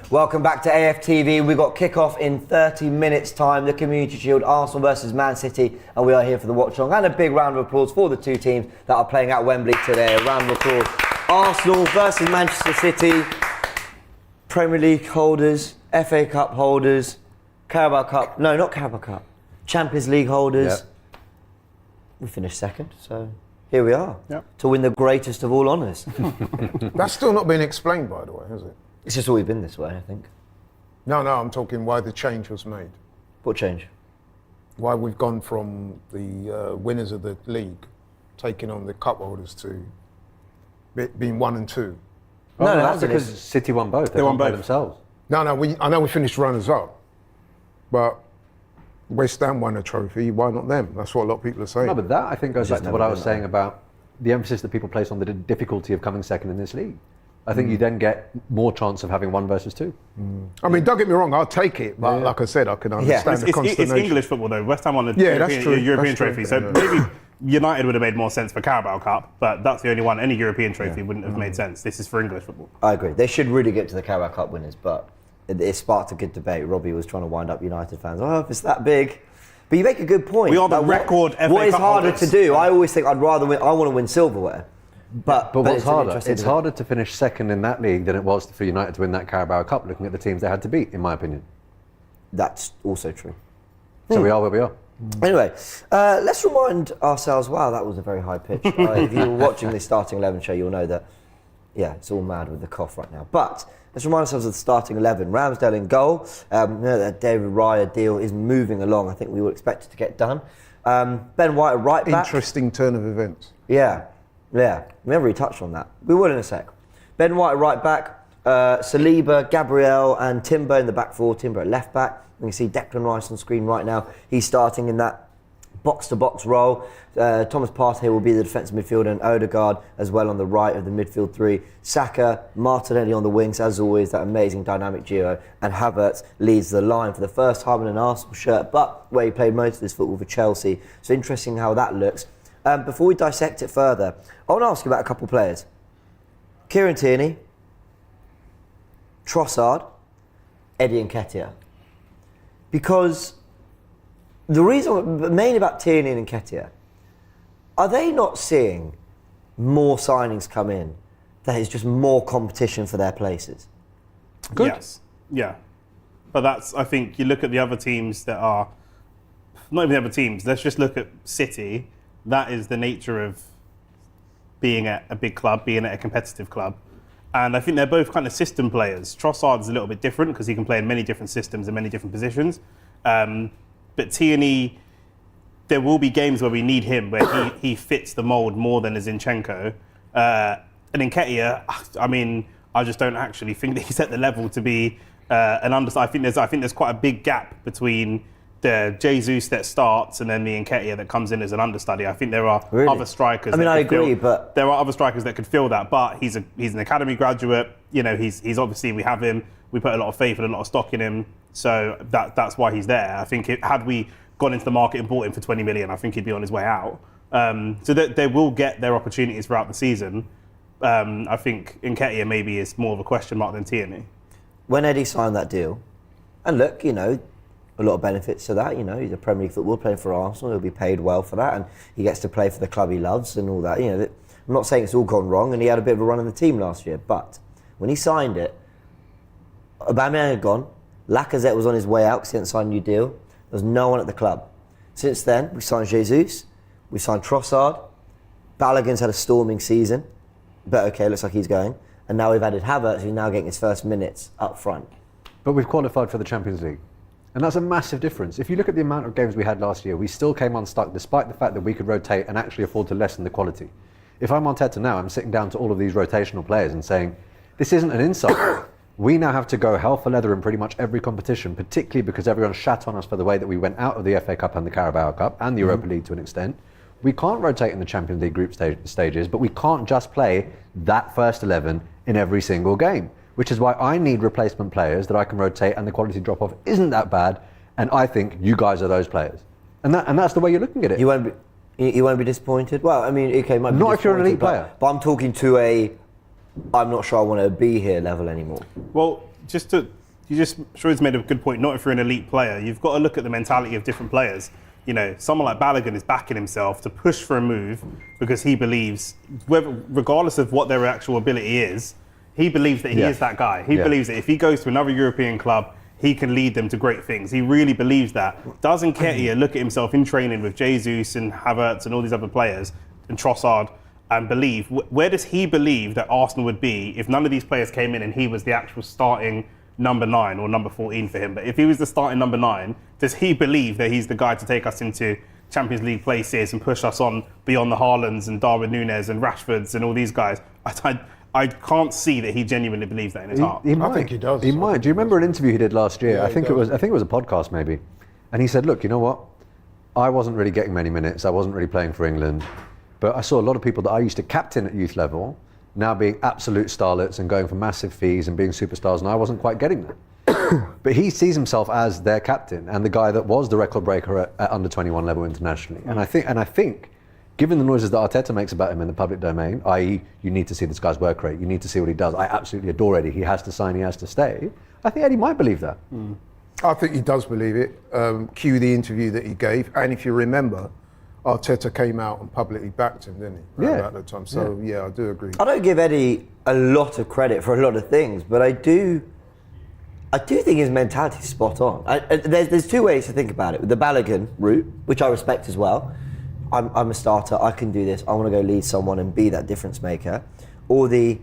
Welcome back to AFTV. We've got kick-off in 30 minutes' time, the Community Shield, Arsenal versus Man City, and we are here for the watch-along. And a big round of applause for the two teams that are playing at Wembley today. A round of applause. Arsenal versus Manchester City, Premier League holders, FA Cup holders, Carabao Cup, no, not Carabao Cup, Champions League holders. Yep. We finished second, so here we are, Yep. to win the greatest of all honours. That's still not been explained, by the way, has it? It's just always been this way, I think. No, I'm talking why the change was made. What change? Why we've gone from the winners of the league taking on the cup holders to being 1 and 2. Oh, No, that's that's because City won both. They won won by both. themselves. No, I know we finished runners-up, but West Ham won a trophy, why not them? That's what a lot of people are saying. No, but that I think goes Just back to what never I was been saying that. about the emphasis that people place on the difficulty of coming second in this league. I think you then get more chance of having 1 versus 2. I mean, don't get me wrong, I'll take it, but like I said, I can understand the It's consternation. English football though. West Ham won the Yeah, that's European, true. European That's true. trophy, so Yeah. maybe United would have made more sense for Carabao Cup, but that's the only one. Any European trophy wouldn't have made sense. This is for English football. I agree. They should really get to the Carabao Cup winners, but it sparked a good debate. Robbie was trying to wind up United fans. Oh, if it's that big. But you make a good point. We are the Like, record FA What is Cup harder holders. to do? I always think I'd rather win. I want to win silverware. But But what's it's an harder? interesting It's debate. harder to finish second in that league than it was for United to win that Carabao Cup, looking at the teams they had to beat, in my opinion. That's also true. So we are where we are. Anyway, let's remind ourselves, wow, that was a very high pitch. If you were watching the Starting 11 show, you'll know that, yeah, it's all mad with the cough right now. But let's remind ourselves of the Starting 11. Ramsdale in goal. That David Raya deal is moving along. I think we were expected to get done. Ben White at right back. Interesting turn of events. Yeah. We never really touched on that. We will in a sec. Ben White at right back. Saliba, Gabriel and Timber in the back four. Timber at left back. You can see Declan Rice on screen right now. He's starting in that box-to-box role. Thomas Partey will be the defensive midfielder and Odegaard as well on the right of the midfield three. Saka, Martinelli on the wings, as always, that amazing dynamic duo. And Havertz leads the line for the first time in an Arsenal shirt, but where he played most of his football for Chelsea. So interesting how that looks. Before we dissect it further, I want to ask you about a couple of players. Kieran Tierney, Trossard, Eddie Nketiah. Because the reason, mainly about Tierney and Nketiah, are they not seeing more signings come in that is just more competition for their places? Good. Yes, yeah. But that's, I think, you look at the other teams that are, not even the other teams, let's just look at City. That is the nature of being at a big club, being at a competitive club. And I think they're both kind of system players. Trossard's a little bit different because he can play in many different systems and many different positions. But Tierney, there will be games where we need him, where he fits the mould more than Zinchenko. And Nketiah, I mean, I just don't actually think that he's at the level to be an understudy. I think there's quite a big gap between the Jesus that starts and then the Nketiah that comes in as an understudy. I think there are other strikers. I mean, that I could agree, fill, but there are other strikers that could fill that. But he's an academy graduate. You know, he's obviously, we have him. We put a lot of faith and a lot of stock in him. So that's why he's there. I think had we gone into the market and bought him for 20 million, I think he'd be on his way out. So that they will get their opportunities throughout the season. I think Nketiah maybe is more of a question mark than Tierney. when Eddie signed that deal, and look, you know, a lot of benefits to that. You know, he's a Premier League footballer playing for Arsenal. He'll be paid well for that, and he gets to play for the club he loves and all that. You know, I'm not saying it's all gone wrong, and he had a bit of a run in the team last year. But when he signed it, Aubameyang had gone. Lacazette was on his way out because he hadn't signed a new deal. There was no one at the club. Since then, we signed Jesus, we signed Trossard. Balogun's had a storming season, but okay, looks like he's going. And now we've added Havertz, who's now getting his first minutes up front. But we've qualified for the Champions League. And that's a massive difference. If you look at the amount of games we had last year, we still came unstuck despite the fact that we could rotate and actually afford to lessen the quality. If I'm Arteta now, I'm sitting down to all of these rotational players and saying, this isn't an insult. We now have to go hell for leather in pretty much every competition, particularly because everyone shat on us for the way that we went out of the FA Cup and the Carabao Cup and the Europa League to an extent. We can't rotate in the Champions League group stages, but we can't just play that first 11 in every single game, which is why I need replacement players that I can rotate and the quality drop-off isn't that bad, and I think you guys are those players. And that's the way you're looking at it. You won't be disappointed? Well, I mean, okay, might be Not if you're an elite disappointed, player. But I'm talking to I'm not sure I want to be here level anymore. Well, Schroeder's made a good point. Not if you're an elite player, you've got to look at the mentality of different players. You know, someone like Balogun is backing himself to push for a move because he believes, regardless of what their actual ability is, he believes that he is that guy. He believes that if he goes to another European club, he can lead them to great things. He really believes that. Doesn't Nketiah look at himself in training with Jesus and Havertz and all these other players and Trossard and believe, where does he believe that Arsenal would be if none of these players came in and he was the actual starting number 9 or number 14 for him? But if he was the starting number 9, does he believe that he's the guy to take us into Champions League places and push us on beyond the Haalands and Darwin Núñez and Rashfords and all these guys? I can't see that he genuinely believes that in his heart. He might. I think he does. He might. Do you remember an interview he did last year? Yeah, I think it was a podcast maybe, and he said, "Look, you know what? I wasn't really getting many minutes. I wasn't really playing for England, but I saw a lot of people that I used to captain at youth level now being absolute starlets and going for massive fees and being superstars, and I wasn't quite getting that." But he sees himself as their captain and the guy that was the record breaker at under 21 level internationally. And I think, given the noises that Arteta makes about him in the public domain, i.e. you need to see this guy's work rate, you need to see what he does, I absolutely adore Eddie, he has to sign, he has to stay, I think Eddie might believe that. I think he does believe it. Cue the interview that he gave, and if you remember, Arteta came out and publicly backed him, didn't he? Yeah. At the time. So yeah, I do agree. I don't give Eddie a lot of credit for a lot of things, but I do think his mentality is spot on. There's two ways to think about it. With the Balogun route, which I respect as well, I'm a starter, I can do this, I want to go lead someone and be that difference maker. Or no,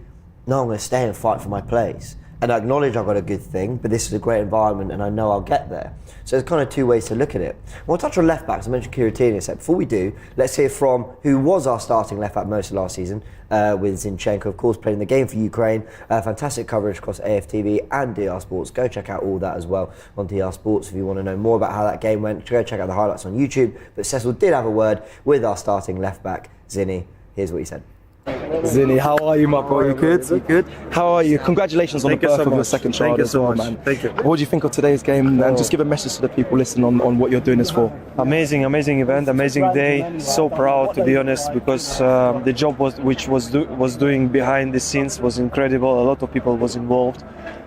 I'm going to stay and fight for my place. And I acknowledge I've got a good thing, but this is a great environment and I know I'll get there. So there's kind of two ways to look at it. We'll touch on left backs. I mentioned Kieran a sec. Before we do, let's hear from who was our starting left back most of last season, with Zinchenko, of course, playing the game for Ukraine. Fantastic coverage across AFTV and DR Sports. Go check out all that as well on DR Sports if you want to know more about how that game went. Go check out the highlights on YouTube. But Cecil did have a word with our starting left back, Zinny. Here's what he said. Zinny, how are you, my bro? You good? You good? How are you? Congratulations on the birth of your second child as well, man. Thank you. What do you think of today's game? And just give a message to the people listening on what you're doing this for. Amazing event, amazing day. So proud, to be honest, because the job was doing behind the scenes was incredible. A lot of people was involved.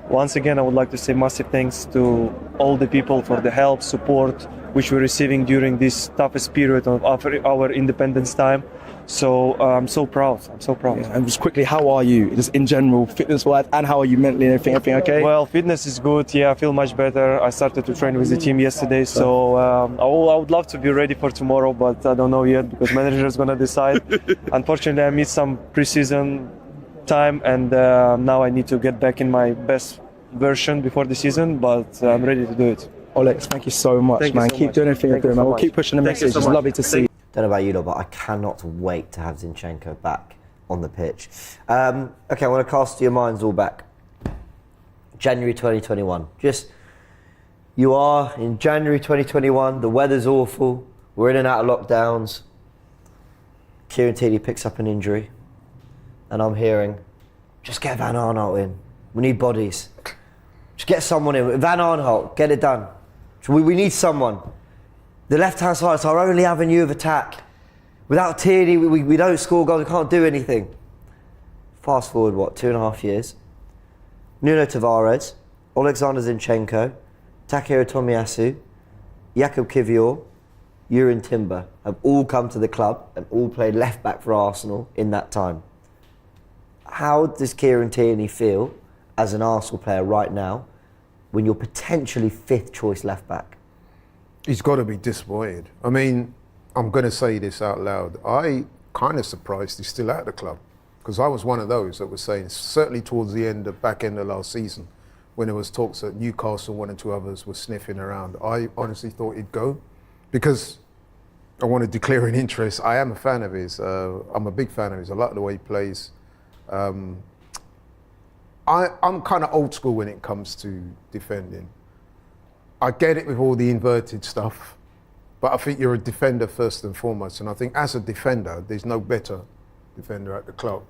Once again, I would like to say massive thanks to all the people for the help, support, which we're receiving during this toughest period of our independence time. So I'm so proud. Yeah, and just quickly, how are you, just in general, fitness-wise, and how are you mentally and everything okay? Well, fitness is good. Yeah, I feel much better. I started to train with the team yesterday, so I would love to be ready for tomorrow, but I don't know yet because manager is gonna decide. Unfortunately, I missed some preseason time, and now I need to get back in my best version before the season, but I'm ready to do it. Olex, thank you so much, man. Keep doing everything you're doing, man. We'll keep pushing the message. It's lovely to see. Don't know about you lot, but I cannot wait to have Zinchenko back on the pitch. Okay, I want to cast your minds all back. January 2021. You are in January 2021, the weather's awful, we're in and out of lockdowns. Kieran Tierney picks up an injury, and I'm hearing, just get Van Aanholt in. We need bodies. Just get someone in. Van Aanholt, get it done. We need someone. The left-hand side is our only avenue of attack. Without Tierney, we don't score goals, we can't do anything. Fast forward, 2.5 years? Nuno Tavares, Alexander Zinchenko, Takehiro Tomiyasu, Jakub Kiwior, Jurgen Timber have all come to the club and all played left-back for Arsenal in that time. How does Kieran Tierney feel as an Arsenal player right now when you're potentially fifth choice left-back? He's got to be disappointed. I mean, I'm going to say this out loud. I kind of surprised he's still at the club, because I was one of those that was saying, certainly towards the back end of last season, when there was talks that Newcastle, one and two others were sniffing around, I honestly thought he'd go, because I want to declare an interest. I am a fan of his. I'm a big fan of his. I like the way he plays. I'm kind of old school when it comes to defending. I get it with all the inverted stuff, but I think you're a defender first and foremost. And I think as a defender, there's no better defender at the club.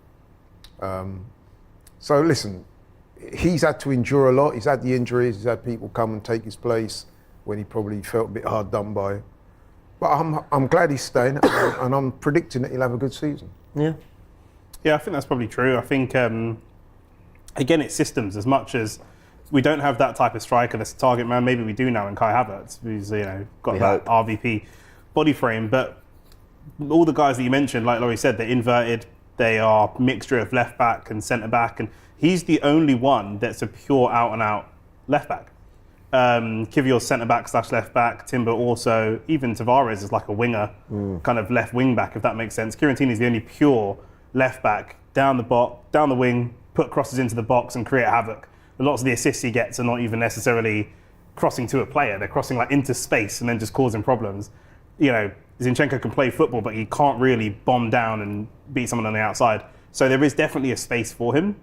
So listen, he's had to endure a lot. He's had the injuries. He's had people come and take his place when he probably felt a bit hard done by. But I'm glad he's staying, and I'm predicting that he'll have a good season. Yeah. Yeah, I think that's probably true. I think, again, it's systems as much as we don't have that type of striker that's a target man. Maybe we do now in Kai Havertz, who's got We that hope. RVP body frame. But all the guys that you mentioned, like Laurie said, they're inverted. They are a mixture of left back and centre back, and he's the only one that's a pure out and out left back. Kivior's centre back / left back. Timber also, even Tavares is like a winger, kind of left wing back, if that makes sense. Kieran is the only pure left back, down the wing, put crosses into the box and create havoc. Lots of the assists he gets are not even necessarily crossing to a player. They're crossing like into space and then just causing problems. Zinchenko can play football, but he can't really bomb down and beat someone on the outside. So there is definitely a space for him,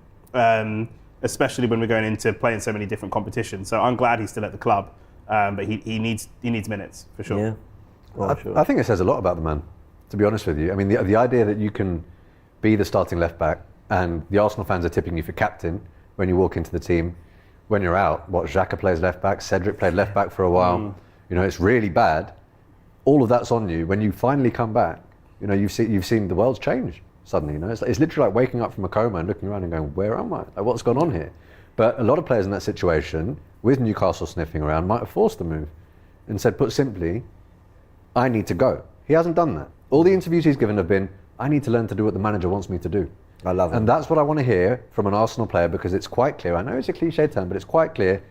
especially when we're going into playing so many different competitions. So I'm glad he's still at the club, but he needs minutes for sure. Yeah. Well, sure. I think it says a lot about the man, to be honest with you. I mean, the idea that you can be the starting left back and the Arsenal fans are tipping you for captain when you walk into the team. When you're out, Xhaka plays left back, Cedric played left back for a while. It's really bad. All of that's on you. When you finally come back, you've seen the world's change suddenly. It's literally like waking up from a coma and looking around and going, where am I? Like, what's gone on here? But a lot of players in that situation, with Newcastle sniffing around, might have forced the move and said, put simply, I need to go. He hasn't done that. All the interviews he's given have been, I need to learn to do what the manager wants me to do. I love it. And that's what I want to hear from an Arsenal player, because it's quite clear. I know it's a cliche term, but it's quite clear.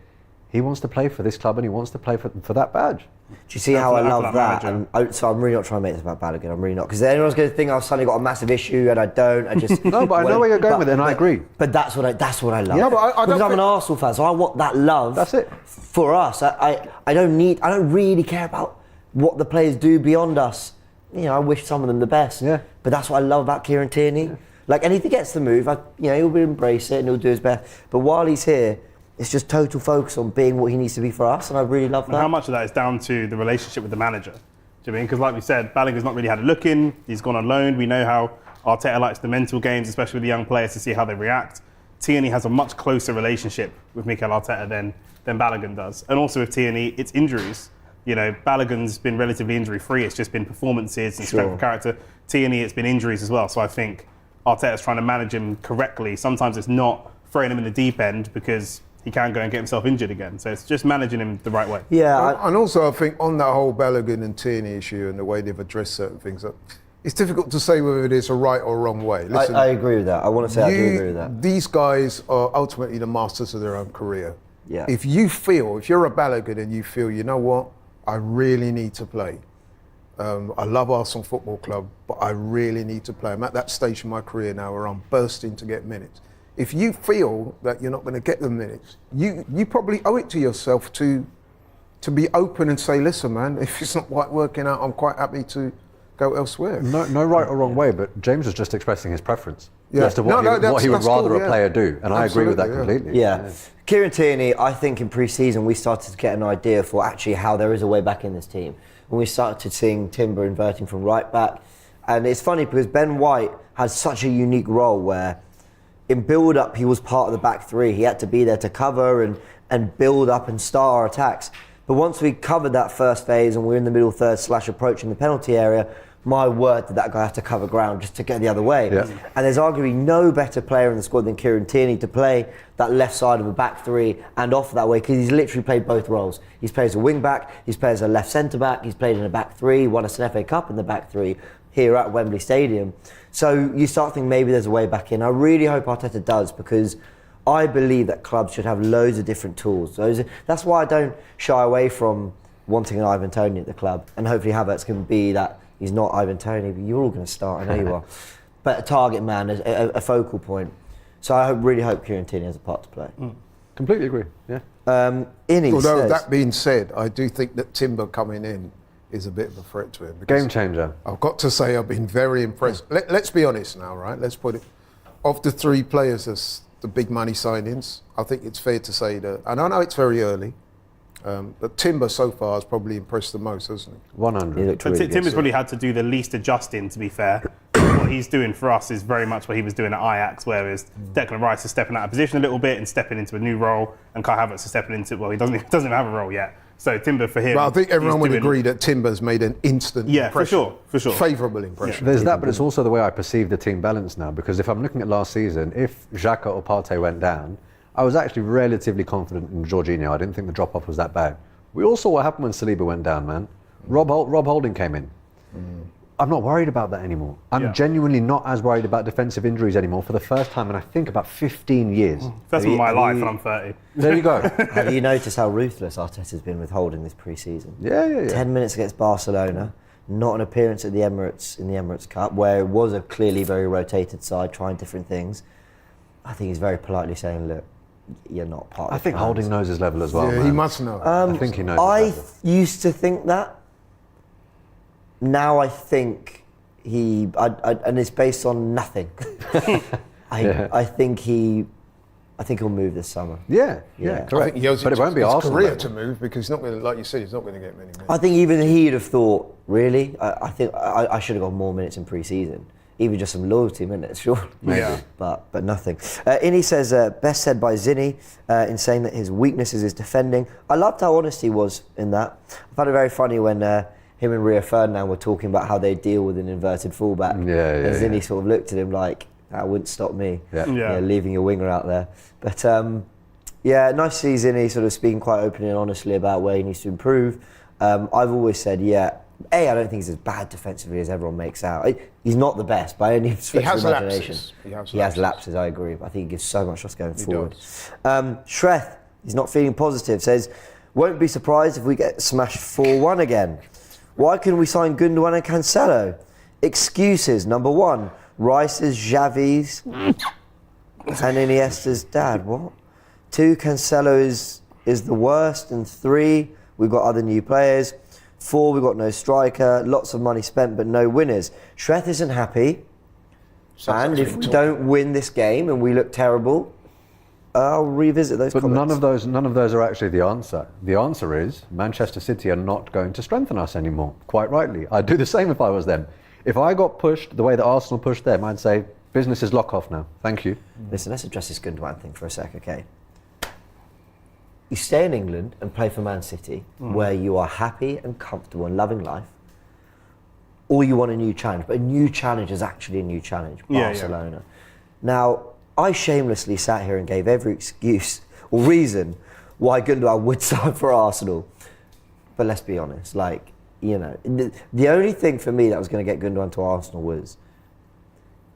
He wants to play for this club and he wants to play for that badge. Do you see how I love that? manager. So I'm really not trying to make this about Balogun. I'm really not, because anyone's going to think I've suddenly got a massive issue, and I don't. I just No, but I know where you're going with it, and I agree. But that's what I love. Yeah, but I don't because I'm an think- Arsenal fan, so I want that love. That's it. For us. I don't really care about what the players do beyond us. I wish some of them the best. Yeah. But that's what I love about Kieran Tierney. Yeah. Like, and if he gets the move, he'll embrace it and he'll do his best. But while he's here, it's just total focus on being what he needs to be for us, and I really love that. And how much of that is down to the relationship with the manager? Do you mean? Because like we said, Balogun's not really had a look in. He's gone on loan. We know how Arteta likes the mental games, especially with the young players, to see how they react. Tierney has a much closer relationship with Mikel Arteta than Balogun does. And also with Tierney, it's injuries. Balogun's been relatively injury-free. It's just been performances and strength of character. Tierney, it's been injuries as well. So I think Arteta's trying to manage him correctly. Sometimes it's not throwing him in the deep end because he can go and get himself injured again. So it's just managing him the right way. Yeah. And also, I think on that whole Balogun and Tierney issue and the way they've addressed certain things, it's difficult to say whether it is a right or wrong way. Listen, I agree with that. I want to say I do agree with that. These guys are ultimately the masters of their own career. Yeah. If you're a Balogun and you feel, you know what, I really need to play. I love Arsenal Football Club, but I really need to play. I'm at that stage in my career now where I'm bursting to get minutes. If you feel that you're not going to get the minutes, you probably owe it to yourself to be open and say, listen, man, if it's not quite working out, I'm quite happy to go elsewhere. No right or wrong way, but James was just expressing his preference Yeah. as to what he would that's rather cool, a player do, and I agree with that Absolutely, completely. Yeah. Kieran Tierney, I think in pre-season we started to get an idea for actually how there is a way back in this team. When we started seeing Timber inverting from right back. And it's funny because Ben White has such a unique role where in build-up he was part of the back three. He had to be there to cover and build up and start our attacks. But once we covered that first phase and we're in the middle third / approaching the penalty area, my word, did that guy have to cover ground just to get the other way. Yeah. And there's arguably no better player in the squad than Kieran Tierney to play that left side of the back three and off that way, because he's literally played both roles. He's played as a wing back, he's played as a left centre back, he's played in a back three, won us an FA Cup in the back three here at Wembley Stadium. So you start thinking maybe there's a way back in. I really hope Arteta does, because I believe that clubs should have loads of different tools. That's why I don't shy away from wanting an Ivan Toney at the club, and hopefully Havertz can be that. He's not Ivan Toney, but you're all going to start, I know you are. But a target man, a focal point. So I really hope Kieran Tierney has a part to play. Completely agree, yeah. Although says, that being said, I do think that Timber coming in is a bit of a threat to him. because Game changer. I've got to say I've been very impressed. Let's be honest now, right? Let's put it. Of the three players as the big money signings, I think it's fair to say that, and I know it's very early, but Timber so far has probably impressed the most, hasn't he? 100. he looked But really good. Timber's probably had to do the least adjusting, to be fair. What he's doing for us is very much what he was doing at Ajax, whereas Declan Rice is stepping out of position a little bit and stepping into a new role, and Kai Havertz is stepping into, well, he doesn't even have a role yet. So Timber for him. But I think everyone he's would doing- agree that Timber's made an instant impression. for sure. Favourable impression. There's that, but it's also the way I perceive the team balance now, because if I'm looking at last season, if Xhaka or Partey went down, I was actually relatively confident in Jorginho. I didn't think the drop-off was that bad. We all saw what happened when Saliba went down, man. Rob Holding came in. I'm not worried about that anymore. I'm genuinely not as worried about defensive injuries anymore for the first time in, I think, about 15 years. First time in my life, and I'm 30. There you go. Have you noticed how ruthless Arteta's been with Holding this pre-season? Yeah. 10 minutes against Barcelona, not an appearance at the Emirates in the Emirates Cup, where it was a clearly very rotated side, trying different things. I think he's very politely saying, look, you're not part of I the think plans. Holding knows his level as well, man. He must know. I think he knows I his level. used to think that. Now I think and it's based on nothing. I think he'll move this summer. Yeah, Yeah. correct. I think he owes But it won't be his Arsenal career level. to move because he's not going to, like you said, he's not going to get many minutes. I think even he'd have thought, really? I think I should have got more minutes in pre-season. Even just some loyalty minutes, sure. Yeah. But nothing. Innie says, best said by Zinni in saying that his weakness is his defending. I loved how honest he was in that. I found it very funny when him and Rio Ferdinand were talking about how they deal with an inverted fullback. And Zinni sort of looked at him like, that wouldn't stop me. Yeah. Leaving your winger out there. But nice to see Zinni sort of speaking quite openly and honestly about where he needs to improve. I've always said, I don't think he's as bad defensively as everyone makes out. He's not the best by any stretch of the imagination. Lapses. He has lapses, I agree. I think he gives so much just going forward. Shreth, he's not feeling positive, says, won't be surprised if we get smashed 4-1 again. Why couldn't we sign Gundogan and Cancelo? Excuses. Number 1, Rice is Xavi's and Iniesta's dad. What? 2, Cancelo is the worst. And 3, we've got other new players. 4, we've got no striker. Lots of money spent, but no winners. Shreth isn't happy. And if we don't win this game and we look terrible, I'll revisit those But comments. none of those are actually the answer. The answer is Manchester City are not going to strengthen us anymore. Quite rightly. I'd do the same if I was them. If I got pushed the way that Arsenal pushed them, I'd say business is lock off now. Thank you. Listen, let's address this Gundogan thing for a sec, okay? You stay in England and play for Man City, where you are happy and comfortable and loving life, or you want a new challenge. But a new challenge is actually a new challenge. Barcelona. Now, I shamelessly sat here and gave every excuse or reason why Gundogan would sign for Arsenal. But let's be honest, the only thing for me that was going to get Gundogan to Arsenal was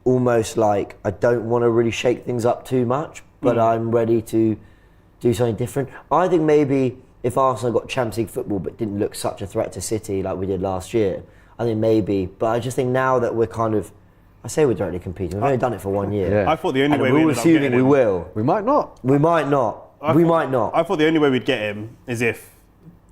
almost like I don't want to really shake things up too much, but I'm ready to do something different. I think maybe if Arsenal got Champions League football but didn't look such a threat to City like we did last year, I think maybe. But I just think now that we're kind of, I say we're directly competing. We've only done it for 1 year. Yeah. I thought the only way we're we ended up assuming getting we him, will. We might not. We might not. I thought the only way we'd get him is if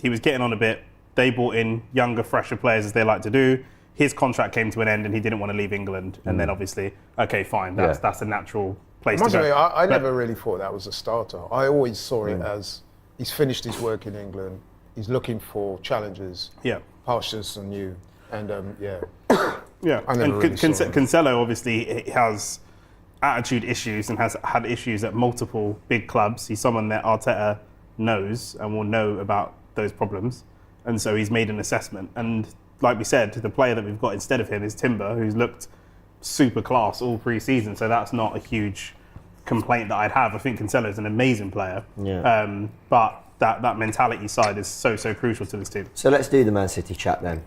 he was getting on a bit. They brought in younger, fresher players, as they like to do. His contract came to an end and he didn't want to leave England. And then obviously, okay, fine, that's a natural place to go. I never really thought that was a starter. I always saw it as he's finished his work in England. He's looking for challenges, pastures and new. And Yeah, I never and really saw him. Cancelo obviously has attitude issues and has had issues at multiple big clubs. He's someone that Arteta knows and will know about those problems. And so he's made an assessment. And like we said, the player that we've got instead of him is Timber, who's looked super class all pre-season. So that's not a huge complaint that I'd have. I think Cancelo's an amazing player. Yeah. But that mentality side is so crucial to this team. So let's do the Man City chat then.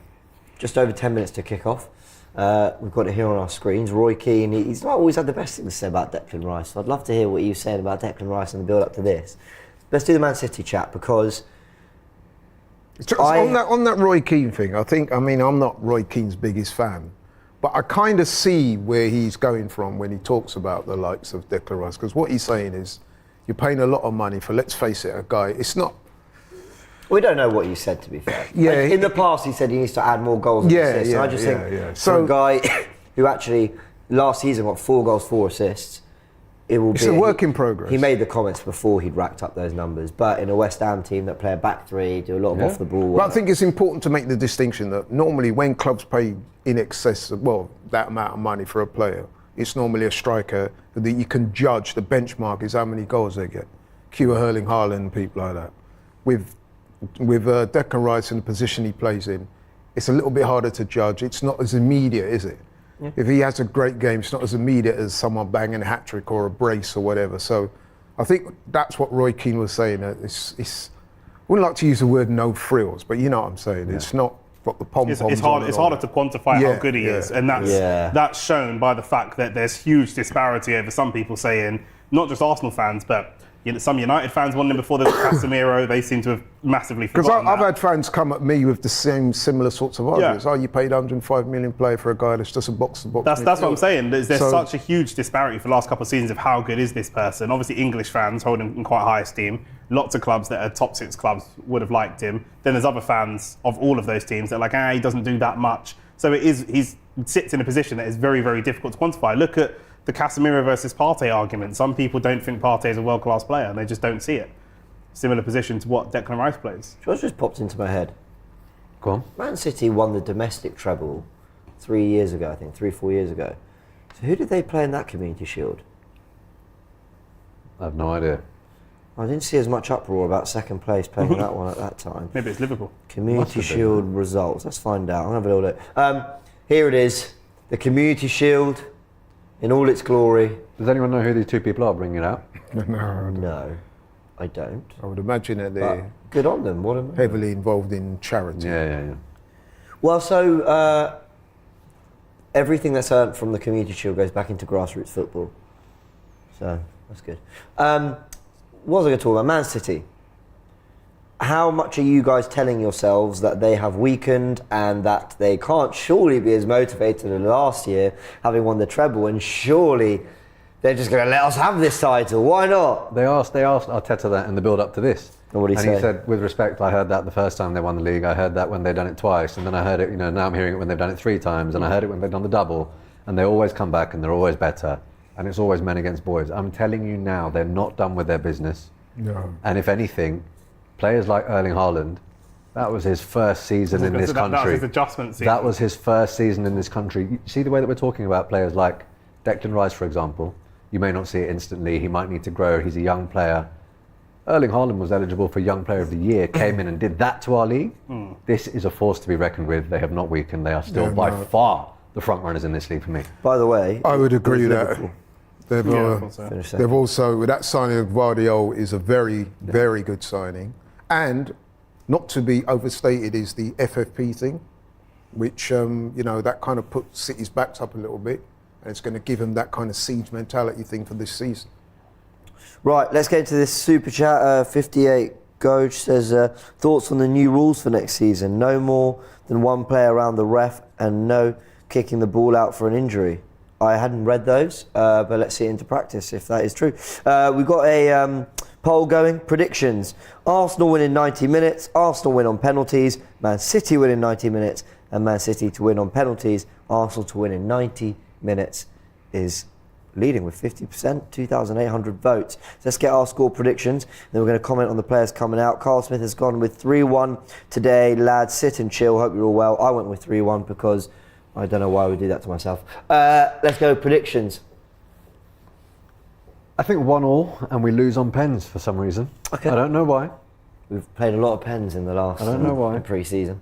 Just over 10 minutes to kick off. We've got it here on our screens. Roy Keane, he's not always had the best thing to say about Declan Rice. So I'd love to hear what you said about Declan Rice in the build-up to this. Let's do the Man City chat because on that Roy Keane thing, I'm not Roy Keane's biggest fan, but I kind of see where he's going from when he talks about the likes of Declan Rice, because what he's saying is you're paying a lot of money for, let's face it, a guy, it's not... We don't know what you said, to be fair. Yeah, in the past, he said he needs to add more goals and assists. And I just think for a guy who actually last season got 4 goals, 4 assists, it's a work in progress. He made the comments before he'd racked up those numbers, but in a West Ham team that play a back three, do a lot of off the ball. But I think it's important to make the distinction that normally when clubs pay in excess of, that amount of money for a player, it's normally a striker that you can judge. The benchmark is how many goals they get. Erling Haaland, people like that. With Declan Rice in the position he plays in, it's a little bit harder to judge. It's not as immediate, is it? Yeah. If he has a great game, it's not as immediate as someone banging a hat-trick or a brace or whatever. So I think that's what Roy Keane was saying. It's I wouldn't like to use the word no frills, but you know what I'm saying. Yeah. It's not got the pom-poms It's harder to quantify how good he is, and that's shown by the fact that there's huge disparity over some people saying, not just Arsenal fans, but some United fans wanted him before there was Casemiro. They seem to have massively forgotten Because I've had fans come at me with the similar sorts of arguments. You paid 105 million play for a guy that's just a box-to-box. That's what I'm saying. There's such a huge disparity for the last couple of seasons of how good is this person. Obviously, English fans hold him in quite high esteem. Lots of clubs that are top 6 clubs would have liked him. Then there's other fans of all of those teams that are like, he doesn't do that much. So he sits in a position that is very, very difficult to quantify. Look at the Casemiro versus Partey argument. Some people don't think Partey is a world-class player, and they just don't see it. Similar position to what Declan Rice plays. What just popped into my head? Go on. Man City won the domestic treble 3 years ago, I think, 3-4 years ago. So who did they play in that Community Shield? I have no idea. I didn't see as much uproar about second place playing in that one at that time. Maybe it's Liverpool. Community Shield results. Let's find out. I'll have a little look. Here it is. The Community Shield in all its glory. Does anyone know who these two people are bringing it out? No, I don't. I would imagine that they're good on them. What heavily involved in charity. Yeah. Well, so everything that's earned from the Community Shield goes back into grassroots football. So that's good. What was I going to talk about? Man City. How much are you guys telling yourselves that they have weakened and that they can't surely be as motivated as last year, having won the treble, and surely they're just going to let us have this title? Why not? They asked Arteta that in the build-up to this. And what did he say? He said, with respect, I heard that the first time they won the league, I heard that when they've done it twice, and then I heard it, now I'm hearing it when they've done it 3 times, and I heard it when they've done the double, and they always come back and they're always better, and it's always men against boys. I'm telling you now, they're not done with their business. No. And if anything, players like Erling Haaland, that was his first season in this country. That was his adjustment season. That was his first season in this country. You see the way that we're talking about players like Declan Rice, for example. You may not see it instantly. He might need to grow. He's a young player. Erling Haaland was eligible for Young Player of the Year, came in and did that to our league. This is a force to be reckoned with. They have not weakened. They are still by far the front runners in this league for me. By the way, I would agree with that. They've also, that signing of Guardiola is a very, very good signing. And not to be overstated is the FFP thing, which, that kind of puts City's backs up a little bit. And it's going to give them that kind of siege mentality thing for this season. Right, let's get into this super chat. 58 Goj says, thoughts on the new rules for next season? No more than one player around the ref and no kicking the ball out for an injury. I hadn't read those, but let's see it into practice if that is true. We've got a poll going. Predictions. Arsenal win in 90 minutes. Arsenal win on penalties. Man City win in 90 minutes. And Man City to win on penalties. Arsenal to win in 90 minutes is leading with 50%, 2,800 votes. So let's get our score predictions. Then we're going to comment on the players coming out. Carl Smith has gone with 3-1 today. Lads, sit and chill. Hope you're all well. I went with 3-1 because I don't know why I would do that to myself. Let's go predictions. I think 1-1 and we lose on pens for some reason. Okay. I don't know why. We've played a lot of pens in the last I don't know why. pre-season.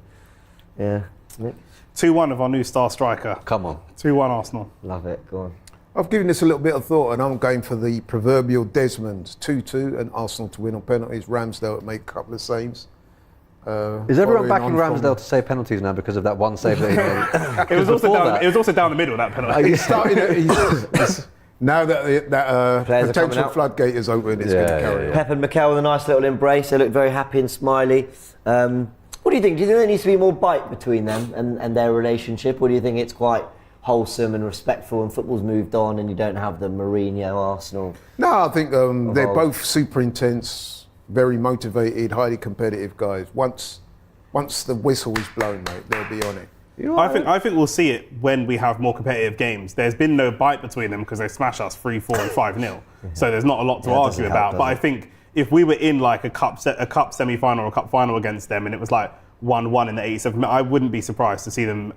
Yeah. Nick? 2-1 of our new star striker. Come on. 2-1 Arsenal. Love it. Go on. I've given this a little bit of thought and I'm going for the proverbial Desmond. 2-2 and Arsenal to win on penalties. Ramsdale to make a couple of saves. Is everyone backing Ramsdale to save penalties now because of that one save that he made? It was also down the middle, that penalty. He's starting now that potential floodgate is open, it's going to carry on. Pep and Mikel with a nice little embrace. They look very happy and smiley. What do you think? Do you think there needs to be more bite between them and their relationship? Or do you think it's quite wholesome and respectful and football's moved on and you don't have the Mourinho, Arsenal? No, I think they're both super intense, very motivated, highly competitive guys. Once the whistle is blown, mate, they'll be on it. I think we'll see it when we have more competitive games. There's been no bite between them because they smash us 3-4 and 5-0. So there's not a lot to argue about. But I think if we were in like a cup semi-final or a cup final against them and it was like 1-1 in the 87th, I wouldn't be surprised to see them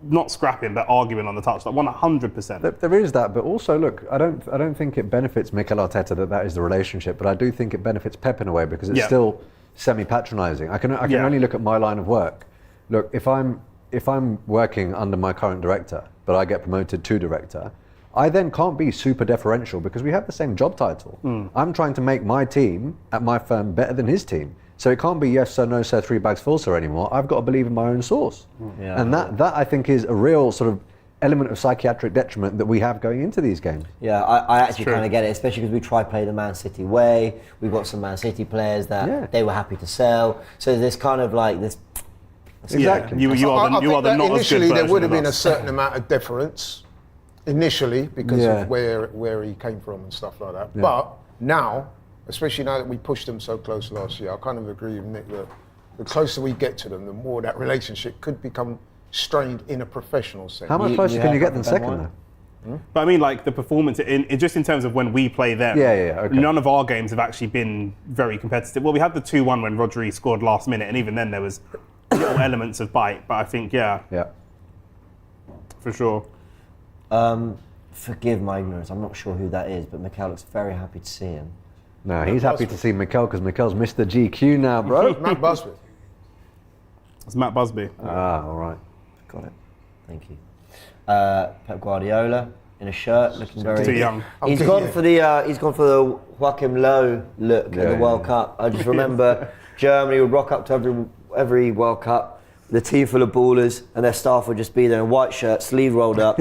not scrapping but arguing on the touch, like 100%. There is that, but also look, I don't think it benefits Mikel Arteta that is the relationship, but I do think it benefits Pep in a way because it's still semi-patronising. I can only look at my line of work. Look, if I'm working under my current director, but I get promoted to director, I then can't be super deferential because we have the same job title. I'm trying to make my team at my firm better than his team. So it can't be yes sir, no sir, 3 bags full sir anymore. I've got to believe in my own source. Yeah. And that I think is a real sort of element of psychiatric detriment that we have going into these games. Yeah, I actually true. kind of get it, especially because we try to play the Man City way. We've got some Man City players that they were happy to sell. So there's kind of like this. Exactly. You I are the think that not as good initially there version would have of been a us. certain amount of deference initially because of where he came from and stuff like that. Yeah. But now, especially now that we pushed them so close last year, I kind of agree with Nick that the closer we get to them, the more that relationship could become strained in a professional sense. How much closer can you get than second though? But I mean, like the performance just in terms of when we play them. Okay. None of our games have actually been very competitive. Well, we had the 2-1 when Rodri scored last minute, and even then there was little elements of bite. But I think, Yeah. for sure. Forgive my ignorance, I'm not sure who that is, but Mikel looks very happy to see him. No, he's happy to see Mikel because Mikel's Mr. GQ now, bro. Matt Busby. It's Matt Busby. All right. Got it. Thank you. Pep Guardiola in a shirt, looking very Too young. He's gone for the Joachim Low look at the World Cup. I just remember Germany would rock up to every World Cup, the team full of ballers, and their staff would just be there in white shirts, sleeve rolled up,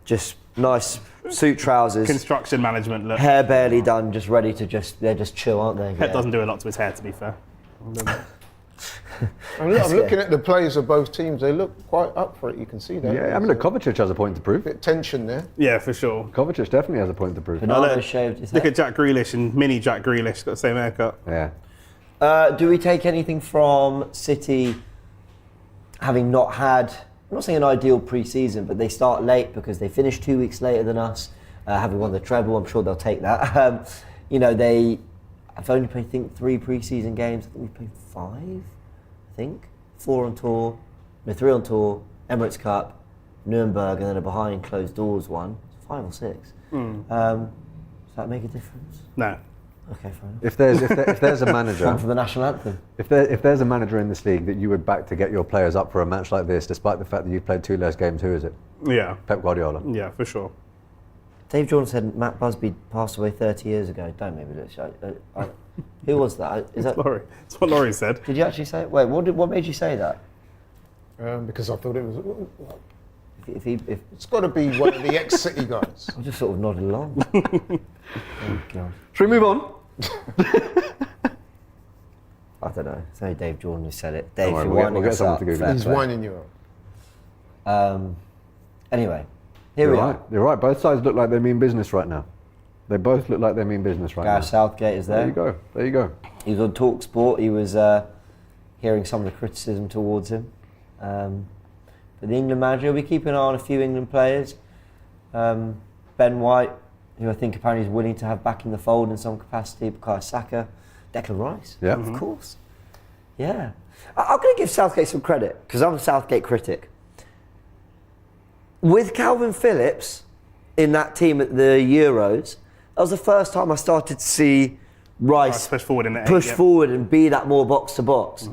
just nice suit trousers, Construction management look. hair barely done, just ready to they're just chill, aren't they? Pep doesn't do a lot to his hair, to be fair. I'm looking at the players of both teams. They look quite up for it. You can see that. Yeah, I mean, look, Kovacic has a point to prove. Bit of tension there. Yeah, for sure. Kovacic definitely has a point to prove. Bernardo shaved his Look head. at Jack Grealish and mini Jack Grealish, got the same haircut. Yeah. Do we take anything from City having not had, I'm not saying an ideal pre-season, but they start late because they finish 2 weeks later than us, having won the treble? I'm sure they'll take that. They have only played, I think, 3 pre-season games. I think we've played 5, I think. 4 on tour, 3 on tour, Emirates Cup, Nuremberg, and then a behind closed doors one. 5 or 6. Does that make a difference? No. Okay, fine. If there's a manager, Time for the national anthem. if there's a manager in this league that you would back to get your players up for a match like this, despite the fact that you've played 2 less games, who is it? Yeah. Pep Guardiola. Yeah, for sure. Dave Jordan said Matt Busby passed away 30 years ago. Don't make me look. Who was that? Is that? Laurie. That's what Laurie said. Did you actually say it? Wait, what made you say that? Because I thought it was. If It's got to be one of the ex-City guys. I just sort of nodded along. Oh God. Should we move on? I don't know. It's only Dave Jordan who said it. Dave, worry, you're we'll get winding us someone up. to Google Fair it. He's play. winding you up. Anyway, here we are. You're right. Both sides look like they mean business right now. They both look like they mean business right Gareth now. Southgate is there. There you go. He was on Talk Sport. He was hearing some of the criticism towards him. But the England manager, we'll be keeping an eye on a few England players. Ben White, who I think apparently is willing to have back in the fold in some capacity. Bukayo Saka, Declan Rice, Yeah. of course. Yeah. I'm going to give Southgate some credit because I'm a Southgate critic. With Calvin Phillips in that team at the Euros, that was the first time I started to see Rice Push forward in the push forward and be that more box to box.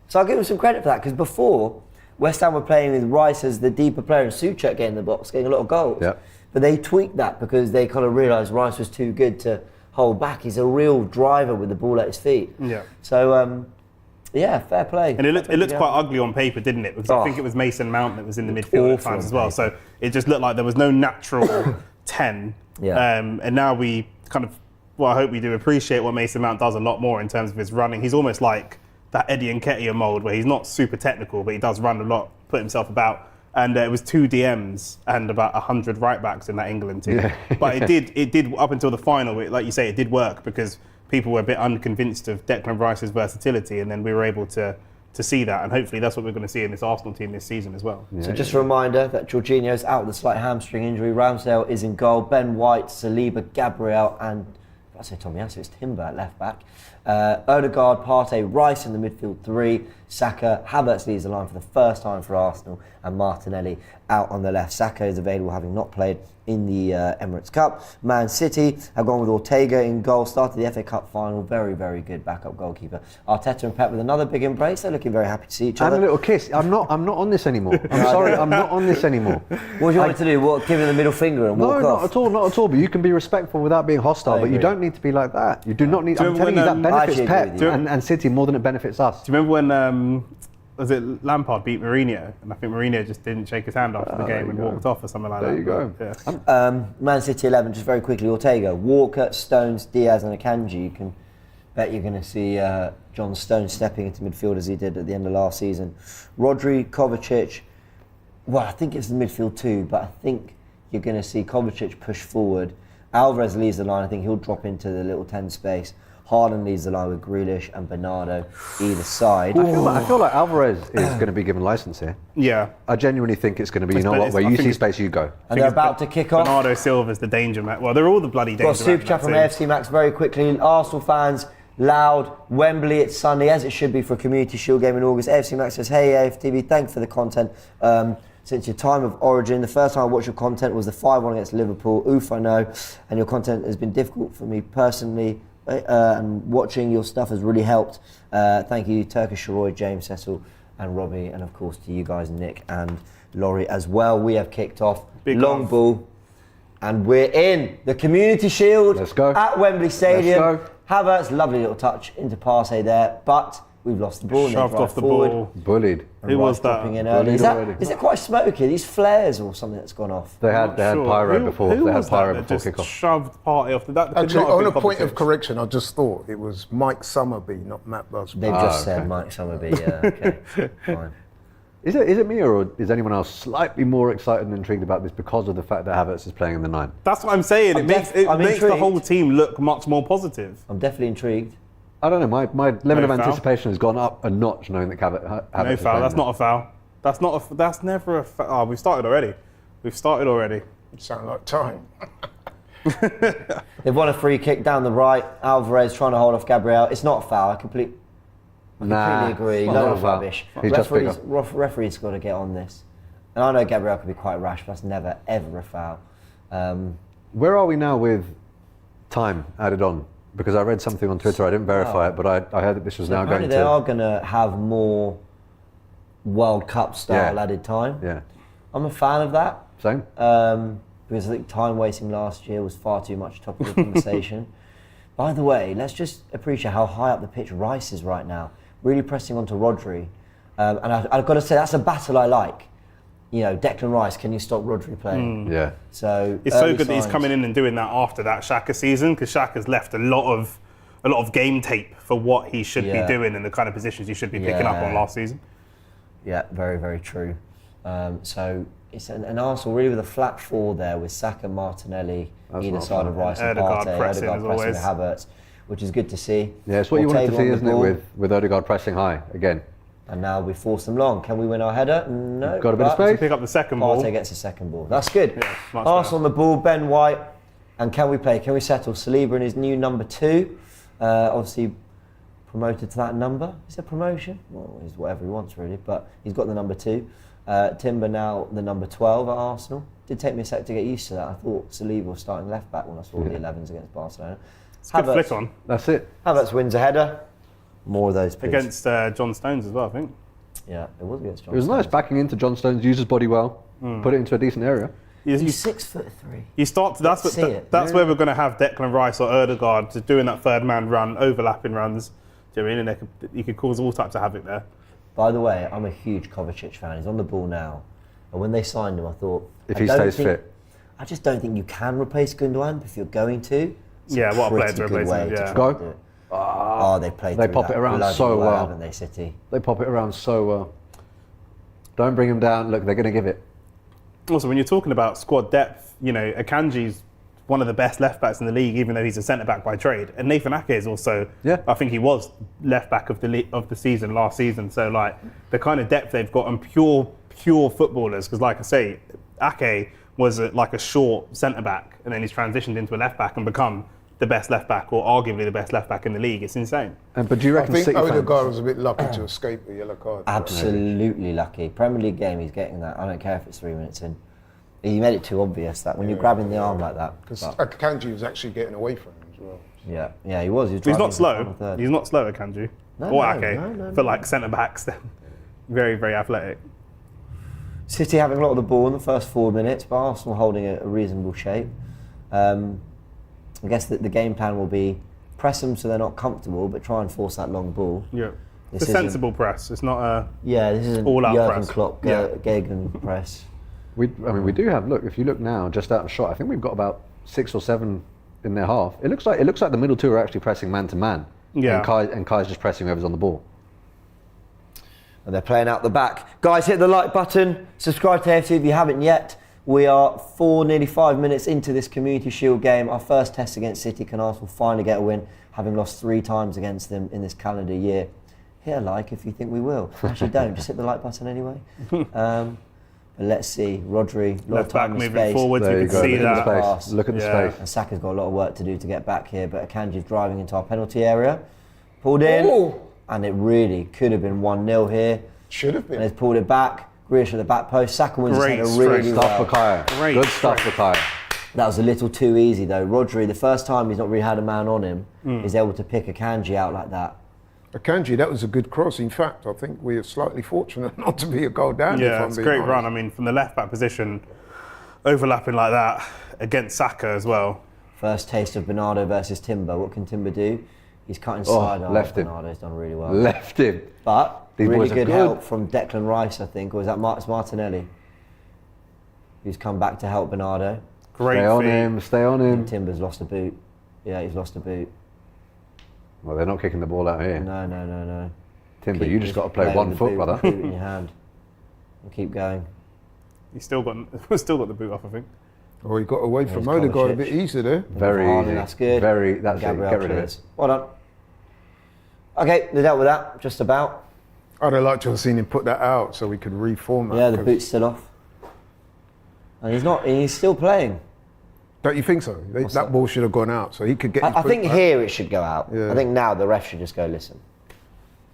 So I'll give him some credit for that because before West Ham were playing with Rice as the deeper player and Souček getting the box, getting a lot of goals. Yep. But they tweaked that because they kind of realised Rice was too good to hold back. He's a real driver with the ball at his feet. Yeah. So, yeah, fair play. And it looked quite ugly on paper, didn't it? Because I think it was Mason Mount that was in the midfield at awful times on as well. So it just looked like there was no natural 10. Yeah. And now we kind of, well, I hope we do appreciate what Mason Mount does a lot more in terms of his running. He's almost like that Eddie Nketiah mould where he's not super technical, but he does run a lot, put himself about. And it was 2 DMs and about 100 right backs in that England team. Yeah. But it did up until the final. Like you say, it did work because people were a bit unconvinced of Declan Rice's versatility, and then we were able to see that. And hopefully that's what we're going to see in this Arsenal team this season as well. So just a reminder that Jorginho's out with a slight hamstring injury. Ramsdale is in goal. Ben White, Saliba, Gabriel, and I say Tomiyasu, it's Timber at left back. Odegaard, Partey, Rice in the midfield 3, Saka, Havertz leads the line for the first time for Arsenal, and Martinelli out on the left. Saka is available, having not played in the Emirates Cup. Man City have gone with Ortega in goal, started the FA Cup final, very, very good backup goalkeeper. Arteta and Pep with another big embrace, they're looking very happy to see each other. And a little kiss. I'm not on this anymore. I'm sorry, I'm not on this anymore. What do you want to do? What, give him the middle finger and walk off? Not at all. But you can be respectful without being hostile, but you don't need to be like that. You do not need, I'm telling you, that benefits Pep and City more than it benefits us. Do you remember when was it Lampard beat Mourinho, and I think Mourinho just didn't shake his hand after the game and walked off or something like that. There you go. Yeah. Man City 11, just very quickly, Ortega, Walker, Stones, Diaz and Akanji. You can bet you're going to see John Stones stepping into midfield as he did at the end of last season. Rodri, Kovacic, well, I think it's the midfield too, but I think you're going to see Kovacic push forward. Alvarez leads the line, I think he'll drop into the little 10 space. Harden leads the line with Grealish and Bernardo either side. I feel like Alvarez is going to be given license here. Yeah. I genuinely think it's going to be, you know what, where you see space, you go. And they're about to kick off. Bernardo Silva's the danger man. Well, they're all the bloody danger man. Got a super chat from AFC Max very quickly. Arsenal fans, loud. Wembley, it's Sunday, as it should be for a Community Shield game in August. AFC Max says, hey AFTV, thanks for the content. Since your time of origin, the first time I watched your content was the 5-1 against Liverpool. Oof, I know. And your content has been difficult for me personally. And watching your stuff has really helped. Thank you, Turkish Sharoy, James, Cecil, and Robbie, and of course to you guys, Nick and Laurie as well. We have kicked off. Big long love. ball, and we're in the Community Shield. Let's go. At Wembley Stadium. Let's go. Havertz, lovely little touch into Partey there, but we've lost the ball. Shoved off the ball. Bullied. Who was that? Dropping in early. Is it quite smoky? These flares or something that's gone off? They had pyro before. Who They had was pyro that before just kickoff. shoved Partey off the. That could Actually, not have on been a point of Kovacic. correction, I just thought it was Mike Summerby, not Matt Busby. They've just said Mike Summerby. Yeah, okay, fine. Is it me, or is anyone else slightly more excited and intrigued about this because of the fact that Havertz is playing in the 9? That's what I'm saying. I'm It makes the intrigued. whole team look much more positive. I'm definitely intrigued. I don't know. My level No of foul? anticipation has gone up a notch knowing that Havertz No is foul. playing That's there. not a foul. That's never a foul. Oh, we've started already. It sounded like time. They've won a free kick down the right. Alvarez trying to hold off Gabriel. It's not a foul. I completely agree. not Load a of foul. rubbish. He's just bigger. Referees got to get on this. And I know Gabriel can be quite rash, but that's never ever a foul. Where are we now with time added on? Because I read something on Twitter, I didn't verify it, but I heard that this was now going Apparently to... they are going to have more World Cup style Yeah. added time. Yeah. I'm a fan of that. Same? Because I think time wasting last year was far too much topic of conversation. By the way, let's just appreciate how high up the pitch Rice is right now, really pressing onto Rodri. And I've got to say, that's a battle I like. You know, Declan Rice, can you stop Rodri playing? Yeah. So It's so early good that he's signs. coming in and doing that after that Xhaka season, because Xhaka's left a lot of game tape for what he should Yeah. be doing and the kind of positions he should be picking up on Yeah. last season. Yeah, very, very true. So it's an Arsenal really with a flat 4 there with Saka, Martinelli, That's either not side of bad. Rice and Odegaard Partey. pressing Odegaard as pressing with always. Havertz, which is good to see. Yeah, it's what you wanted to Ortega see, on isn't the it, ball. with Odegaard pressing high again. And now we force them long. Can we win our header? No. Got a bit of but space. Pick up the second ball. Partey gets a second ball. That's good. much Arsenal on the ball, Ben White. And can we play? Can we settle Saliba in his new number 2? Obviously promoted to that number. Is it a promotion? Well, he's whatever he wants really, but he's got the number 2. Timber now the number 12 at Arsenal. Did take me a sec to get used to that. I thought Saliba was starting left back when I saw the 11s against Barcelona. It's a good flick on. That's it. Havertz wins a header. More of those, please. Against John Stones as well, I think. Yeah, it was against John It was nice Stones. backing into John Stones, used his body well, put it into a decent area. You He's 6'3". You start. That's Let's see it. where we're going to have Declan Rice or Odegaard just doing that third man run, overlapping runs. Do you know what I mean? And you could cause all types of havoc there. By the way, I'm a huge Kovacic fan. He's on the ball now. And when they signed him, I thought... If I he don't stays think- fit. I just don't think you can replace Gundogan, but if you're going to... it's Yeah, what a player pretty to good replace way him, to yeah. try Go. and do it. Oh, they played They through pop that it around bloody so well. haven't they, City? They pop it around so well. Don't bring him down. Look, they're going to give it. Also, when you're talking about squad depth, you know, Akanji's one of the best left backs in the league, even though he's a centre back by trade. And Nathan Ake is also, Yeah. I think he was left back of the season last season. So like the kind of depth they've got and pure footballers. Because like I say, Ake was like a short centre back, and then he's transitioned into a left back and become the best left back or arguably the best left back in the league. It's insane. But do you I reckon think City fans? Odegaard was a bit lucky to escape the yellow card. Absolutely lucky. Premier League game, he's getting that. I don't care if it's 3 minutes in. He made it too obvious that when you're grabbing the arm like that. Because but- Akanji was actually getting away from him as well. Yeah, he was. He's driving not in the slow. final third. He's not slow, Akanji. No, or no, Ake. no, For like centre backs, then very, very athletic. City having a lot of the ball in the first 4 minutes, but Arsenal holding a reasonable shape. I guess that the game plan will be press them so they're not comfortable, but try and force that long ball. Yeah. This It's a sensible press. It's not a. This isn't all-out Jurgen press. Klopp, Yeah. Gegen press. We do have. Look, if you look now, just out of shot, I think we've got about 6 or 7 in their half. It looks like the middle two are actually pressing man to man. Yeah. And Kai's just pressing whoever's on the ball. And they're playing out the back. Guys, hit the like button. Subscribe to AFTV if you haven't yet. We are nearly 5 minutes into this Community Shield game. Our first test against City. Can Arsenal finally get a win, having lost 3 times against them in this calendar year? Hit a like if you think we will. Actually, don't. Just hit the like button anyway. But let's see. Rodri, a lot Left of back time and moving space. forwards, There you you can go. see Look at the that. space. Look at the Yeah. space. And Saka's got a lot of work to do to get back here, but Akanji's driving into our penalty area. Pulled in, Oh. and it really could have been 1-0 here. Should have And been. he's pulled it back. Grealish at the back post. Saka wins his Great header really straight Stuff for well. Kaya. Great Good stuff for Kaya. That was a little too easy though. Rodri, the first time he's not really had a man on him, Hmm. is able to pick Akanji out like that. Akanji, that was a good cross. In fact, I think we are slightly fortunate not to be a goal down. if Yeah, I'm it's a being great honest. run. I mean, from the left back position, overlapping like that against Saka as well. First taste of Bernardo versus Timber. What can Timber do? He's cut inside. left him. Bernardo's done really well. Left him. But These really boys are good good. help from Declan Rice, I think, or was that Martinelli? Who's come back to help Bernardo. Great Stay on feet. him. Stay on him. Timber's lost a boot. Yeah, he's lost a boot. Well, they're not kicking the ball out here. No. Timber, Keep- you just got to play with one the foot, boot, brother. boot in your hand. And keep going. He's still got the boot off, I think. Oh, he got away from There's Odegaard a Kovacic. bit easy there. Very Varane, easy. That's good. Very. That's it. Gabriel Get rid of clears. it. Well done. Okay, they dealt with that, just about. I'd have liked to have seen him put that out so we could reform that. Yeah, the 'cause- boot's still off. And he's still playing. Don't you think so? That ball should have gone out so he could get his I boot think back. here it should go out. Yeah. I think now the ref should just go, listen.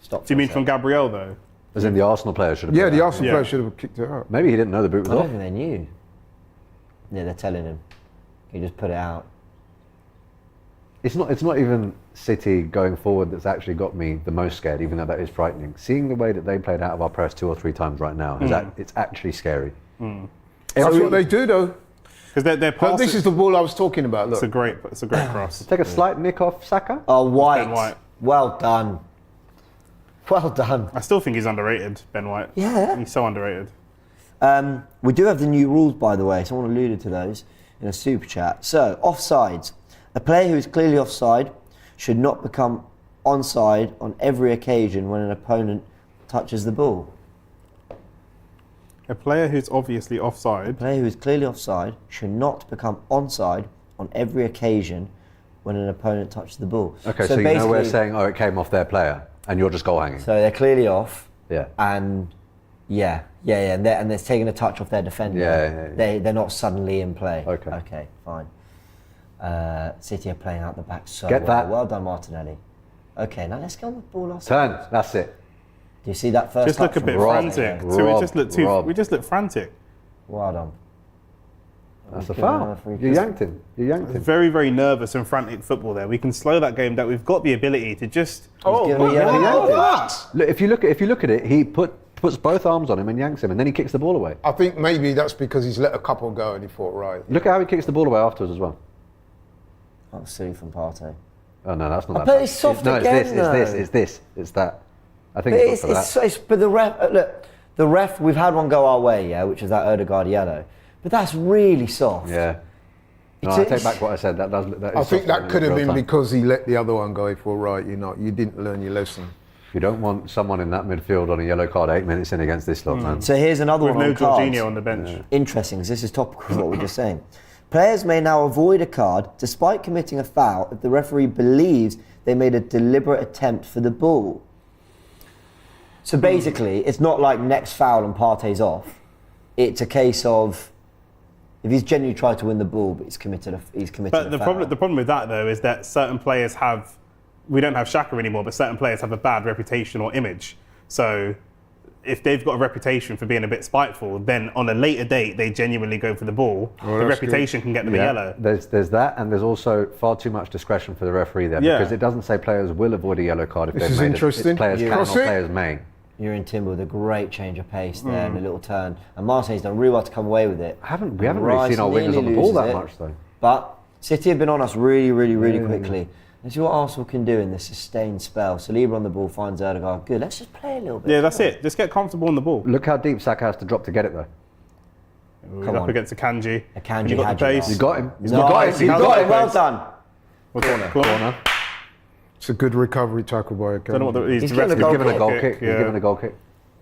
Stop. Do you mean from Gabriel though? As in the Arsenal player should have. Yeah, put it the out. Arsenal Yeah. player should have kicked it out. Maybe he didn't know the boot I was don't off. think they knew. Yeah, they're telling him. He just put it out. It's not even City going forward that's actually got me the most scared, even though that is frightening. Seeing the way that they played out of our press 2 or 3 times right now, it's actually scary. That's what they do though. Because they're But passing. this is the ball I was talking about. It's a Look, great cross. Take a slight nick off Saka. Oh, White. Ben White. Well done. Well done. I still think he's underrated, Ben White. Yeah. He's so underrated. We do have the new rules, by the way. Someone alluded to those in a super chat. So, offsides. A player who is clearly offside should not become onside on every occasion when an opponent touches the ball. A player who's obviously A offside. player who is clearly offside should not become onside on every occasion when an opponent touches the ball. Okay, so you know we're basically- saying, oh, it came off their player, and you're just goal hanging. So they're clearly off. Yeah. And and they're taking a touch off their defender. Yeah. They're not suddenly in play. Okay. Okay, fine. City are playing out the back so Get well. that. Well done, Martinelli. Okay, now let's go on the ball ourselves. Turn. That's it. Do you see that first Just look touch a from bit Rob? frantic. Yeah. So Rob, we just look Rob. we just look frantic. Well done. That's a Good enough, foul. free You kick. yanked him. You yanked him. Very, very nervous and frantic football there. We can slow that game down. We've got the ability to just. giving me yellow what? Look, if you look at it, he puts both arms on him and yanks him, and then he kicks the ball away. I think maybe that's because he's let a couple go and he thought, right. Look at how he kicks the ball away afterwards as well. That was silly from Partey. Oh no, that's not that. bet bad. it's soft No, again, it's this, it's that. I think But it's good for that. but the ref, look, the ref, we've had one go our way, yeah, which is that Odegaard yellow. But that's really soft. Yeah. No, It's- I take back what I said. That is I think soft that in could have real been time. because he let the other one go. He thought, right, you didn't learn your lesson. You don't want someone in that midfield on a yellow card 8 minutes in against this lot, man. So here's another With one no on cards. Jorginho on the bench. Interesting, 'cause this is topical of what we're just saying. Players may now avoid a card despite committing a foul if the referee believes they made a deliberate attempt for the ball. So basically, it's not like next foul and Partey's off. It's a case of If he's genuinely tried to win the ball, but he's committed a But the foul. problem with that though is that certain players have, we don't have Xhaka anymore, but certain players have a bad reputation or image. So if they've got a reputation for being a bit spiteful, then on a later date they genuinely go for the ball. The reputation can get them a yellow. There's that, and there's also far too much discretion for the referee there, because it doesn't say players will avoid a yellow card if This they've is made interesting. it. Players can or Cross it. players may. You're in Timber with a great change of pace there and a little turn. And Marseille's done really well to come away with it. We haven't really Rice seen our wingers on the nearly ball that loses it. much though. But City have been on us really quickly. Let's see what Arsenal can do in this sustained spell. Saliba on the ball, finds Erdegaard. Good, let's just play a little bit. Yeah, that's it. Just get comfortable on the ball. Look how deep Saka has to drop to get it though. We're up against Akanji. Akanji You got had the you pace. You got him. Nice, You got him. you got it, well Pace. done. Corner. It's a good recovery tackle by Akanji. Don't know what the, He's the given rest a of goal the Given a goal kick. Yeah. He's given a goal kick.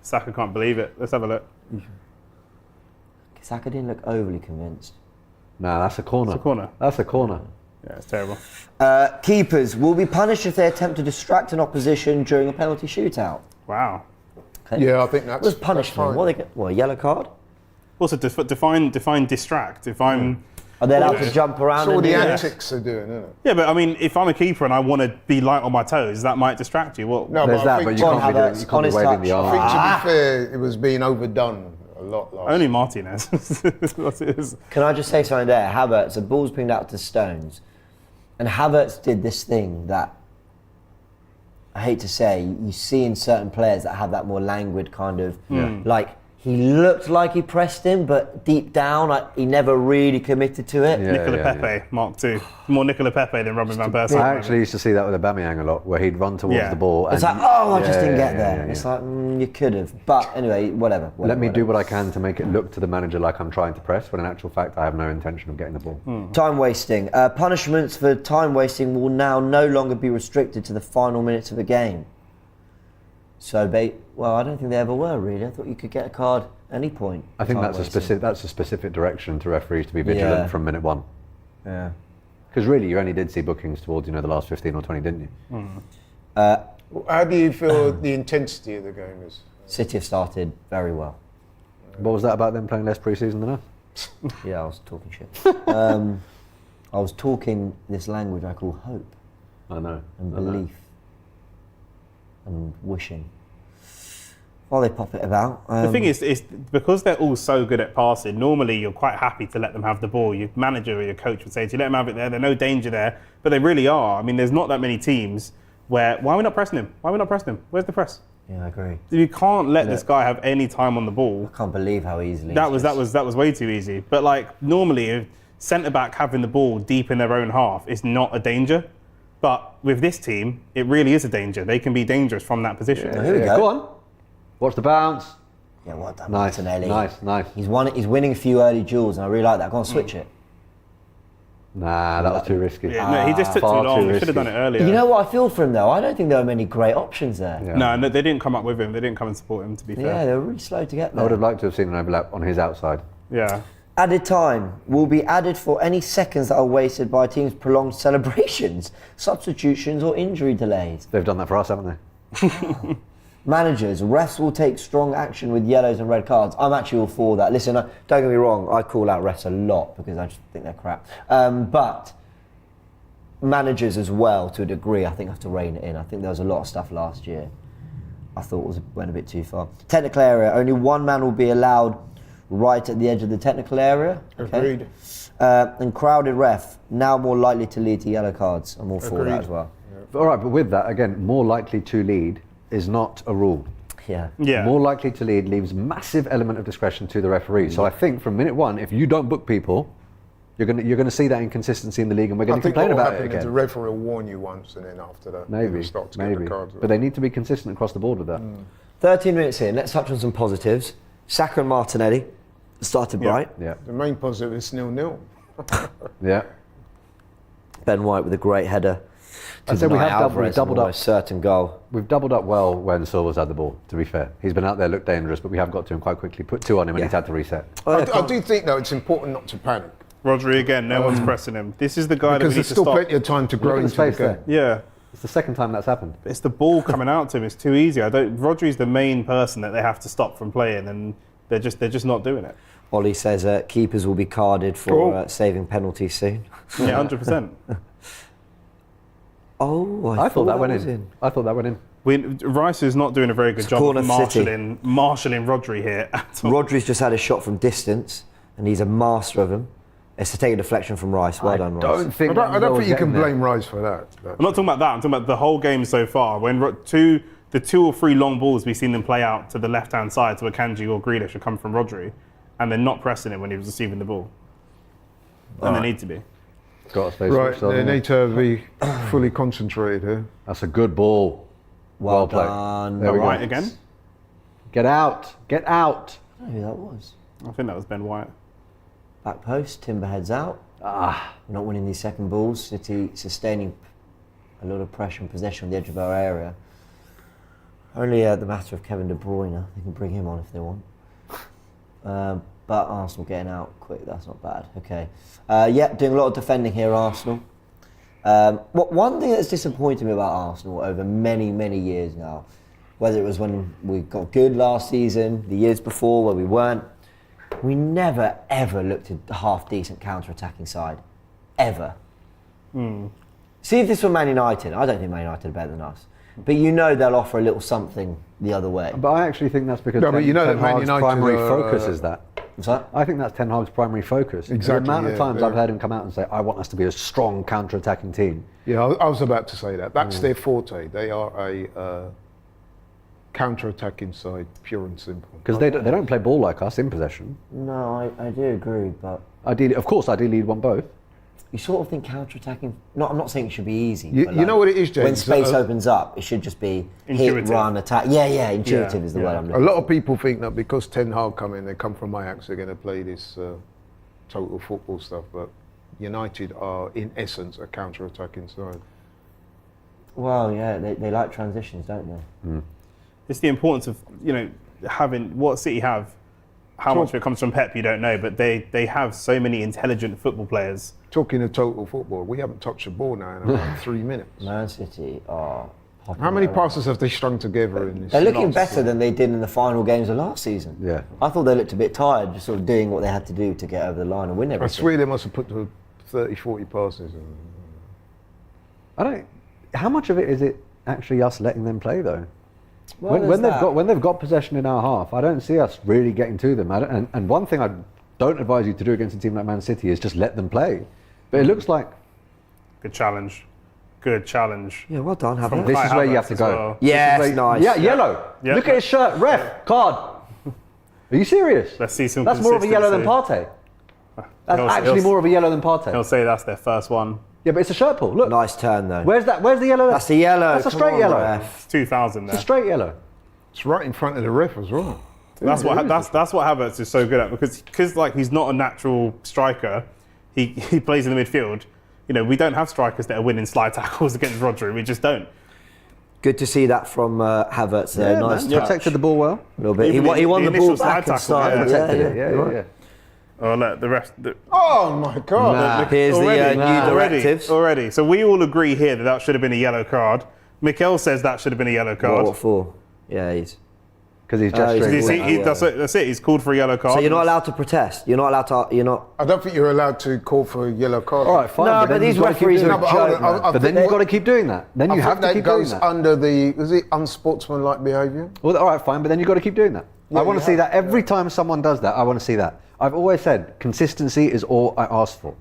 Saka can't believe it. Let's have a look. Saka didn't look overly convinced. No, that's a corner. It's a corner. That's a corner. Yeah, it's terrible. Keepers will be punished if they attempt to distract an opposition during a penalty shootout. Wow. Okay. Yeah, I think that's. What's punishment? fine. What they get? What, a yellow card? Also, define distract. If I'm, Are they allowed to jump around? That's all and the do that? antics are doing, isn't it? yeah, but I mean, if I'm a keeper and I want to be light on my toes, that might distract you. What? No, There's but that, I but think, you Go on, can't be doing. Havertz, You can't be honest waving touch. the I arm. think to be fair, it was being overdone a lot last. Only Martinez. That's what it is. Can I just say something there? Havertz, the ball's pinged out to Stones. And Havertz did this thing that, I hate to say, you see in certain players that have that more languid kind of, like, he looked like he pressed him, but deep down, he never really committed to it. Yeah, Nicola yeah, Pepe, Mark II. More Nicola Pepe than Robin van Persie. I actually used to see that with Aubameyang a lot, where he'd run towards Yeah. the ball. It's and like, oh, I just Yeah, didn't yeah, get there. yeah, yeah. It's like, you could have. But anyway, whatever. Let me do what I can to make it look to the manager like I'm trying to press, when in actual fact I have no intention of getting the ball. Time wasting. Punishments for time wasting will now no longer be restricted to the final minutes of a game. So, well, I don't think they ever were really. I thought you could get a card any point. I think Time that's wasting. a specific direction to referees to be vigilant Yeah. from minute one. Yeah. Because really, you only did see bookings towards the last 15 or 20, didn't you? How do you feel the intensity of the game is? City have started very well. What was that about them playing less pre-season than us? Yeah, I was talking shit. I was talking this language I call hope I know. and I know. belief and wishing. While they pop it about. The thing is because they're all so good at passing, normally you're quite happy to let them have the ball. Your manager or your coach would say to you, let them have it there, there's no danger there. But they really are. I mean, there's not that many teams where, why are we not pressing him? Why are we not pressing him? Where's the press? Yeah, I agree. You can't let this guy have any time on the ball. I can't believe how easily. That was way too easy. But like normally, if centre back having the ball deep in their own half is not a danger. But with this team, it really is a danger. They can be dangerous from that position. Here we go. Go on. Watch the bounce. Yeah, well done, Nice. Martinelli. Nice. He's winning a few early duels, and I really like that. Go on, switch it. Nah, that was too risky. Yeah, no, he just took too Far long. too He should have done it risky. earlier. You know what I feel for him though? I don't think there were many great options there. Yeah. No, they didn't come up with him. They didn't come and support him, to be Yeah, fair. they were really slow to get I would there. have liked to have seen an overlap on his outside. Yeah. Added time will be added for any seconds that are wasted by a team's prolonged celebrations, substitutions, or injury delays. They've done that for us, haven't they? Managers, refs will take strong action with yellows and red cards. I'm actually all for that. Listen, don't get me wrong, I call out refs a lot because I just think they're crap. But managers as well, to a degree, I think have to rein it in. I think there was a lot of stuff last year I thought went a bit too far. Technical area, only one man will be allowed right at the edge of the technical area. Okay? Agreed. And crowded ref, now more likely to lead to yellow cards. I'm all for that Agreed. as well. All right, but with that, again, more likely to lead is not a rule. Yeah. Yeah. More likely to lead leaves massive element of discretion to the referee. So I think from minute one, if you don't book people, you're gonna see that inconsistency in the league, and we're I going to think complain what will about it happen is the again. referee will warn you once, and then after that, Maybe, you'll start to get maybe. the cards. But they need to be consistent across the board with that. 13 minutes in, let's touch on some positives. Saka and Martinelli started bright. Yeah, The main positive is 0-0. yeah. Ben White with a great header. I said we deny have Alvarez, doubled an up. almost certain goal. We've doubled up well when Silva's had the ball, to be fair. He's been out there, looked dangerous, but we have got to him quite quickly. Put two on him and he's had to reset. I do think, though, it's important not to panic. Rodri again, no one's pressing him. This is the guy that Because we need there's to still stop. plenty of time to grow Look at into the the space game. there. Yeah. It's the second time that's happened. It's the ball coming out to him. It's too easy. Rodri's the main person that they have to stop from playing, and they're just not doing it. Ollie says keepers will be carded for saving penalties soon. Yeah, 100%. Oh, I thought that went in. I thought that went in. Rice is not doing a very good job corner of for City. marshalling Rodri here at all. Rodri's just had a shot from distance, and he's a master of them. It's to take a deflection from Rice. Well done, Rice. I don't think you can blame Rice for that. I'm not talking about that. I'm talking about the whole game so far. When the 2 or 3 long balls we've seen them play out to the left-hand side to Akanji or Grealish have come from Rodri, and they're not pressing it when he was receiving the ball. And they need to be. Got a space Right, switched on. they need to be fully concentrated here. That's a good ball. Well played. done. There we go. White again? Get out. Get out. I don't know who that was. I think that was Ben White. Back post, Timber heads out. Not winning these second balls. City sustaining a lot of pressure and possession on the edge of our area. Only the matter of Kevin De Bruyne. They can bring him on if they want. But Arsenal getting out quick, that's not bad. Okay. Doing a lot of defending here, Arsenal. One thing that's disappointed me about Arsenal over many, many years now, whether it was when we got good last season, the years before where we weren't, we never, ever looked at a half-decent counter-attacking side. Ever. See if this were Man United. I don't think Man United are better than us. But you know they'll offer a little something the other way. But I actually think that's because No, but you know that Man Hag's United primary are, focus is that. What's that? I think that's Ten Hag's primary focus. Exactly, The amount of yeah, times yeah. I've heard him come out and say, I want us to be a strong counter-attacking team. Yeah, I was about to say that. That's their forte. They are a counter-attacking side, pure and simple. Because they don't play ball like us in possession. No, I do agree, but Ideally, of course, ideally you'd want both. you sort of think counter-attacking. I'm not saying it should be easy. You but know what it is, James? When space opens up, it should just be hit, Intuitive. run, attack. Yeah, intuitive is the word I'm A looking lot of people think that because Ten Hag come in, they come from Ajax, they're going to play this total football stuff. But United are, in essence, a counter-attacking side. Well, yeah, they like transitions, don't they? It's the importance of, having what City have. How much of it comes from Pep, you don't know, but they have so many intelligent football players. Talking of total football, we haven't touched the ball now in about 3 minutes. Man City are popping How many around. passes have they strung together in this? They're looking last better than they did in the final games of last season. Yeah. I thought they looked a bit tired, just sort of doing what they had to do to get over the line and win I everything. swear they must have put to 30, 40 passes. How much of it is it actually us letting them play though? Well, when there's that. they've got possession in our half, I don't see us really getting to them. And one thing I don't advise you to do against a team like Man City is just let them play. But it looks like Good challenge. Good challenge. Yeah, well done, From Havertz. this Kai is where you Havertz have to as go. well. Yes, This is where- nice. Yeah, yellow. Yeah. Look at his shirt. Ref, card. Are you serious? Let's see some That's more of a yellow than consistency. Partey. That's He'll- actually he'll- more of a yellow than Partey. He'll say that's their first one. Yeah, but it's a shirt pull. Look. Nice turn, though. Where's that? Where's the yellow? That's the yellow. That's a Come straight on, yellow. ref. It's 2000 It's there. a straight yellow. It's right in front of the ref as well. That's what Havertz is so good at because like he's not a natural striker. He plays in the midfield. We don't have strikers that are winning slide tackles against Rodri. We just don't. Good to see that from Havertz there. Yeah, Nice man. touch. Protected the ball well. A little bit. Even He won the the ball initial back slide and tackle, started. yeah. You're right. Yeah. Oh, look, the rest. Oh my God! Nah. Here's the new directives. Already. So we all agree here that should have been a yellow card. Mikel says that should have been a yellow card. What for? Yeah, he's. Because he's Oh, just he's- straight. he's- away. he- That's it. He's called for a yellow card. So you're not allowed to protest. You're not allowed to. You're not. I don't think you're allowed to call for a yellow card. All right, fine. No, then but these you've got to keep referees doing are it. No, but hold joke, on, man. But then you've got to keep doing that. Then you have to keep doing goes that. under the, is it unsportsmanlike behaviour? Well, all right, fine, but then you've got to keep doing that. Yeah, I want you to see have that every time someone does that. I want to see that. I've always said consistency is all I ask for.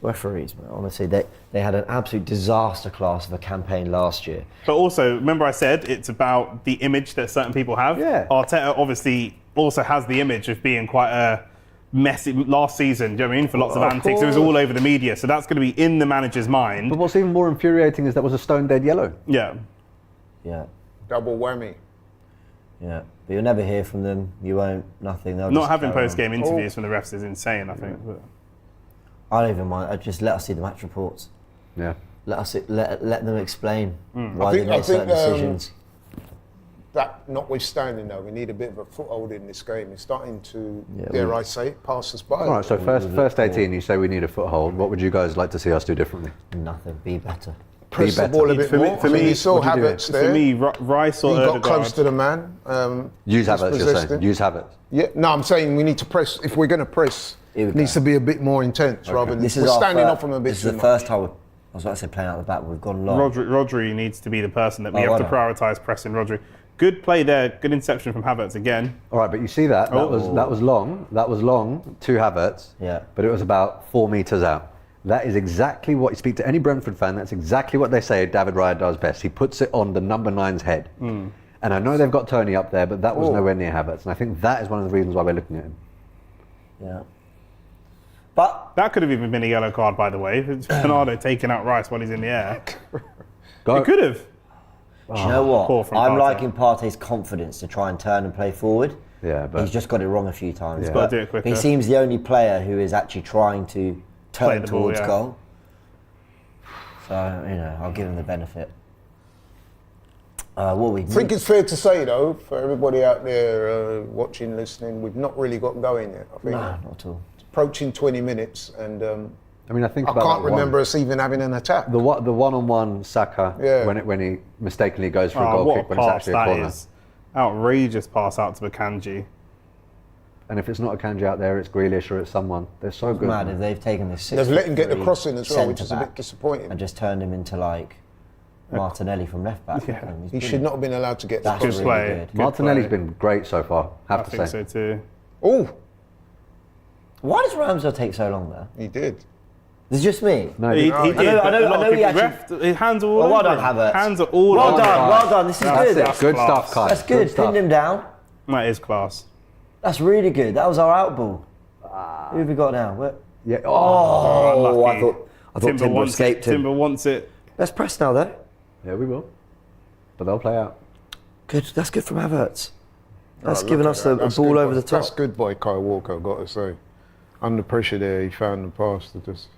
Referees, man. Honestly, they had an absolute disaster class of a campaign last year. But also, remember I said it's about the image that certain people have. Yeah. Arteta obviously also has the image of being quite a messy last season. Do you know what I mean? For lots of Of antics, it was course. all over the media. So that's going to be in the manager's mind. But what's even more infuriating is that was a stone dead yellow. Yeah. Yeah, Double whammy. yeah. But you'll never hear from them. You won't. Nothing. They'll Not just having carry on. post-game interviews from the refs is insane. I think. But I don't even mind. I just let us see the match reports. Yeah. Let them explain why I they think- make I think, certain decisions. That notwithstanding, though, we need a bit of a foothold in this game. It's starting to, Yeah, dare I say it, pass us by. All right, so first 18, you say we need a foothold. What would you guys like to see us do differently? Nothing. Be better. press the better. ball a bit For me- more. for I mean, me- you saw what do you do? Havertz there. For me, Rice or he got close Ødegaard. to the man. Use Havertz, you're dispossessed saying. him. Use Havertz. Yeah, no, I'm saying we need to press. If we're going to press, Here we it needs go. to be a bit more intense rather than This we're is our standing fir- off them a bit This is too the much. first time, I was about to say playing out the back, we've gone long. Rodri needs to be the person that we Oh, have to well prioritise pressing Rodri. Good play there, good interception from Havertz again. All right, but you see that? Oh. That was long. That was long to Havertz. Yeah. But it was about 4 metres out. That is exactly what you speak to any Brentford fan. That's exactly what they say David Raya does best. He puts it on the number 9's head. And I know they've got Tony up there, but that was nowhere near Havertz. And I think that is one of the reasons why we're looking at him. Yeah. But That could have even been a yellow card, by the way. It's Bernardo taking out Rice while he's in the air. Go. It could have. do you know poor what? from I'm Partey. liking Partey's confidence to try and turn and play forward. Yeah, but He's just got it wrong a few times. Yeah. but Gotta do it quicker. he seems the only player who is actually trying to Play turn the ball, towards yeah. goal. So, I'll give him the benefit. What we I think it's fair to say, though, for everybody out there watching, listening, we've not really got going yet. I think No, not at all. it's approaching 20 minutes, and I mean, I think I about can't that remember one. us even having an attack. The one-on-one Saka Yeah. when he mistakenly goes for a Oh, goal what a kick when it's pass actually a that corner. is. Outrageous pass out to Akanji. And if it's not a Kanji out there, it's Grealish or it's someone. They're so good. Mad man. if they've taken this. They've let him get the 6'3" cross in as well, which is a bit centre-back disappointing. and just turned him into like Martinelli from left back. Yeah. He should not have been allowed to get the That's cross really in. play. good. Good Martinelli's play. been great so far, I have to think say. so too. Oh, Why does Ramsdale take so long there? he did. Is it just me? No, He he- did. I know- but I a know lot of he people- actually- ref- his hands are all Well, well over done, him. Havertz. Hands are all Well over done, him. well done. This is that's good. it. Good class. stuff, Kai. That's good. stuff. Pinned him down. That is class. That's really good. That was our out ball. Who have we got now? Where? Yeah. Oh, I Unlucky. thought Timber wants escaped it. him. Timber wants it. Let's press now, though. Yeah, we will. But they'll play out. Good. That's good from Havertz. That's Oh, giving look us at a that. That's ball good over by- the top. That's good by Kyle Walker, I've got to say. Under pressure there, he found the pass to just.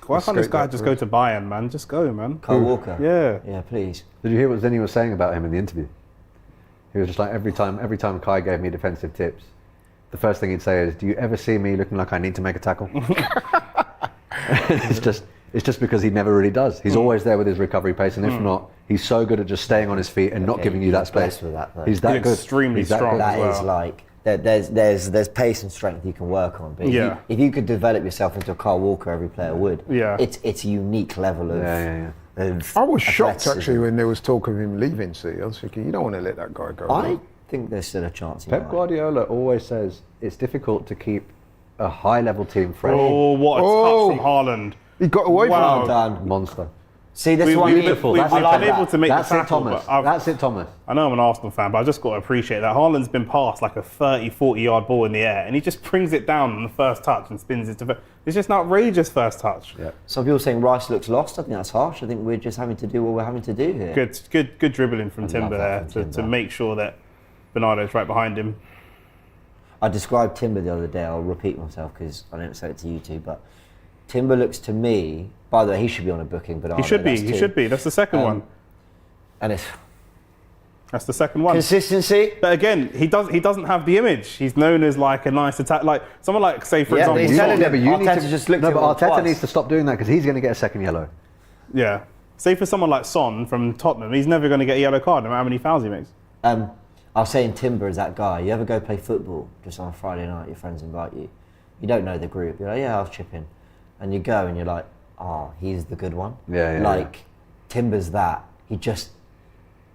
Why can't this escape guy that just press. go to Bayern, man? Just go, man. Kyle Walker. Yeah. Yeah, please. Did you hear what Zenny was saying about him in the interview? He was just like, every time Kai gave me defensive tips, the first thing he'd say is, "Do you ever see me looking like I need to make a tackle?" it's just because he never really does. He's always there with his recovery pace, and if not, he's so good at just staying on his feet and not Yeah, giving you that he's space. blessed with that, though. He's that He's good. extremely He's that strong. good. That as is well. like there's pace and strength you can work on. But Yeah. if you could develop yourself into a Kyle Walker, every player would. Yeah. It's a unique level of. Yeah. of I was shocked athleticism. actually when there was talk of him leaving City. I was thinking, you don't want to let that guy go. I think there's still a chance. He Pep might. Guardiola always says it's difficult to keep a high-level team fresh. Oh, what a Oh. touch from Haaland. He got away Wow. from Well him. done. Monster. See, this We- one. we- Beautiful. we- That's we've it, been Thomas. able to make That's the it, tackle, Thomas. but I've- That's it, Thomas. I know I'm an Arsenal fan, but I just got to appreciate that. Haaland's been passed like a 30, 40-yard ball in the air, and he just brings it down on the first touch and spins it to... It's just an outrageous first touch. Yeah. Some people saying Rice looks lost. I think that's harsh. I think we're just having to do what we're having to do here. Good dribbling from love Timber there that from to Timber. make sure that Bernardo's right behind him. I described Timber the other day. I'll repeat myself because I didn't say it to you two, but Timber looks to me. By the way, he should be on a booking, but He should be. That's the second one. And it's That's the second one. consistency. But again, he doesn't have the image. He's known as like a nice attack, like someone like, say for Yeah, but example, he's telling Son. them- Arteta just looked no, at but him Arteta twice. needs to stop doing that because he's going to get a second yellow. Yeah. Say for someone like Son from Tottenham, he's never going to get a yellow card no matter how many fouls he makes. I was saying Timber is that guy. You ever go play football just on a Friday night? Your friends invite you. You don't know the group. You're like, yeah, I'll chip in, and you go and you're like, oh, he's the good one. Yeah, Like Timber's that. He just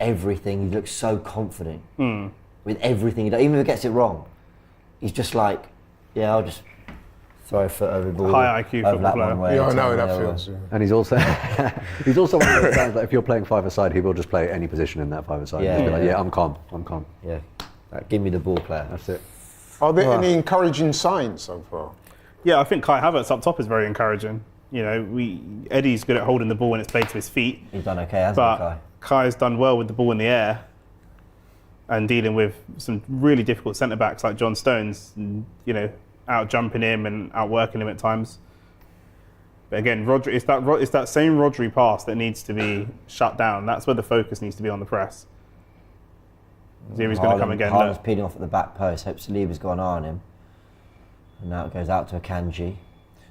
everything. He looks so confident with everything. He does. Even if he gets it wrong, he's just like, yeah, I'll just throw a foot over the ball. High IQ over that football one player. way, Yeah, I turn know the that other feels. way. Yeah. And he's also one of those guys that if you're playing five-a-side, he will just play any position in that five-a-side. Yeah, He'll be yeah, like, yeah. I'm calm. Yeah, give me the ball, player. That's it. Are there any encouraging signs so far? Yeah, I think Kai Havertz up top is very encouraging. You know, Eddie's good at holding the ball when it's played to his feet, He's done okay, hasn't he, but Kai? Kai's done well with the ball in the air and dealing with some really difficult centre backs like John Stones. And, you know, out jumping him and outworking him at times. But again, Rodri, it's that same Rodri pass that needs to be shut down. That's where the focus needs to be on the press. Zeri's going to come again. Haaland's Look. peeling off at the back post. Hope Saliba's got an eye on him. And now it goes out to Akanji.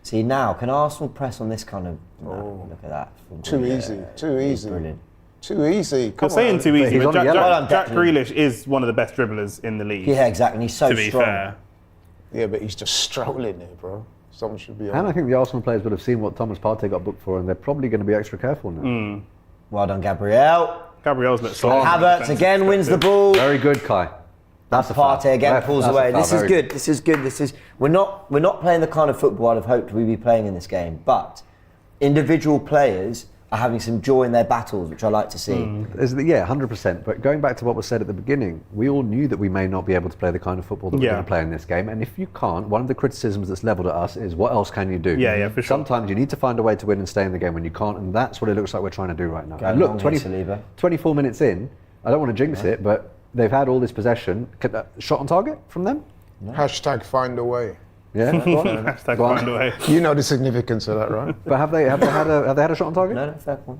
See now, can Arsenal press on this kind of? No, look at that. Too easy. Too It's easy. brilliant. Too easy. You're saying too easy, he's but on the yellow. Jack Grealish is one of the best dribblers in the league. Yeah, exactly. And he's so to be strong. fair. Yeah, but he's just strolling there, bro. Someone should be on. And I think the Arsenal players would have seen what Thomas Partey got booked for, and they're probably going to be extra careful now. Well done, Gabriel. Gabriel's looked solid. Havertz again wins the ball. Very good, Kai. That's a foul. Partey again pulls That's a away. foul, This is very good. This is good. This is we're not playing the kind of football I'd have hoped we'd be playing in this game. But individual players are having some joy in their battles, which I like to see. Yeah, 100%. But going back to what was said at the beginning, we all knew that we may not be able to play the kind of football that we're going to play in this game. And if you can't, one of the criticisms that's levelled at us is what else can you do? Yeah, for sure. Sometimes you need to find a way to win and stay in the game when you can't, and that's what it looks like we're trying to do right now. Go And look, on, Saliba. 24 minutes in, I don't want to jinx it, but they've had all this possession. Shot on target from them? Hashtag find a way. Yeah. Hashtag find a way. You know the significance of that, right? But have they had a shot on target? No, fair point.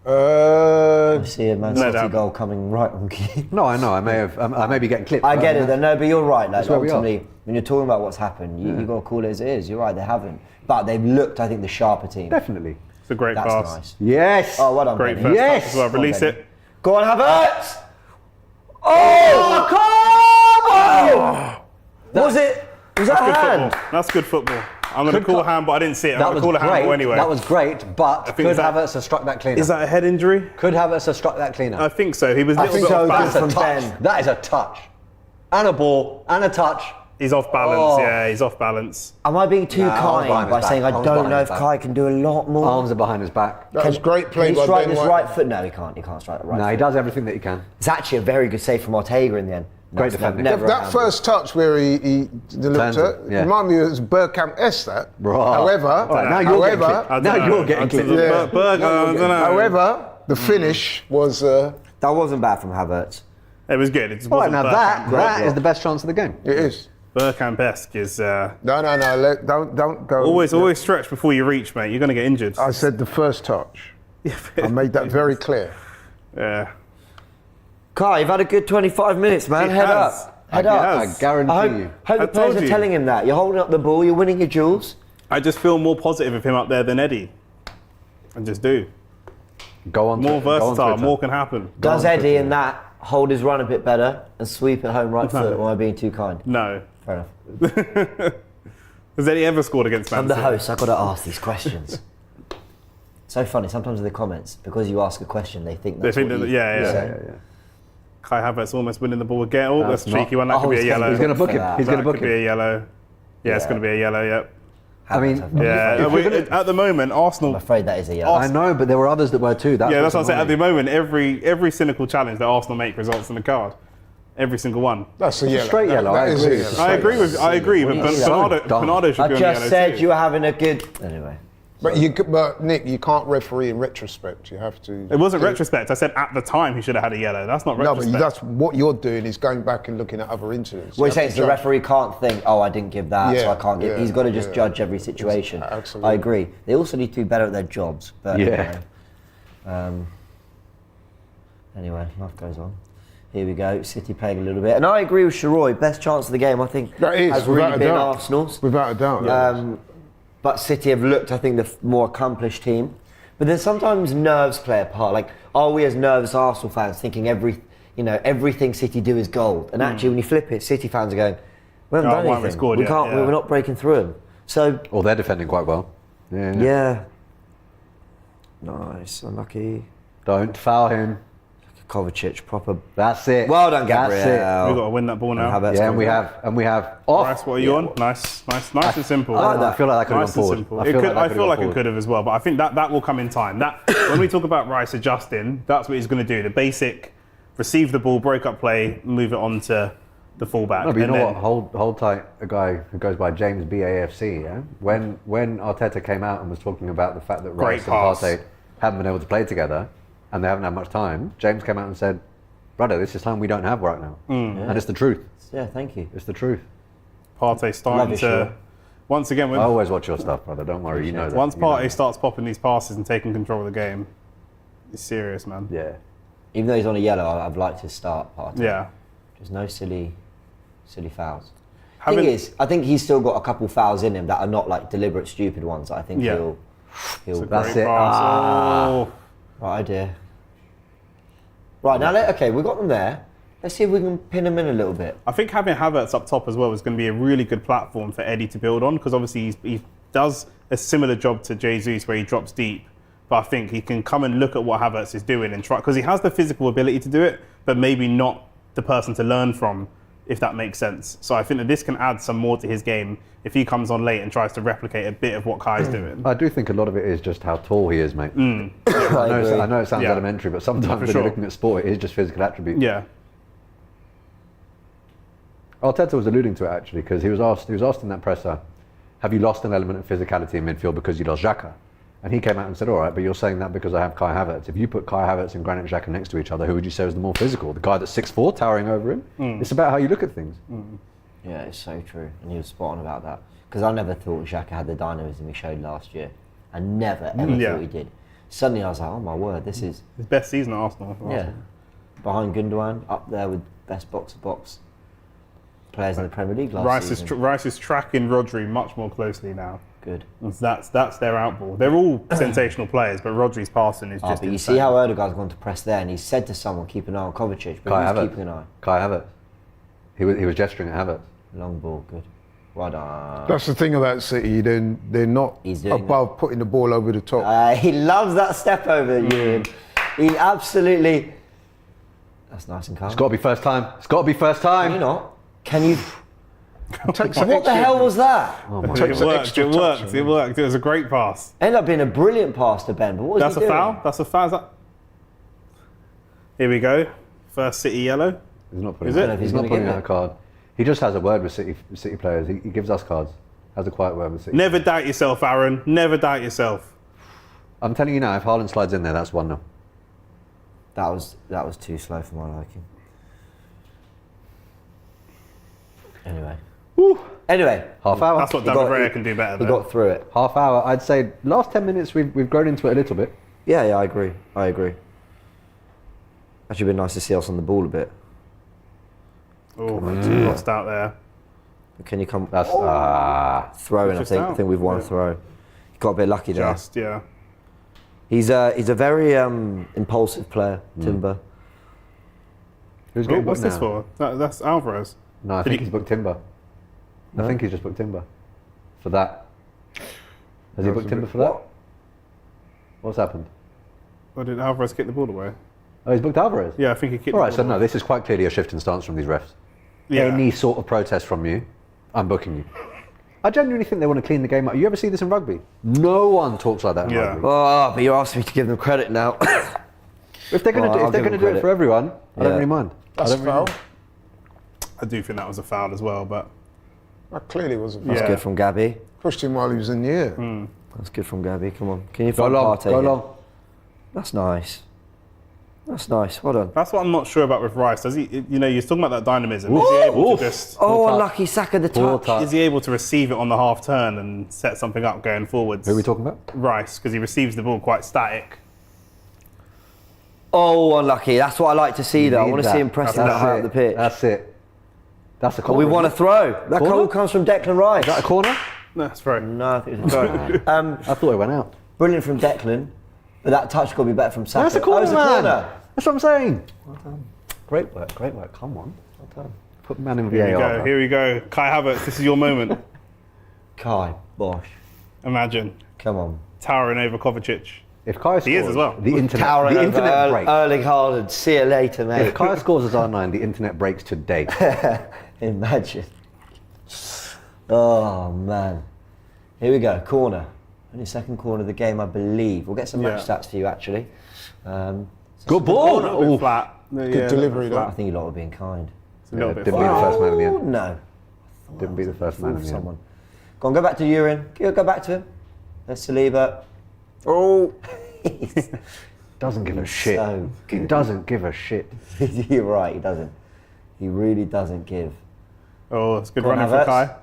Uh, I see a Man No City doubt. goal coming right on cue. No, I know. I may be getting clipped. I get it, though. No, but you're right. Like, where we are. ultimately, when you're talking about what's happened, you got to call it as it is. You're right, they haven't. But they've looked, I think, the sharper team. Definitely. It's a great That's pass. nice. Yes. Oh, well done, Great Benny. first Yes! touch as well. Come on, Release Benny. it. Go on, Havertz! Oh, come on! Was that a Good hand? football. That's good football. I'm going to call a hand, but I didn't see it. I'm That going was to call a handball great. anyway. That was great, but think could that- Havertz have struck that cleaner? Is that a head injury? Could Havertz have struck that cleaner? I think so. He was a I little think bit so, off that's balance. from touch. Ben. That is a touch. And a ball, and a touch. He's off balance. Oh. Yeah, he's off balance. Am I being too Nah, arms behind kind his by back. saying I Arms don't behind know his if back. Kai can do a lot more? Arms are behind his back. that was great Can play he by strike Ben this White. right foot? No, he can't. He can't strike the right No, foot. he does everything that he can. It's actually a very good save from Ortega in the end. No, Great it's defending. never a That handball. first touch where he looked Turns at, it, yeah. remind me it was Bergkamp-esque that. Right. However, Right, now you're getting however, clipped. Now you're getting clipped. Yeah. Burger, I don't know. however, the finish was That wasn't bad from Havertz. It was good. It just All right, wasn't now that block. is the best chance of the game. it is. Bergkamp-esque is No, don't go. always stretch before you reach, mate. You're going to get injured. I said the first touch. I made that very clear. Yeah. Kai, you've had a good 25 minutes, man. He Head has. up. Head He up. has. I guarantee I you. hope I the players told are you. telling him that. You're holding up the ball, you're winning your duels. I just feel more positive of him up there than Eddie. I just do. Go on. More go on versatile. Twitter. More can happen. Does on, Eddie Twitter. in that hold his run a bit better and sweep it home right foot? Or am I being too kind? No. Fair enough. Has Eddie ever scored against Man I'm the City? host, I've got to ask these questions. So funny, sometimes in the comments, because you ask a question, they think that's They think what that- you yeah. say. Kai Havertz almost winning the ball again. Oh, that's a not- cheeky one. That Oh, could be a he's gonna- yellow. He's going to book For him. that. He's going to That book could be a him. yellow. Yeah, it's Yeah. going to be a yellow, yep. I mean, Yeah, at the moment, Arsenal... I'm afraid that is a yellow. I know, but there were others that were too. Yeah, that's what I'm saying. At the annoying. moment, every cynical challenge that Arsenal make results in the card. Every single one. That's a yellow. straight yellow, I That is agree. a yellow. I agree, but What are you Bernardo dumb. Bernardo should I be on just yellow said too. you were having a good... Anyway. But Nick, you can't referee in retrospect. You have to. It wasn't retrospect. I said at the time he should have had a yellow. That's not No, retrospect. but that's what you're doing is going back and looking at other incidents. What You you're saying have is to the judge. referee can't think, oh, I didn't give that, so Yeah, I can't give... yeah, He's got to just yeah. judge every situation. Absolutely. I agree. They also need to be better at their jobs. But Yeah. anyway, life goes on. Here we go, City playing a little bit. And I agree with Sharoy, best chance of the game, I think, That is, has without really a been doubt. Arsenal's. Without a doubt. But City have looked, I think, the more accomplished team. But then sometimes nerves play a part. Like, are we as nervous Arsenal fans thinking everything City do is gold? And actually, when you flip it, City fans are going, we haven't Oh, done why haven't we anything. scored We yet? can't. Yeah. We're not breaking through them. So Well, they're defending quite well. Yeah. yeah, nice, unlucky. Don't foul him. Kovacic, proper. That's it. Well done, That's Gabriel. it. We've got to win that ball And now. Havertz Yeah, coming back. and we have off. Bryce, what are you on? Nice and simple. I like that. I feel like that could have Nice gone and forward. simple. I I feel like that feel like could've it could have as well, but I think that will come in time. That when we talk about Rice adjusting, that's what he's going to do. The basic, receive the ball, break up play, move it on to the fullback. No, but you and know then- what? Hold tight. A guy who goes by James BAFC. Yeah. When Arteta came out and was talking about the fact that Great Rice and pass. Partey haven't been able to play together and they haven't had much time, James came out and said, "Brother, this is time we don't have right now," and it's the truth. Yeah, thank you. It's the truth. Partey Love starting it, to sure. once again. I always watch your stuff, brother. Don't worry. You know that. Once You know Partey that. starts popping these passes and taking control of the game, it's serious, man. Yeah. Even though he's on a yellow, I've liked his start part. Yeah. There's no silly fouls. Thing is, I think he's still got a couple fouls in him that are not like deliberate, stupid ones. I think he'll. That's Great it. pass. Ah. Oh. Right idea. Right now, okay, we got them there. Let's see if we can pin them in a little bit. I think having Havertz up top as well is going to be a really good platform for Eddie to build on, because obviously he does a similar job to Jesus where he drops deep. But I think he can come and look at what Havertz is doing and try, because he has the physical ability to do it, but maybe not the person to learn from, if that makes sense. So I think that this can add some more to his game if he comes on late and tries to replicate a bit of what Kai's doing. I do think a lot of it is just how tall he is, mate. I know it sounds Yeah. elementary, but sometimes when sure. you're looking at sport, it is just physical attributes. Yeah. Arteta was alluding to it actually, because he was asked in that presser, have you lost an element of physicality in midfield because you lost Xhaka? And he came out and said, all right, but you're saying that because I have Kai Havertz. If you put Kai Havertz and Granit Xhaka next to each other, who would you say was the more physical? The guy that's 6'4", towering over him? It's about how you look at things. Yeah, it's so true, and he was spot on about that. Because I never thought Xhaka had the dynamism he showed last year. I never ever thought he did. Suddenly I was like, oh my word, this is His best season at Arsenal. yeah. Behind Gundogan, up there with best box-to-box players in the Premier League last season. Rice is tracking Rodri much more closely now. Good. That's their outball. They're all sensational players, but Rodri's passing is just But you insane. see how Erdogan's gone to press there, and he said to someone, keep an eye on Kovacic, but Kai he's Havertz. keeping an eye. Kai Havertz. He was gesturing at Havertz. Long ball, good. Well done. That's the thing about City. They're not He's doing above putting the ball over the top. He loves that step over, Ewan. He absolutely... That's nice and calm. It's got to be first time. It's got to be first time. Can you not? Can you... Takes What the hell was that? Takes It an worked. extra It touch, worked. isn't It worked. It was a great pass. Ended up being a brilliant pass to Ben, but what was That's he a doing? foul. That's a foul. Is that... Here we go. First City yellow. He's not putting, Is it? If he's he's not gonna putting give out a it. card. He just has a word with City players. He gives us cards. Has a quiet word with City. Never doubt yourself, Aaron. Never doubt yourself. I'm telling you now, if Haaland slides in there, that's 1-0. That was too slow for my liking. Anyway. Anyway. Half hour. That's what He David got- Raya can do better. He though. got through it. Half hour. I'd say last 10 minutes we've grown into it a little bit. Yeah, I agree. Actually been nice to see us on the ball a bit. Oh, lost out there. Can you come... That's Throwing, I Just think. out. I think we've won a Yeah. throw. He got a bit lucky there. Just yeah. He's a very impulsive player, Timber. who's Oh, getting what's booked this now? for? That's Alvarez. No, I Did think he- he's booked Timber. I think he's just booked Timber for that. Has he booked Timber for that? What's happened? Or did Alvarez kick the ball away? Oh, he's booked Alvarez. Yeah, I think he kicked All right, the so ball no, away. this is quite clearly a shift in stance from these refs. Yeah. Any sort of protest from you, I'm booking you. I genuinely think they want to clean the game up. You ever see this in rugby? No one talks like that in Yeah. rugby. Oh, but you're asking me to give them credit now. If they're going Well, I'll to give them do it credit. for everyone, I don't Yeah. really mind. That's I don't really foul. mind. I do think that was a foul as well, but That clearly was a foul. That's Yeah. good from Gabby. Pushed him while he was in the air. That's good from Gabby. Come on. Can you Go find long, Partey go here? long. That's nice. That's nice. Well done. that's what I'm not sure about with Rice. Does he? You know, you're talking about that dynamism. Is he able to just? Oh, touch. unlucky Saka the Poor touch. touch. Is he able to receive it on the half turn and set something up going forwards? Who are we talking about? Rice, because he receives the ball quite static. Oh, unlucky. That's what I like to see, though. I Need want to see that. him pressing That's that high it. up the pitch. That's it. That's a But corner. we want to isn't it? throw. That Corner? goal comes from Declan Rice. Is that a corner? No, that's right. No, I think it's a throw. I thought it went out. Brilliant from Declan, but that touch could be better from Saka. That's a corner, Oh, it's a man. corner. That's what I'm saying. Well done. Great work, great work. Come on. Well done. Put the man in Here we VAR. go. bro. Here we go. Kai Havertz, this is your moment. Kai, Bosh. Imagine Come on. towering over Kovacic. If Kai scores, He is as well. the internet, Towering the over internet breaks. Erling Haaland. See you later, mate. If Kai scores as R9, the internet breaks today. Imagine. Oh, man. Here we go. Corner. Only second corner of the game, I believe. We'll get some match Yeah. stats for you, actually. Good ball. A little bit Ooh. flat. Good delivery, I though. think you lot are being kind. It's a little bit Didn't be flat. the first man in the Oh, end. no. Didn't be the first man in the end. Someone. Go on, go back to Urin. Go back to him. There's Saliba. Oh. Doesn't give a shit. So He doesn't give a shit. You're right, he doesn't. He really doesn't give. Oh, it's good Go on, running for Havertz. Kai.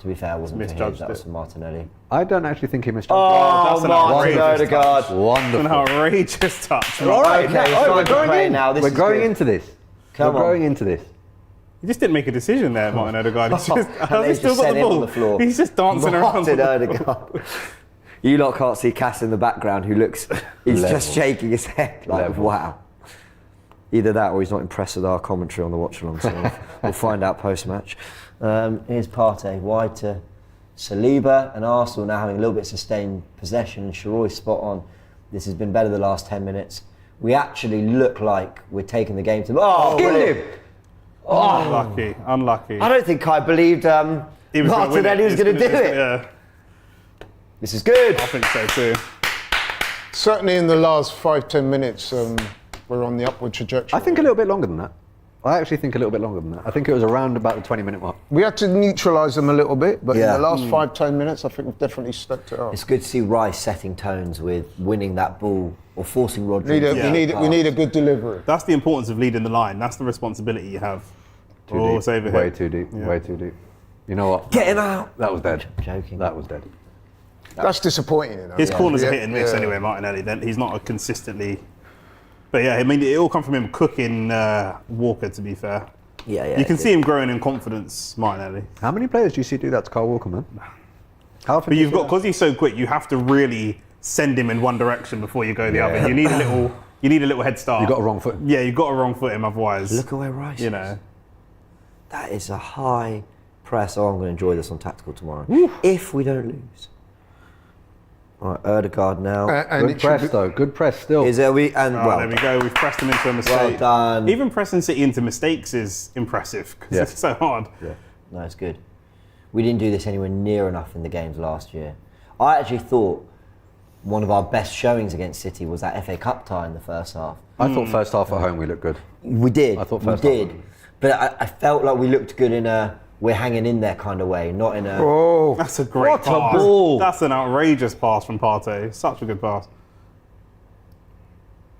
To be fair, it wasn't for him, Misjudged that was it. for Martinelli. I don't actually think he misjudged. that's an Martin outrageous Odegaard. That's an Wonderful. outrageous touch. All right, Okay, now- it's oh, time we're to going play in. now. This We're is going good. into this. Come we're on. going into this. He just didn't make a decision there, Martin Odegaard. He's just, And they just sent him on the floor. He's just dancing around. Martin Odegaard. You lot can't see Cass in the background who looks, he's just shaking his head like, wow. Either that or he's not impressed with our commentary on the watch-along, so we'll find out post-match. Here's Partey, wide to Saliba, and Arsenal now having a little bit of sustained possession, and Sharoy's spot on. This has been better the last 10 minutes. We actually look like we're taking the game to... Oh, Skinned him! Unlucky. I don't think I believed Martinelli was going to do it. Yeah, This is good. I think so too. Certainly in the last 5-10 minutes, we're on the upward trajectory. I think a little bit longer than that. I actually think a little bit longer than that. I think it was around about the 20-minute mark. We had to neutralise them a little bit, but Yeah. in the last 5-10 minutes, I think we've definitely stepped it up. It's good to see Rice setting tones with winning that ball or forcing Rodri. We need a good delivery. That's the importance of leading the line. That's the responsibility you have. Too deep. It's over Way here. too deep. Yeah. Way too deep. You know what? Get him out. That was dead. Joking. That was dead. That's disappointing. You know? His corners are hit and miss Yeah. anyway, Martinelli. Then he's not a consistently. But yeah, I mean, it all come from him cooking Walker. To be fair, Yeah. you can see him growing in confidence, Martinelli. How many players do you see do that to Kyle Walker, man? How often But do you you've see got, that? because he's so quick, you have to really send him in one direction before you go the other. You need a little head start. You got a wrong foot. Yeah, you've got to wrong foot him, otherwise. Look at where Rice You is. know. That is a high press. Oh, I'm going to enjoy this on Tactical tomorrow. If we don't lose. All right, Odegaard now. And Good press, though. Good press still. Is there There we go. We've pressed him into a mistake. Well done. Even pressing City into mistakes is impressive because Yeah. it's so hard. Yeah. No, it's good. We didn't do this anywhere near enough in the games last year. I actually thought one of our best showings against City was that FA Cup tie in the first half. I thought first half at home we looked good. We did. I thought we first half did. But I felt like we looked good in a we're hanging in there kind of way, not in a... Oh, That's a great What a pass. ball. That's an outrageous pass from Partey. Such a good pass.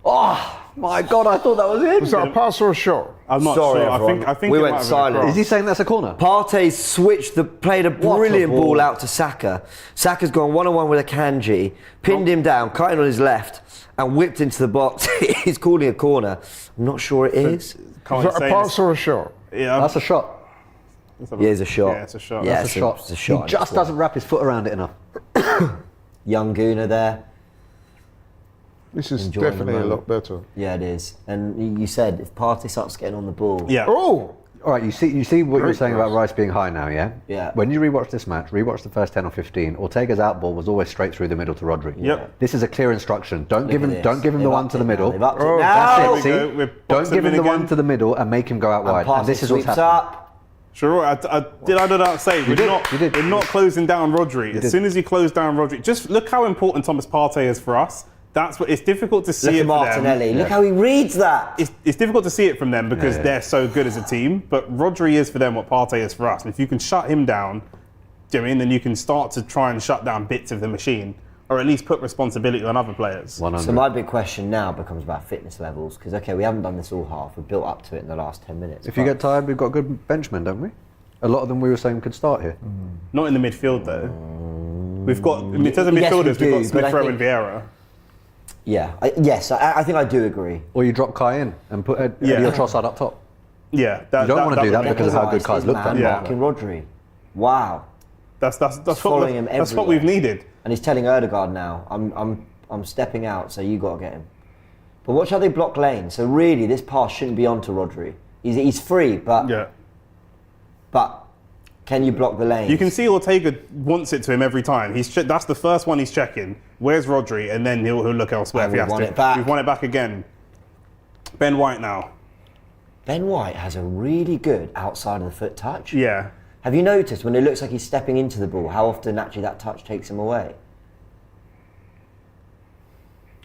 Oh, my God, I thought that was it. was that a pass or a shot? I'm not Sorry, sure. everyone. I think We it went might have been a silent. cross. Is he saying that's a corner? Partey played a brilliant ball. ball out to Saka. Saka's gone one-on-one with Akanji, pinned him down, cutting on his left, and whipped into the box. He's calling a corner. I'm not sure it is. Can't Was that say a pass this. or a shot? Yeah, That's a shot. Yeah, it's a shot. Yeah, it's a shot. Yeah, That's a shot. It's a shot. He just doesn't wrap his foot around it enough. Young Gooner there. This is Enjoying the definitely a moment. lot better. Yeah, it is. And you said if Partey starts getting on the ball, Yeah. Oh, All right, you see what you were Great saying pass. about Rice being high now, yeah? Yeah. When you rewatch this match, rewatch the first 10 or 15, Ortega's out ball was always straight through the middle to Rodri. Yep. This is a clear instruction. Don't Look give at him this. don't give him the They've one upped to the it middle. Now. They've upped Oh, it now. That's it, see? There we go. We're Don't boxing give him him the again. one to the middle and make him go out wide. And Partey this is what's sweeps happening. up. Sure, I did not say You did. we're not closing down Rodri. As did. soon as you close down Rodri, just look how important Thomas Partey is for us. That's what it's difficult to see Look it at for Martinelli. them. Look how he reads that. It's difficult to see it from them because Yeah. they're so good as a team. But Rodri is for them what Partey is for us. And if you can shut him down, do you know what I mean? Then you can start to try and shut down bits of the machine, or at least put responsibility on other players. 100. So my big question now becomes about fitness levels because okay, we haven't done this all half. We've built up to it in the last 10 minutes. If you get tired, we've got good benchmen, don't we? A lot of them we were saying could start here. Not in the midfield though. We've got in terms of Yes, we midfielders, do, we've got but I Smith Rowe think- and Vieira. yeah, I think I do agree. Or you drop Kai in and put Yeah. Eddie Trossard up top. Yeah, You don't wanna do that would because of how good Rice Kai's is looked at. man Yeah. marking Rodri. Wow. That's following him what everywhere. we've needed. And he's telling Odegaard now, I'm stepping out, so you got to get him. But watch how they block lane. So really, this pass shouldn't be on to Rodri. He's free, but Yeah. can you block the lane? You can see Ortega wants it to him every time. That's the first one he's checking. Where's Rodri? And then he'll look elsewhere And if he we've has won to. it back. We've won it back again. Ben White now. Ben White has a really good outside of the foot touch. Yeah. Have you noticed when it looks like he's stepping into the ball, how often actually that touch takes him away?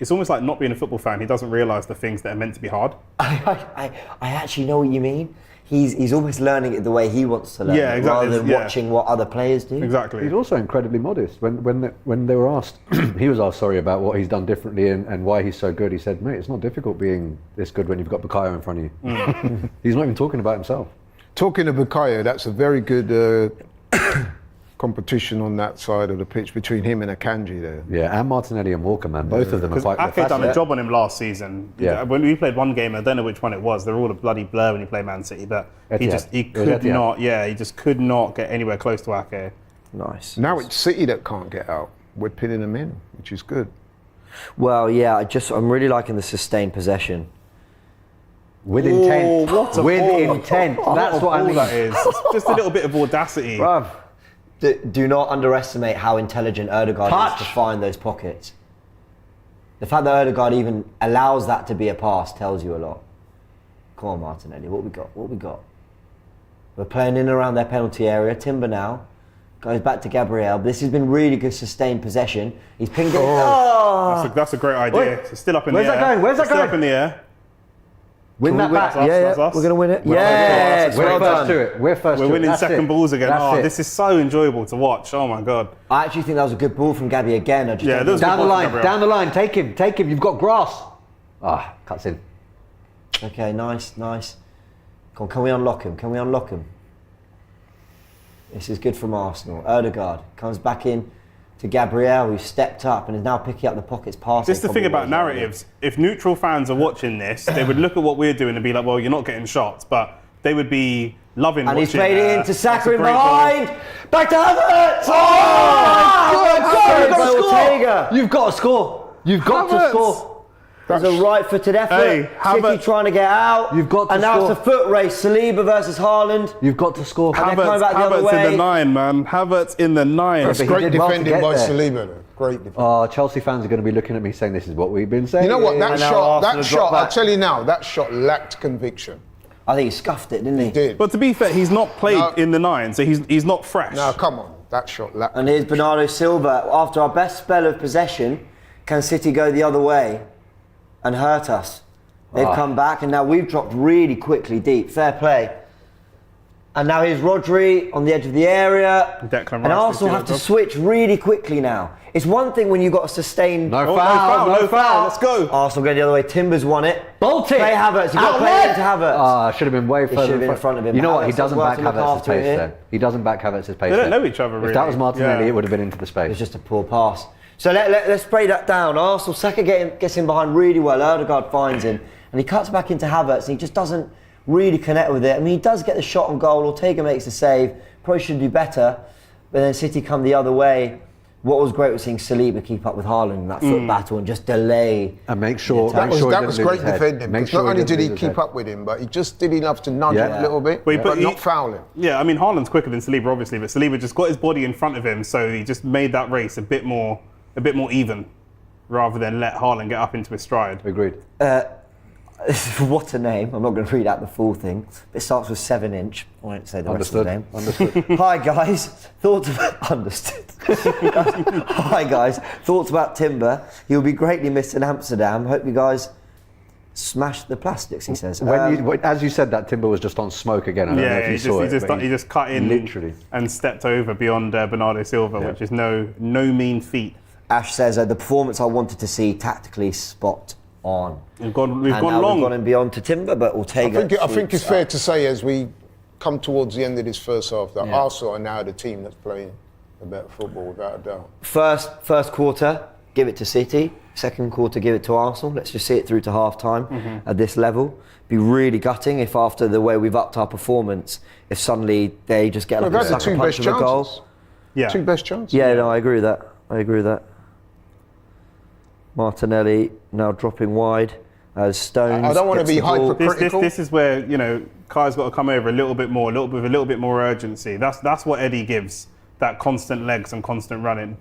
It's almost like not being a football fan. He doesn't realise the things that are meant to be hard. I actually know what you mean. He's almost learning it the way he wants to learn Yeah, it, exactly. rather than Yeah. watching what other players do. Exactly. He's also incredibly modest. When they were asked, he was asked, sorry, about what he's done differently and why he's so good. He said, mate, it's not difficult being this good when you've got Bukayo in front of you. He's not even talking about himself. talking of Bukayo, that's a very good competition on that side of the pitch between him and Akanji there. Yeah, and Martinelli and Walker, man. Both of them are Because quite Ake done a fast. job on him last season. Yeah. When we played one game, I don't know which one it was. They're all a bloody blur when you play Man City, but he Etihad. could Etihad. not. Yeah, he just could not get anywhere close to Ake. Nice. Now it's City that can't get out. We're pinning them in, which is good. Well, yeah, I'm really liking the sustained possession. With intent. what a With ball. intent. That's what I All mean. that is. It's just a little bit of audacity. Bruv. Do not underestimate how intelligent Ødegaard Touch. is to find those pockets. The fact that Ødegaard even allows that to be a pass tells you a lot. Come on, Martinelli, what we got? What we got? We're playing in and around their penalty area. Timber now goes back to Gabriel. This has been really good sustained possession. He's pinged it. Oh. That's a great idea. Wait. It's still up in Where's the air. that going? Where's that It's still going? up in the air. Win that back. That's us, Yeah, that's us. we're going to win it. We're Yes, We're well first done. to it. We're first We're to it. winning That's second it. balls again. That's Oh, it. this is so enjoyable to watch. Oh my God. I actually think that was a good ball from Gabby again. I just Yeah, don't there was know- Down the Good ball, line, Gabriel. down the line. Take him. You've got grass. Ah, cuts in. Okay, nice. Come on, can we unlock him? Can we unlock him? This is good from Arsenal. Ødegaard comes back in to Gabriel, who's stepped up and is now picking up the pockets pass. This is the thing about narratives. If neutral fans are watching this, they would look at what we're doing and be like, well, you're not getting shots, but they would be loving And watching. he's played it into That's Saka a in great ball. behind. Back to Havertz. You've got to score. You've got to Havertz. score. There's a right-footed effort. Hey, City Havertz. trying to get out. You've got to and now score. it's a foot race. Saliba versus Haaland. You've got to score. And they're coming back the other Havertz in way. the 9, man. Havertz in the 9. That's but he great did well to defending get by there. Saliba. Though. Great defending. Oh, Chelsea fans are going to be looking at me saying this is what we've been saying. You know what? That And now shot, Arsenal drop I'll back. tell you now, that shot lacked conviction. I think he scuffed it, didn't he? He did. But to be fair, he's not played No. in the 9, so he's not fresh. No, come on. That shot lacked. And here's Bernardo Silva. After our best spell of possession, can City go the other way and hurt us? They've come back and now we've dropped really quickly deep. Fair play. And now here's Rodri on the edge of the area. Declan And Rice Arsenal did have to that job. switch really quickly now. It's one thing when you've got a sustained... No Oh, foul. no foul. Let's go. Arsenal going the other way. Timbers won it. Bolt it. Play Havertz. You've got to play it into Havertz. Ah, should have been way further should have been in front of him. You know what? He Havertz doesn't has back worked to look Havertz's after it pace here. there. He doesn't back Havertz's pace They don't there. know each other, If really. that was Martinelli, Yeah. it would have been into the space. It's just a poor pass. So let's break that down. Arsenal, Saka gets in behind really well. Ødegaard finds him. And he cuts back into Havertz and he just doesn't really connect with it. I mean, he does get the shot on goal. Ortega makes the save. Probably should do better. But then City come the other way. What was great was seeing Saliba keep up with Haaland in that foot battle and just delay. And make sure That make sure That he was doesn't great lose his head. defending. Make Because sure not only did he doesn't lose his keep head. up with him, but he just did enough to nudge Yeah. him a little bit, But but he- not foul him. Yeah, I mean, Haaland's quicker than Saliba, obviously, but Saliba just got his body in front of him, so he just made that race a bit more even, rather than let Haaland get up into his stride. Agreed. What a name. I'm not going to read out the full thing. It starts with 7-inch. I won't say the rest of the name. Understood. Hi guys, thoughts about understood. Hi guys, thoughts about Timber. He'll be greatly missed in Amsterdam. Hope you guys smash the plastics. He says. As you said that, Timber was just on smoke again. I don't know Yeah, if you he saw just, it. but he just cut in literally. and stepped over beyond Bernardo Silva, Yeah. which is no mean feat. Ash says the performance I wanted to see tactically spot on. We've gone And long. now we've gone and beyond to Timber, but Ortega. I think it's sweeps fair up. to say as we come towards the end of this first half that Arsenal are now the team that's playing the better football without a doubt. First quarter, give it to City. Second quarter, give it to Arsenal. Let's just see it through to half time at this level. Be really gutting if after the way we've upped our performance, if suddenly they just get like We've a had the sucker two punch best of a goal. chances. Yeah. Two best chances. Yeah, no, I agree with that. Martinelli now dropping wide as Stones. I don't want to gets be the ball. hypercritical. This is where, Kai's got to come over a little bit more, with a little bit more urgency. That's what Eddie gives, that constant legs and constant running.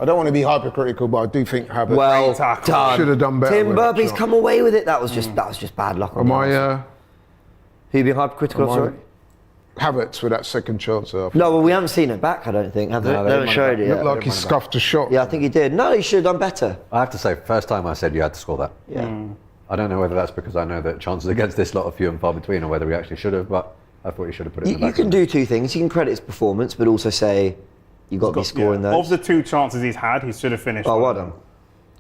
I don't want to be hypercritical, but I do think Havertz Well tackle. done. should have done better. with Timber, that but he's shot. come away with it. That was just bad luck. On Am the I Arsenal. Who you being hypercritical of, am I sorry? Havertz with that second chance? No, well, we haven't seen it back, I don't think, have they? No, They they haven't haven't showed it run it yet. Looked like he scuffed a shot. Yeah, I think he did. No, he should have done better. I have to say, first time I said you had to score that. Yeah. I don't know whether that's because I know that chances against this lot are few and far between, or whether he actually should have. But I thought he should have put it in the You back. can do two things. You can credit his performance, but also say you've got to be scoring Of those. the two chances he's had, he should have finished. Oh, one well of them. done.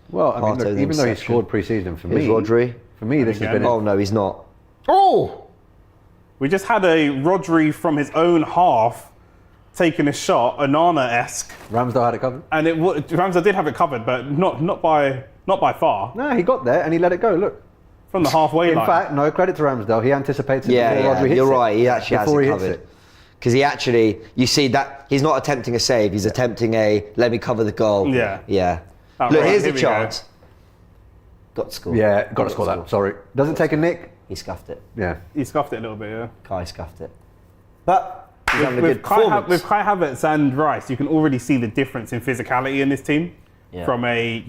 Well, I mean, Partey look, the even though he interception. scored pre-season for Here's me, Rodri. for me, this has again. been. Oh, no, he's not. Oh! We just had a Rodri from his own half taking a shot, Onana-esque, Ramsdale had it covered. and Ramsdale did have it covered, but not by far. No, he got there and he let it go. Look. From the halfway In line. fact, no credit to Ramsdale. He anticipates it Yeah, before Rodri hits you're it. right. He actually has Before it he hits covered. it. Because he actually, you see that he's not attempting a save. He's attempting a let me cover the goal. Yeah. Yeah. Oh, Look, right, here's here the we go. chance. Got to score. Yeah, got to score that. Sorry. Does it take a nick? He scuffed it. Yeah. He scuffed it a little bit, yeah. Kai scuffed it. But he's having a good With Kai performance. with Kai Havertz and Rice, you can already see the difference in physicality in this team. Yeah. From a,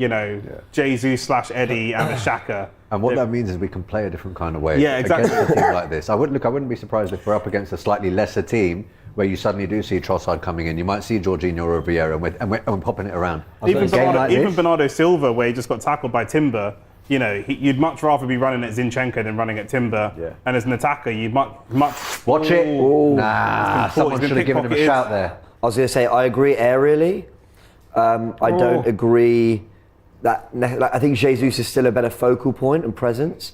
Jesus/Eddie and a Shaka. And what that means is we can play a different kind of way Yeah, exactly. against a team like this. I wouldn't be surprised if we're up against a slightly lesser team where you suddenly do see Trossard coming in. You might see Jorginho or Vieira and we're popping it around. Even So a game like this- Bernardo Silva, where he just got tackled by Timber, you'd much rather be running at Zinchenko than running at Timber. Yeah. And as an attacker, you'd much. Watch it. Ooh. Nah, He's been someone should have given him a pickpocketed. shout there. I was going to say, I agree aerially. I don't agree that. I think Jesus is still a better focal point and presence.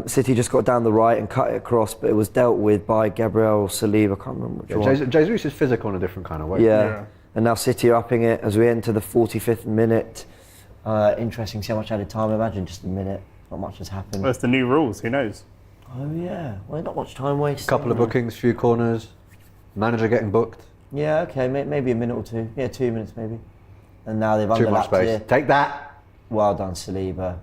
City just got down the right and cut it across, but it was dealt with by Gabriel Saliba. I can't remember which one. Jesus is physical in a different kind of way. Yeah. And now City are upping it as we enter the 45th minute. Interesting to see how much added time. Imagine just a minute. Not much has happened. Well, that's the new rules. Who knows? Oh yeah. Well, not much time wasted. Couple of bookings, few corners, manager getting booked. Yeah. Okay. Maybe a minute or two. Yeah, 2 minutes maybe. And now they've Too much underlapped space. here. Take that. Well done, Saliba.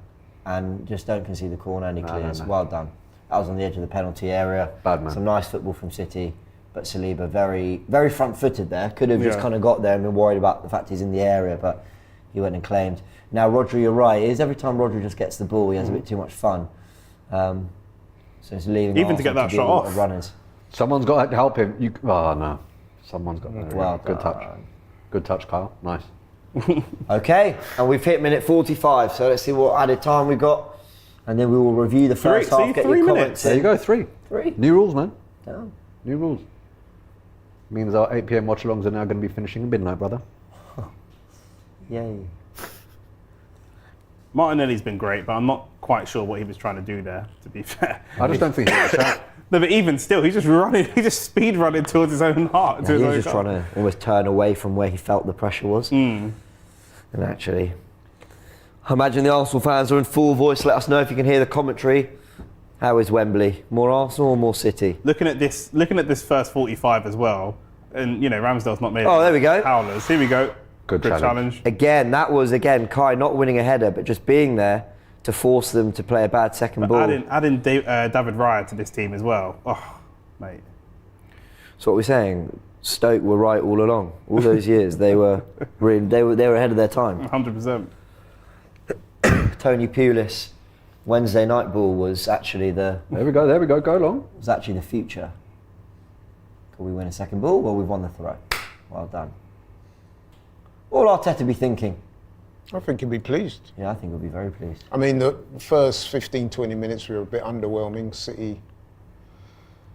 And just don't concede the corner and he clears. no. Well done. That was on the edge of the penalty area. Bad man. Some nice football from City. But Saliba very, very front-footed there. Could have just Yeah. kind of got there and been worried about the fact he's in the area, but he went and claimed. Now, Rodri, you're right. It is every time Rodri just gets the ball, he has a bit too much fun. So it's leaving Even to get Arsenal that be shot a lot off. of runners. Someone's got to help him. Oh no, someone's got to. Well Good touch. done. Good touch, Kyle. Nice. Okay, and we've hit minute 45, so let's see what added time we got. And then we will review the first Three- half, see, get 3 your minutes. comments There in. you go. 3. 3. New rules, man. Down. New rules. Means our 8 p.m. watch-alongs are now going to be finishing at midnight, brother. Yay. Martinelli's been great, but I'm not quite sure what he was trying to do there, to be fair. I just don't think he got a shout. No, but even still, he's just running, he's just speed running towards his own heart. Yeah, he was just trying to almost turn away from where he felt the pressure was. And actually, I imagine the Arsenal fans are in full voice. Let us know if you can hear the commentary. How is Wembley? More Arsenal or more City? Looking at this first 45 as well, and Ramsdale's not made. Oh, there we go. Howlers. Here we go. Good challenge. Again, that was Kai not winning a header, but just being there to force them to play a bad second ball. Adding David Raya to this team as well. Oh, mate. So what we're saying, Stoke were right all along. All those years, they were ahead of their time. 100%. Tony Pulis, Wednesday night ball was actually There we go. Go along. the future. Could we win a second ball? Well, we've won the throw. Well done. What will Arteta be thinking? I think he'll be pleased. Yeah, I think we'll be very pleased. I mean, the first 15, 20 minutes were a bit underwhelming. City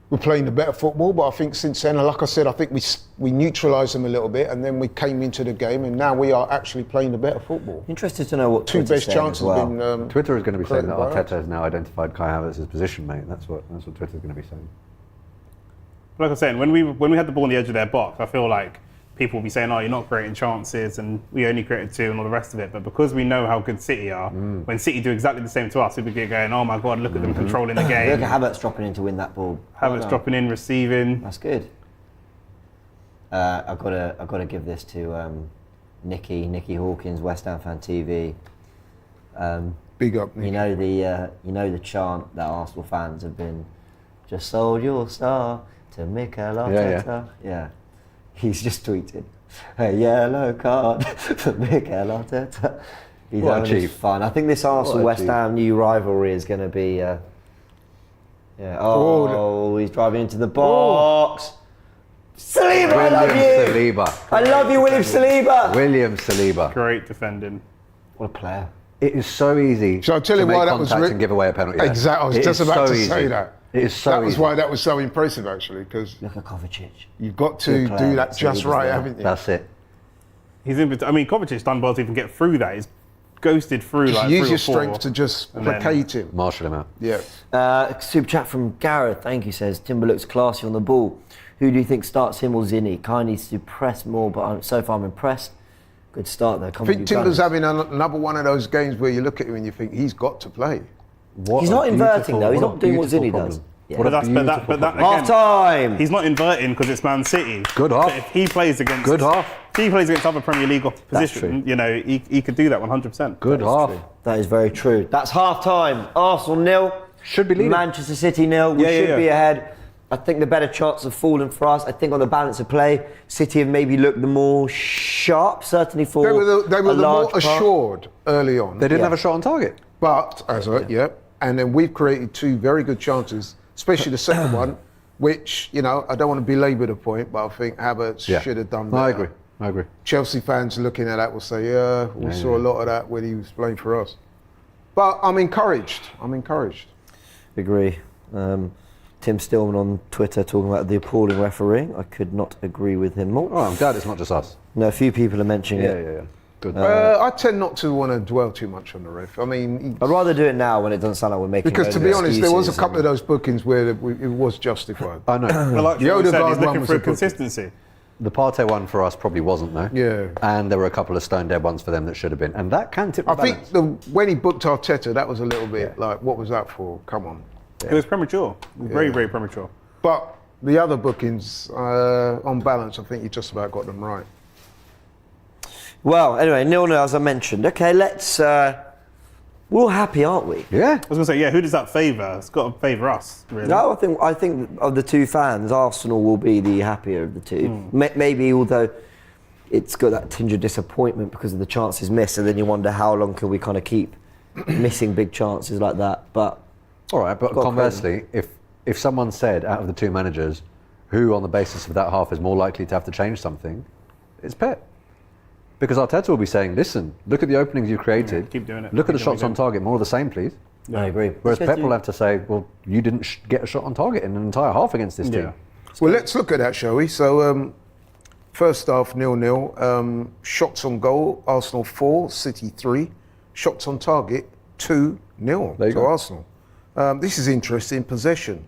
were playing the better football, but I think since then, like I said, I think we neutralised them a little bit, and then we came into the game, and now we are actually playing the better football. Interested to know what Two Twitter's best saying chances as well. have been. Twitter is going to be saying that correct, Arteta has now identified Kai Havertz's position, mate. That's what Twitter's going to be saying. Like I was saying, when we had the ball on the edge of their box, I feel like people will be saying, "Oh, you're not creating chances," and we only created 2 and all the rest of it. But because we know how good City are, when City do exactly the same to us, people get going, "Oh my God, look at them controlling the game." Look at Havertz dropping in to win that ball. Havertz dropping in, receiving. That's good. I've got to give this to Nikki Hawkins, West Ham Fan TV. Big up, Nick. You know the chant that Arsenal fans have been. Just sold your star to Mikel Arteta. Yeah. He's just tweeted a yellow card for Mikel Arteta. He's What a having his chief. fun. I think this Arsenal West chief. Ham new rivalry is going to be. Oh, he's driving into the box. Saliba, I love you. Saliba. I love you, William Saliba. William Saliba. Great defending. What a player. It is so easy So I'll tell you to make why that was contact and give away a penalty. there. Exactly. I was It just is about so to say easy. that. It is so That was easy. why that was so impressive, actually, because Look at Kovacic. you've got to Good player. do that just Saliba's right, there. haven't you? That's it. He's in. I mean, Kovacic's done well to even get through that. He's ghosted through like Use 3 your or 4. strength to just and then- placate him. Marshall him out. Yeah. Super chat from Gareth, thank you, says Timber looks classy on the ball. Who do you think starts, him or Zinni? Kai needs to press more, but so far I'm impressed. Good start there. I think Timber's having another one of those games where you look at him and you think he's got to play. He's not inverting though. He's not doing what Zinni does. Yeah. What a But that problem. Half again, time. he's not inverting because it's Man City. Good half. But if he plays against Good half. if he plays against other Premier League opposition, true. you know, he could do that 100%. Good half. That is very true. That's half time. Arsenal 0. Should be leading. Manchester City 0. We Yeah, should yeah. be ahead. I think the better chance have fallen for us. I think on the balance of play, City have maybe looked the more sharp, certainly for They were the a more large part. assured early on. They didn't Yeah. have a shot on target. But, and then we've created 2 very good chances, especially the second one, which, you know, I don't want to belabour the point, but I think Havertz Yeah. should have done No, better. I agree. Chelsea fans looking at that will say, yeah, we saw a lot of that when he was playing for us. But I'm encouraged. Agree. Tim Stillman on Twitter talking about the appalling refereeing. I could not agree with him more. Oh, I'm glad it's not just us. No, a few people are mentioning it. Yeah. Good. I tend not to want to dwell too much on the ref. I mean, I'd rather do it now when it doesn't sound like we're making because to loads be of honest, there was a excuses couple of those bookings where it was justified. I know. But like The Sean said, Odegaard he's one looking was for a booking. consistency. The Partey one for us probably wasn't, though. Yeah. And there were a couple of stone dead ones for them that should have been. And that can tip the I balance. think when he booked Arteta, that was a little bit like, what was that for? Come on. It was premature. Very, very premature. But the other bookings, on balance, I think you just about got them right. Well, anyway, 0-0 as I mentioned. Okay, let's. We're all happy, aren't we? Yeah. I was going to say, yeah, who does that favour? It's got to favour us, really. No, I think of the 2 fans, Arsenal will be the happier of the 2. Maybe, although it's got that tinge of disappointment because of the chances missed, and then you wonder how long can we kind of keep missing big chances like that. But All right, but Got conversely, if someone said out of the 2 managers, who on the basis of that half is more likely to have to change something, it's Pep. Because Arteta will be saying, listen, look at the openings you created. Yeah, keep doing it. Look at the Keep doing shots on it. target, more of the same, please. I agree. Whereas Let's Pep will have to say, well, you didn't get a shot on target in an entire half against this Yeah. team. Well, let's look at that, shall we? So, first half 0-0. Shots on goal, Arsenal 4, City 3. Shots on target 2-0 There you to go. Arsenal. This is interesting. Possession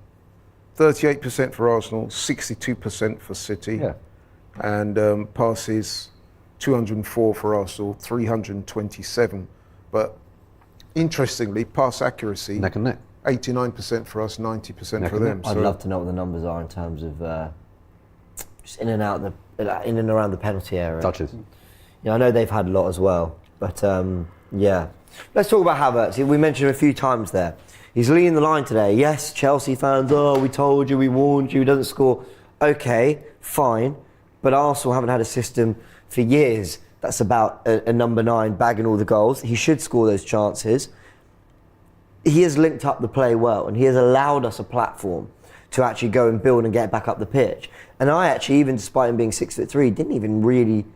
38% for Arsenal, 62% for City. Yeah. And passes 204 for Arsenal, 327. But interestingly, pass accuracy Neck and neck. 89% for us, 90% Neck for and them. neck. I'd love to know what the numbers are in terms of just in and around the penalty area. Touches. Yeah, I know they've had a lot as well, but yeah. Let's talk about Havertz. We mentioned him a few times there. He's leading the line today. Yes, Chelsea fans, oh, we told you, we warned you, he doesn't score. Okay, fine, but Arsenal haven't had a system for years that's about a number 9 bagging all the goals. He should score those chances. He has linked up the play well, and he has allowed us a platform to actually go and build and get back up the pitch. And I actually, even despite him being 6'3", didn't even really,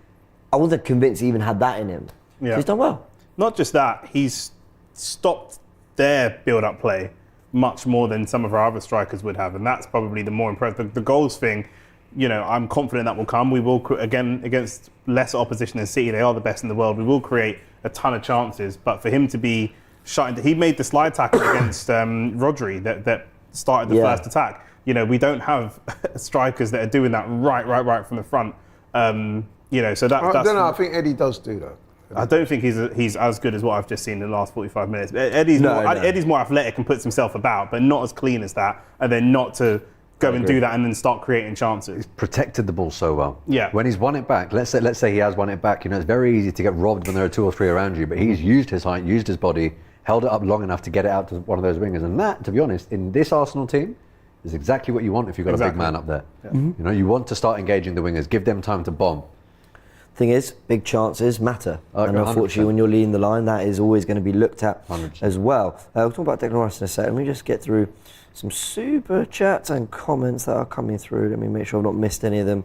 I wasn't convinced he even had that in him. Yeah. So he's done well. Not just that, he's stopped their build-up play much more than some of our other strikers would have, and that's probably the more impressive. The goals thing, you know, I'm confident that will come. We will, again, against lesser opposition than City, they are the best in the world. We will create a ton of chances, but for him to be shutting, he made the slide tackle against Rodri that started the first attack. You know, we don't have strikers that are doing that right from the front. You know, so that's. I don't know. I think Eddie does do that. I don't think he's as good as what I've just seen in the last 45 minutes. Eddie's more athletic and puts himself about, but not as clean as that. And then not to go and do that and then start creating chances. Protected the ball so well. Yeah. When he's won it back, let's say he has won it back. You know, it's very easy to get robbed when there are 2 or 3 around you. But he's used his height, used his body, held it up long enough to get it out to one of those wingers. And that, to be honest, in this Arsenal team, is exactly what you want if you've got a big man up there. Yeah. You know, you want to start engaging the wingers, give them time to bomb. Thing is, big chances matter. Okay, and unfortunately, 100%. when you're leading the line, that is always going to be looked at 100%. as well. We'll talk about Declan Rice in a second. Let me just get through some super chats and comments that are coming through. Let me make sure I've not missed any of them.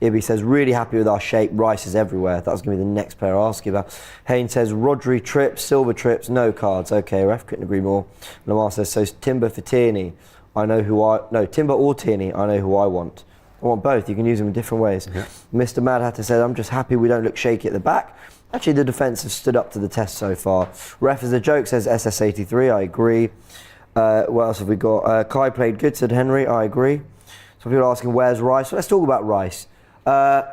Ibby says, really happy with our shape. Rice is everywhere. That was going to be the next player I ask you about. Hayne says, Rodri trips, Silver trips, no cards. Okay, ref, couldn't agree more. Lamar says, so Timber for Tierney. Timber or Tierney, I know who I want. I want both. You can use them in different ways. Yeah. Mr. Mad Hatter says, I'm just happy we don't look shaky at the back. Actually, the defence have stood up to the test so far. Ref is a joke, says SS83. I agree. What else have we got? Kai played good, said Henry. I agree. Some people are asking, where's Rice? Well, let's talk about Rice. I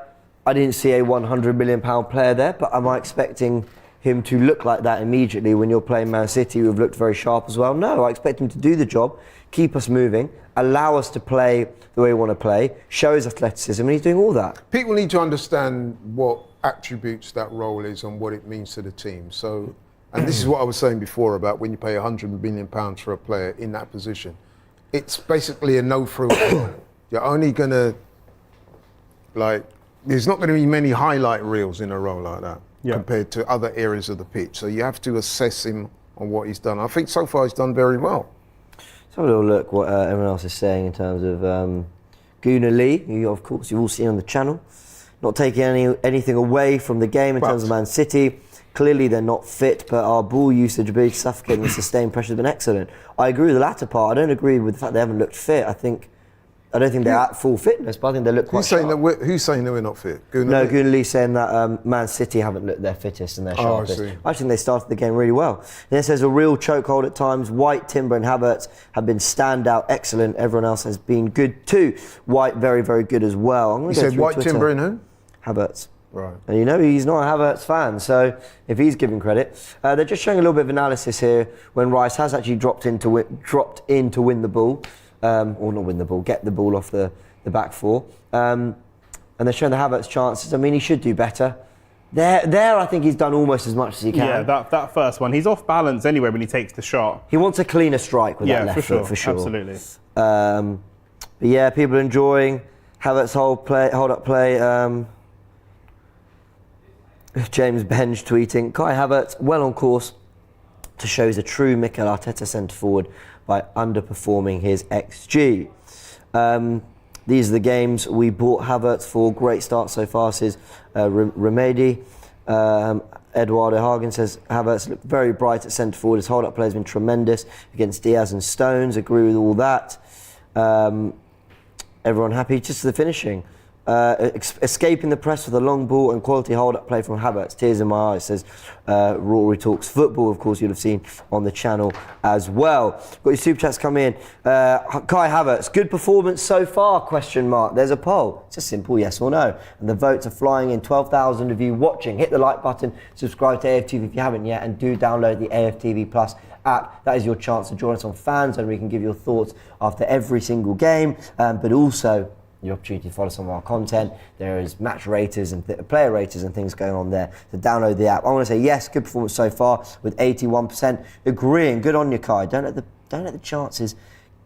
didn't see a £100 million player there, but am I expecting him to look like that immediately when you're playing Man City, who have looked very sharp as well? No, I expect him to do the job, keep us moving, allow us to play the way we want to play, show his athleticism, and he's doing all that. People need to understand what attributes that role is and what it means to the team. So, and this is what I was saying before about when you pay £100 million for a player in that position. It's basically a no-frill. You're only going to, there's not going to be many highlight reels in a role like that compared to other areas of the pitch. So you have to assess him on what he's done. I think so far he's done very well. Let's have a little look what everyone else is saying in terms of Gunnar Lee, who of course you've all seen on the channel. Not taking anything away from the game in terms of Man City. Clearly they're not fit, but our ball usage, ability to suffocate and sustain pressure has been excellent. I agree with the latter part. I don't agree with the fact they haven't looked fit. I don't think they're at full fitness, but I think they look quite sharp. Who's saying that we're not fit? Gunnar Lee saying that Man City haven't looked their fittest and their sharpest. I think they started the game really well. And it says a real chokehold at times. White, Timber and Havertz have been standout, excellent. Everyone else has been good too. White, very, very good as well. You said White, Twitter. Timber and who? Havertz. Right. And you know he's not a Havertz fan, so if he's giving credit. They're just showing a little bit of analysis here when Rice has actually dropped in to win the ball. Or not win the ball, get the ball off the back four. And they're showing the Havertz chances. I mean, he should do better. There, I think he's done almost as much as he can. Yeah, that first one. He's off balance anyway when he takes the shot. He wants a cleaner strike with that left foot, for sure. Absolutely. But yeah, people are enjoying Havertz hold up play. James Benj tweeting, Kai Havertz well on course to show he's a true Mikel Arteta centre forward by underperforming his XG. These are the games we bought Havertz for. Great start so far, says Remedi. Eduardo Hagen says Havertz looked very bright at centre forward. His hold-up play has been tremendous against Diaz and Stones. Agree with all that. Everyone happy? Just the finishing. Escaping the press with a long ball and quality hold-up play from Havertz. Tears in my eyes, says Rory Talks Football. Of course, you'll have seen on the channel as well. Got your super chats coming in. Kai Havertz, good performance so far? Question mark. There's a poll. It's a simple yes or no. And the votes are flying in. 12,000 of you watching. Hit the like button. Subscribe to AFTV if you haven't yet, and do download the AFTV Plus app. That is your chance to join us on Fans, and we can give your thoughts after every single game, but also the opportunity to follow some of our content. There is match raters and player raters and things going on there. So download the app. I want to say yes, good performance so far with 81% agreeing. Good on you, Kai. Don't let the chances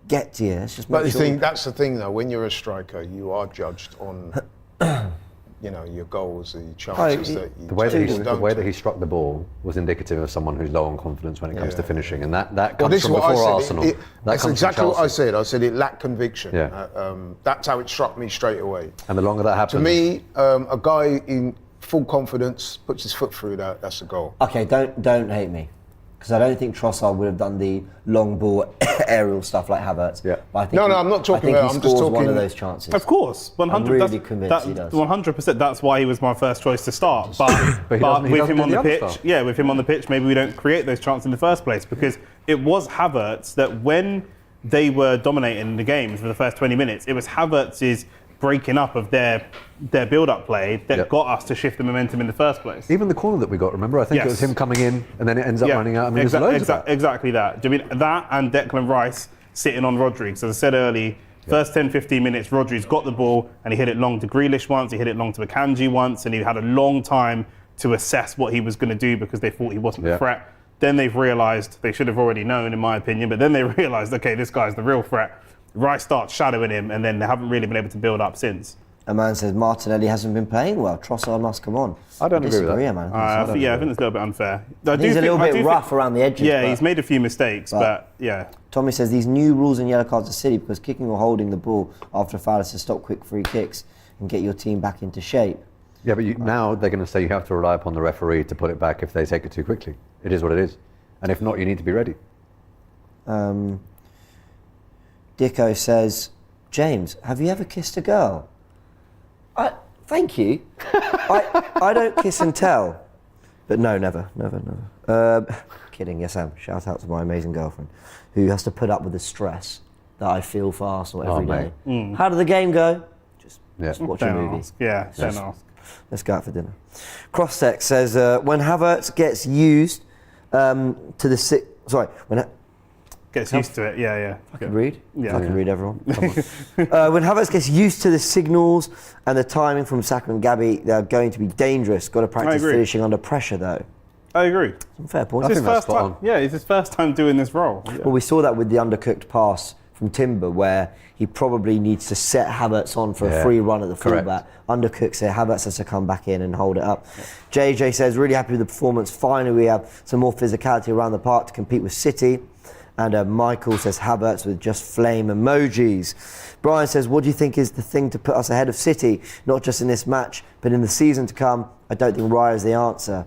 get to you. Let's just make sure. That's the thing though. When you're a striker, you are judged on your goals, the chances that you the way that he struck the ball was indicative of someone who's low on confidence when it comes to finishing, and that comes from before Arsenal. That's exactly what I said. I said it lacked conviction. Yeah. That's how it struck me straight away. And the longer that happens, to me, a guy in full confidence puts his foot through that's a goal. Okay, don't hate me, because I don't think Trossard would have done the long ball aerial stuff like Havertz. Yeah. But I think I'm not talking about. I'm just talking one of those chances. Of course, 100%. I'm really convinced he does. 100%. That's why he was my first choice to start. But with him on the pitch, with him on the pitch, maybe we don't create those chances in the first place, because it was Havertz that when they were dominating the games for the first 20 minutes, it was Havertz's breaking up of their build-up play that got us to shift the momentum in the first place. Even the corner that we got, remember? I think it was him coming in and then it ends up running out. I mean, exactly that. I mean, that and Declan Rice sitting on Rodri. So as I said early, first 10-15 minutes, Rodri's got the ball and he hit it long to Grealish once, he hit it long to Akanji once, and he had a long time to assess what he was going to do because they thought he wasn't a threat. Then they've realised, they should have already known in my opinion, but then they realised, okay, this guy's the real threat. Rice starts shadowing him, and then they haven't really been able to build up since. A man says Martinelli hasn't been playing well. Trossard must come on. I don't agree with that. Man. I think it's a little bit unfair. He's a little bit rough around the edges. Yeah, he's made a few mistakes, but yeah. Tommy says these new rules in yellow cards are silly because kicking or holding the ball after a foul is to stop quick free kicks and get your team back into shape. Yeah, but now they're going to say you have to rely upon the referee to put it back if they take it too quickly. It is what it is. And if not, you need to be ready. Dicko says, James, have you ever kissed a girl? Thank you. I don't kiss and tell. But no, never. Kidding, yes, Sam. Shout out to my amazing girlfriend, who has to put up with the stress that I feel for Arsenal every day. How did the game go? Just watch a Don't movie. ask. Yeah, don't ask. Let's go out for dinner. Crosstech says, when Havertz gets used Gets used to it, yeah. I can read. Yeah. I can read everyone. Come on. When Havertz gets used to the signals and the timing from Saka and Gabby, they're going to be dangerous. Got to practice finishing under pressure, though. I agree. Some fair points. I think that's spot on. Yeah, it's his first time doing this role. Yeah. Well, we saw that with the undercooked pass from Timber, where he probably needs to set Havertz on for a free run at the fullback. Undercooks it, Havertz has to come back in and hold it up. JJ says, really happy with the performance. Finally, we have some more physicality around the park to compete with City. And Michael says Havertz with just flame emojis. Brian says, what do you think is the thing to put us ahead of City, not just in this match, but in the season to come? I don't think Raya is the answer.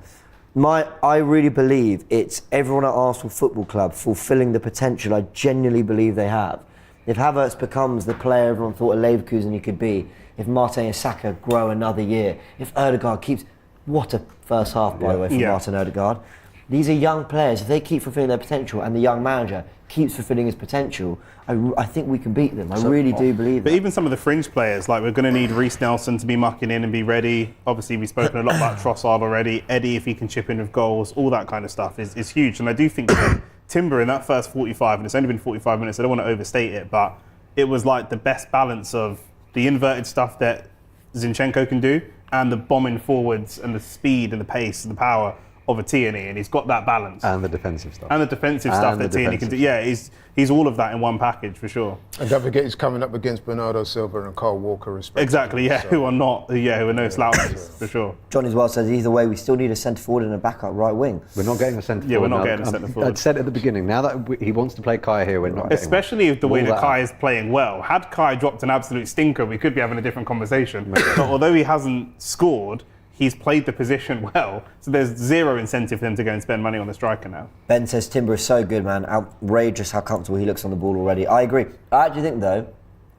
I really believe it's everyone at Arsenal Football Club fulfilling the potential I genuinely believe they have. If Havertz becomes the player everyone thought a Leverkusen he could be, if Martin and Saka grow another year, if Odegaard keeps... What a first half, by the way, for Martin Odegaard. These are young players. If they keep fulfilling their potential and the young manager keeps fulfilling his potential, I think we can beat them. I really do believe that. But even some of the fringe players, like we're going to need Reece Nelson to be mucking in and be ready. Obviously, we've spoken a lot about Trossard already. Eddie, if he can chip in with goals, all that kind of stuff is huge. And I do think that Timber in that first 45, and it's only been 45 minutes, I don't want to overstate it, but it was like the best balance of the inverted stuff that Zinchenko can do and the bombing forwards and the speed and the pace and the power of a Tierney, and he's got that balance. And the defensive stuff. That Tierney can do. Yeah, he's all of that in one package for sure. And don't forget, he's coming up against Bernardo Silva and Kyle Walker, respectively. Exactly, yeah, So. who are no slouches for sure. Johnny as well says either way we still need a centre forward and a backup right wing. We're not getting a centre forward. Yeah, we're not now. getting a centre forward. I'd said at the beginning, now that he wants to play Kai here, we're not getting Especially one. if the way Rule that that Kai out. is playing well. Had Kai dropped an absolute stinker, we could be having a different conversation. But although he hasn't scored, he's played the position well, so there's zero incentive for them to go and spend money on the striker now. Ben says Timber is so good, man. Outrageous how comfortable he looks on the ball already. I agree. I actually think, though,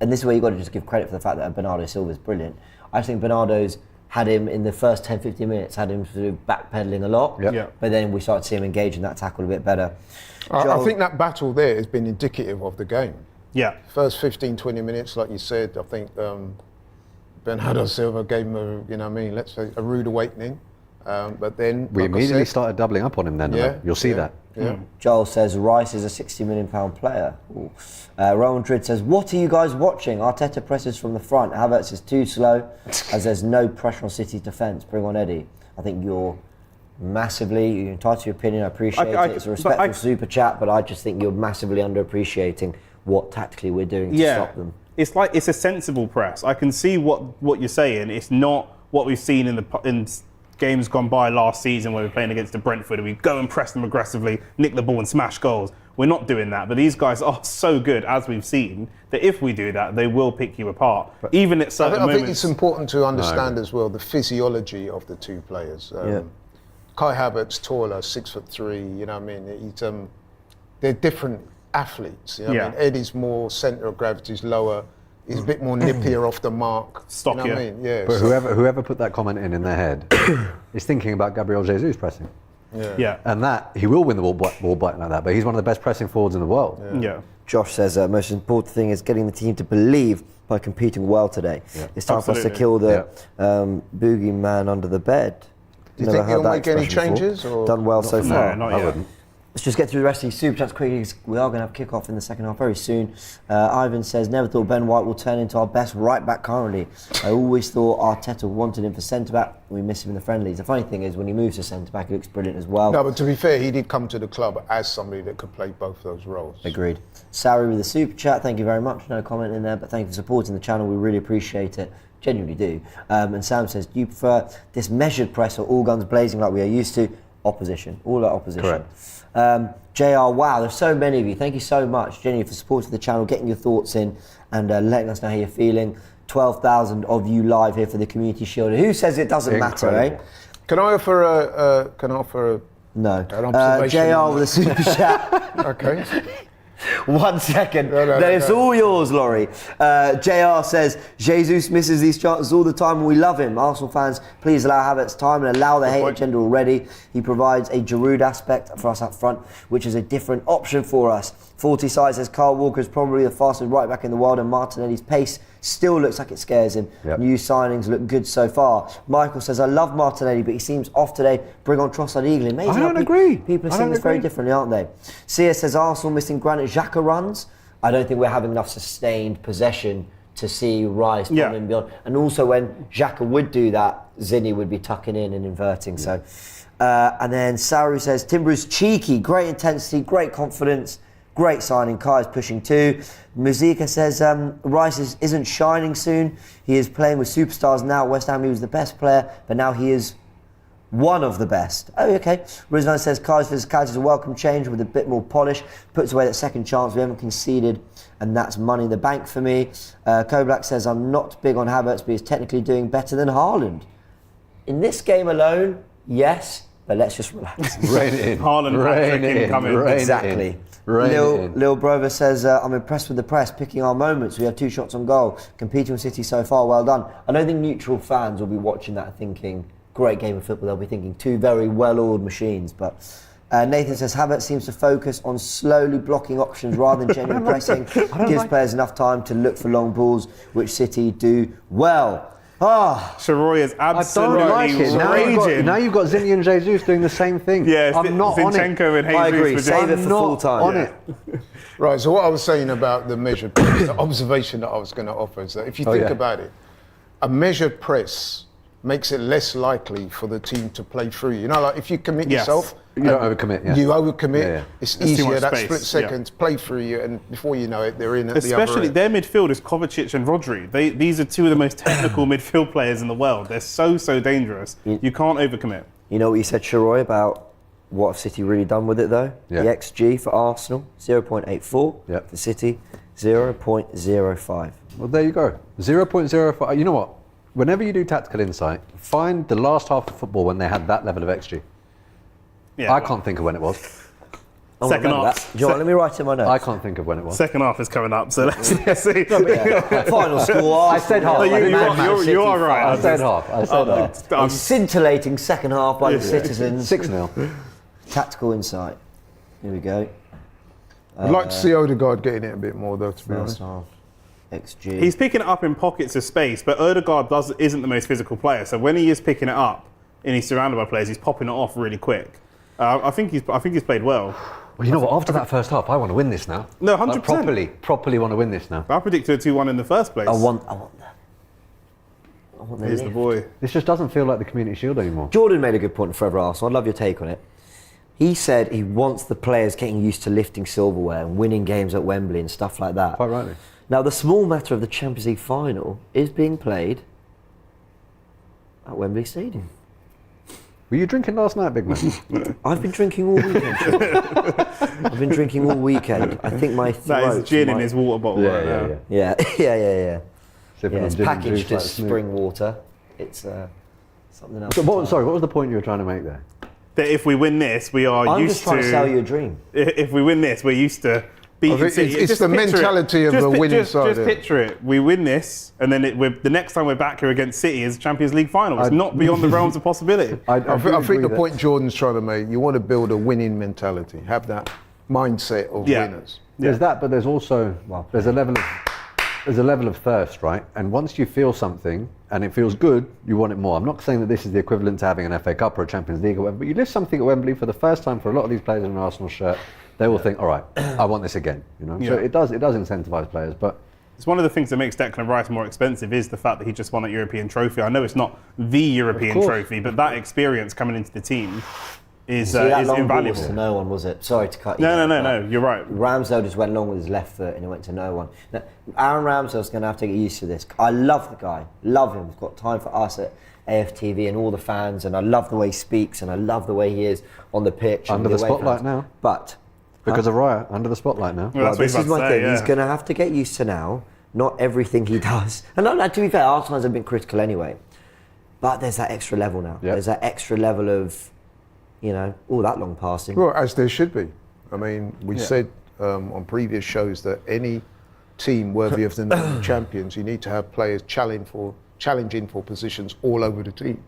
and this is where you've got to just give credit for the fact that Bernardo Silva is brilliant. I think Bernardo's had him in the first 10-15 minutes, had him sort of backpedaling a lot, but then we started to see him engage in that tackle a bit better. I think that battle there has been indicative of the game. Yeah. First 15-20 minutes, like you said, I think Bernardo Silva gave him let's say a rude awakening. But then We like immediately I said, started doubling up on him then. Yeah, You'll see that. Yeah. Joel says Rice is a £60 million player. Rowan Madrid says, what are you guys watching? Arteta presses from the front. Havertz is too slow as there's no pressure on City's defence. Bring on Eddie. I think you're entitled to your opinion. I appreciate it. It's a respectful super chat, but I just think you're massively underappreciating what tactically we're doing to stop them. It's like it's a sensible press. I can see what you're saying. It's not what we've seen in games gone by last season where we're playing against the Brentford and we go and press them aggressively, nick the ball and smash goals. We're not doing that, but these guys are so good, as we've seen, that if we do that, they will pick you apart. Even at certain moments. I think it's important to understand as well the physiology of the two players. Kai Havertz, taller, 6'3", you know what I mean? He's, they're different athletes. You know what I mean? Eddie's more centre of gravity, is lower. He's a bit more nippier off the mark. Stockier. You know what I mean? Yeah. But whoever put that comment in their head is thinking about Gabriel Jesus pressing. Yeah. And that, he will win the ball biting like that, but he's one of the best pressing forwards in the world. Yeah. Josh says most important thing is getting the team to believe by competing well today. It's time for us to kill the boogeyman under the bed. Do you think he'll make any changes? Or? Done well so far. No, not I yet. wouldn't. Let's just get through the rest of these super chats quickly because we are going to have kick-off in the second half very soon. Ivan says, never thought Ben White will turn into our best right-back currently. I always thought Arteta wanted him for centre-back. We miss him in the friendlies. The funny thing is, when he moves to centre-back, he looks brilliant as well. No, but to be fair, he did come to the club as somebody that could play both those roles. Agreed. Sari with the super chat, thank you very much. No comment in there, but thank you for supporting the channel. We really appreciate it. Genuinely do. And Sam says, do you prefer this measured press or all guns blazing like we are used to? Opposition. All our opposition. Correct. JR, wow, there's so many of you. Thank you so much, genuinely, for supporting the channel, getting your thoughts in and letting us know how you're feeling. 12,000 of you live here for the Community Shield. Who says it doesn't matter, eh? Can I offer a No. an observation? JR with a super chat. Okay. 1 second. No, Then it's all yours, Laurie. JR says, Jesus misses these chances all the time and we love him. Arsenal fans, please allow Havertz time and allow the hate agenda already. He provides a Giroud aspect for us up front, which is a different option for us. 40 side says, Kyle Walker is probably the fastest right back in the world and Martinelli's pace still looks like it scares him. Yep. New signings look good so far. Michael says, I love Martinelli, but he seems off today. Bring on Trossard Eagle. Amazing. I don't how agree. People are I seeing don't this very agree. differently, aren't they? Sia says, Arsenal missing Granit Xhaka runs. I don't think we're having enough sustained possession to see Rice and beyond. And also when Xhaka would do that, Zinni would be tucking in and inverting. So, and then Saru says, Timber's cheeky, great intensity, great confidence. Great signing. Kai is pushing too. Muzika says Rice isn't shining soon. He is playing with superstars now. West Ham, he was the best player, but now he is one of the best. Oh, okay. Rizvan says Kai's physicality is a welcome change with a bit more polish. Puts away that second chance. We haven't conceded, and that's money in the bank for me. Koblak says I'm not big on Havertz, but he's technically doing better than Haaland. In this game alone, yes, but let's just relax. Rein it in. Haaland Rein it in. coming. Rein it in. Exactly. Rein it in. Lil Brover says, I'm impressed with the press, picking our moments. We had 2 shots on goal, competing with City so far, well done. I don't think neutral fans will be watching that thinking, great game of football. They'll be thinking 2 very well-oiled machines. But Nathan says, Havertz seems to focus on slowly blocking options rather than genuine pressing. Gives players enough time to look for long balls, which City do well. Sharoy is absolutely raging. Now you've got Zinni and Jesus doing the same thing. Yeah, I'm not on it. Zinchenko and Jesus. I agree. were Save it just- for full time. on it. Right, so what I was saying about the measured press, the observation that I was going to offer is that if you think about it, a measured press makes it less likely for the team to play through you. You know, like if you commit yourself, You don't overcommit. Yeah. you overcommit, Yeah. it's There's too easier, much that space, split second, play through you, and before you know it, they're in at the other Especially end. their midfield is Kovacic and Rodri. These are 2 of the most technical midfield players in the world. They're so dangerous. You can't overcommit. You know what you said, Sharoy, about what have City really done with it, though? Yeah. The XG for Arsenal, 0.84. Yep. For City, 0.05. Well, there you go. 0.05. You know what? Whenever you do tactical insight, find the last half of football when they had that level of XG. Yeah, I can't think of when it was. I Second remember half. that. Do you know what, let me write it in my notes. I can't think of when it was. Second half is coming up, so let's see. Final score. I said half. Arsenal, No, you are right. I said half. I said half. A scintillating second half by the citizens. 6-0. Tactical insight. Here we go. I'd like to see Odegaard getting it a bit more, though, to be First honest. half. XG. He's picking it up in pockets of space, but Odegaard isn't the most physical player. So when he is picking it up and he's surrounded by players, he's popping it off really quick. I think he's played well. Well, you know what? After that first half, I want to win this now. No, 100%. Like, properly want to win this now. I predicted a 2-1 in the first place. I want the Here's the lift. boy. This just doesn't feel like the Community Shield anymore. Jordan made a good point for Forever Arsenal. I'd love your take on it. He said he wants the players getting used to lifting silverware and winning games at Wembley and stuff like that. Quite rightly. Now, the small matter of the Champions League final is being played at Wembley Stadium. Were you drinking last night, big man? I've been drinking all weekend. Sean. I've been drinking all weekend. I think my throat. That is gin in his water bottle right now. Yeah. Sipping on It's gin and packaged juice like as Snoop. spring water. It's something else. So what was the point you were trying to make there? That if we win this, we are I'm used just trying to sell you a dream. If we win this, we're used to beating I think City. it's Just the picture mentality of the winning side, Just yeah. picture it. We win this, and then the next time we're back here against City is Champions League final. It's not beyond the realms of possibility. I think the point Jordan's trying to make, you want to build a winning mentality, have that mindset of winners. There's that, but there's also there's a level of thirst, right? And once you feel something and it feels good, you want it more. I'm not saying that this is the equivalent to having an FA Cup or a Champions League or whatever, but you lift something at Wembley for the first time for a lot of these players in an Arsenal shirt, they will think, all right, I want this again. You know, so it does incentivise players, but. It's one of the things that makes Declan Rice more expensive is the fact that he just won a European trophy. I know it's not the European trophy, but that experience coming into the team is that long ball invaluable. was to no one, was it? Sorry to cut you. No, you're right. Ramsdale just went long with his left foot and it went to no one. Now, Aaron Ramsdale's going to have to get used to this. I love the guy. Love him. He's got time for us at AFTV and all the fans, and I love the way he speaks and I love the way he is on the pitch. Under and the away spotlight fans. now. But Because of Raya, under the spotlight now. Well, that's what this he's is about my to say, thing. He's yeah. going to have to get used to now. Not everything he does. And to be fair, Arsenal fans have been critical anyway. But there's that extra level now. Yep. There's that extra level of, all that long passing. Well, as there should be. I mean, we said on previous shows that any team worthy of the name of champions, you need to have players challenging for positions all over the team.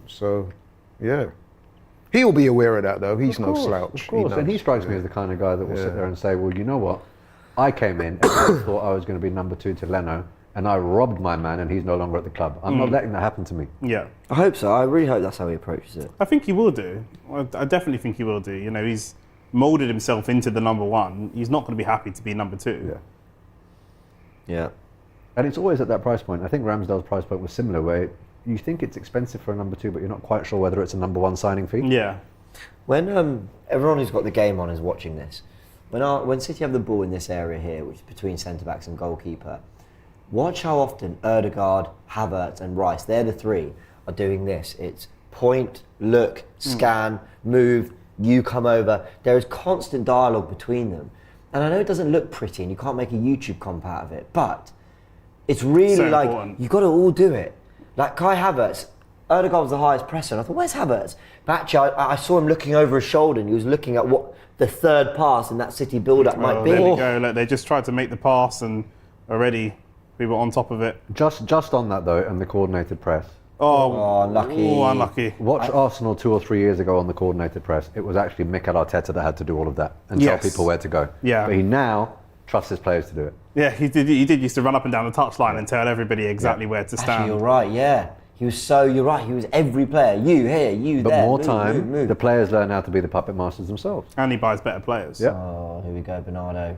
So, yeah. He'll be aware of that, though. He's no slouch. Of course, and he strikes me as the kind of guy that will sit there and say, well, you know what? I came in, everyone thought I was going to be number 2 to Leno, and I robbed my man, and he's no longer at the club. I'm not letting that happen to me. Yeah. I hope so. I really hope that's how he approaches it. I think he will do. I definitely think he will do. You know, he's moulded himself into the number 1. He's not going to be happy to be number 2. Yeah. And it's always at that price point. I think Ramsdale's price point was similar, where you think it's expensive for a number 2, but you're not quite sure whether it's a number 1 signing fee. Yeah. When everyone who's got the game on is watching this, when City have the ball in this area here, which is between centre-backs and goalkeeper, watch how often Ødegaard, Havertz and Rice, they're the 3, are doing this. It's point, look, scan, move, you come over. There is constant dialogue between them. And I know it doesn't look pretty and you can't make a YouTube comp out of it, but it's really So like, important. you've got to all do it. Like Kai Havertz, Ødegaard was the highest presser, and I thought, where's Havertz? But actually, I saw him looking over his shoulder, and he was looking at what the third pass in that City build-up might be. There we go. Look, they just tried to make the pass, and already we were on top of it. Just on that, though, and the coordinated press. Oh, unlucky. Oh, unlucky. Watch Arsenal 2 or 3 years ago on the coordinated press. It was actually Mikel Arteta that had to do all of that and Yes. tell people where to go. Yeah. But he now trusts his players to do it. Yeah, he did used to run up and down the touchline and tell everybody exactly where to stand. Actually, you're right, yeah. You're right, he was every player. You here, you But there. more move, time, move. the players learn how to be the puppet masters themselves. And he buys better players. Yeah. Oh, here we go, Bernardo.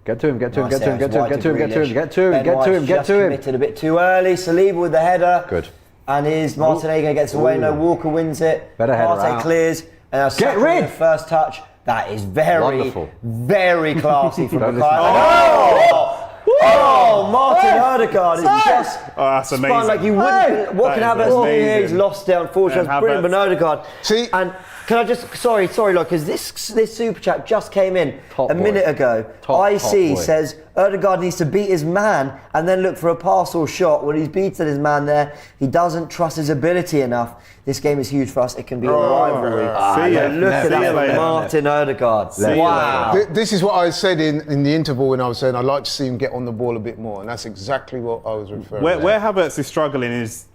Get to him, get to him, get to him, get to him, get to him, get to him, get to him, Ben get to White's him, get just to him. committed a bit too early. Saliba with the header. Good. And Martinez gets away. Ooh. No, Walker wins it. Better header Partey out. clears. And now Saka rid! with the first touch. That is very, Wonderful. very classy from Don't Bukayo. Oh, Martin Ødegaard is just Oh, that's spun amazing. like you wouldn't. What can That is Havertz do here? amazing. He's lost it, unfortunately. And That's brilliant, Havertz- Bernardo Ødegaard. See- And can I just, sorry, look, because this super chat just came in Top a boy. minute ago. Top IC boy. says Ødegaard needs to beat his man and then look for a pass or shot. When he's beaten his man there, he doesn't trust his ability enough. This game is huge for us. It can be a rivalry. See ya. Look at See ya that, later. Martin Ødegaard. See ya Wow. This is what I said in the interval when I was saying I'd like to see him get on the ball a bit more, and that's exactly what I was referring to. Where Havertz is struggling is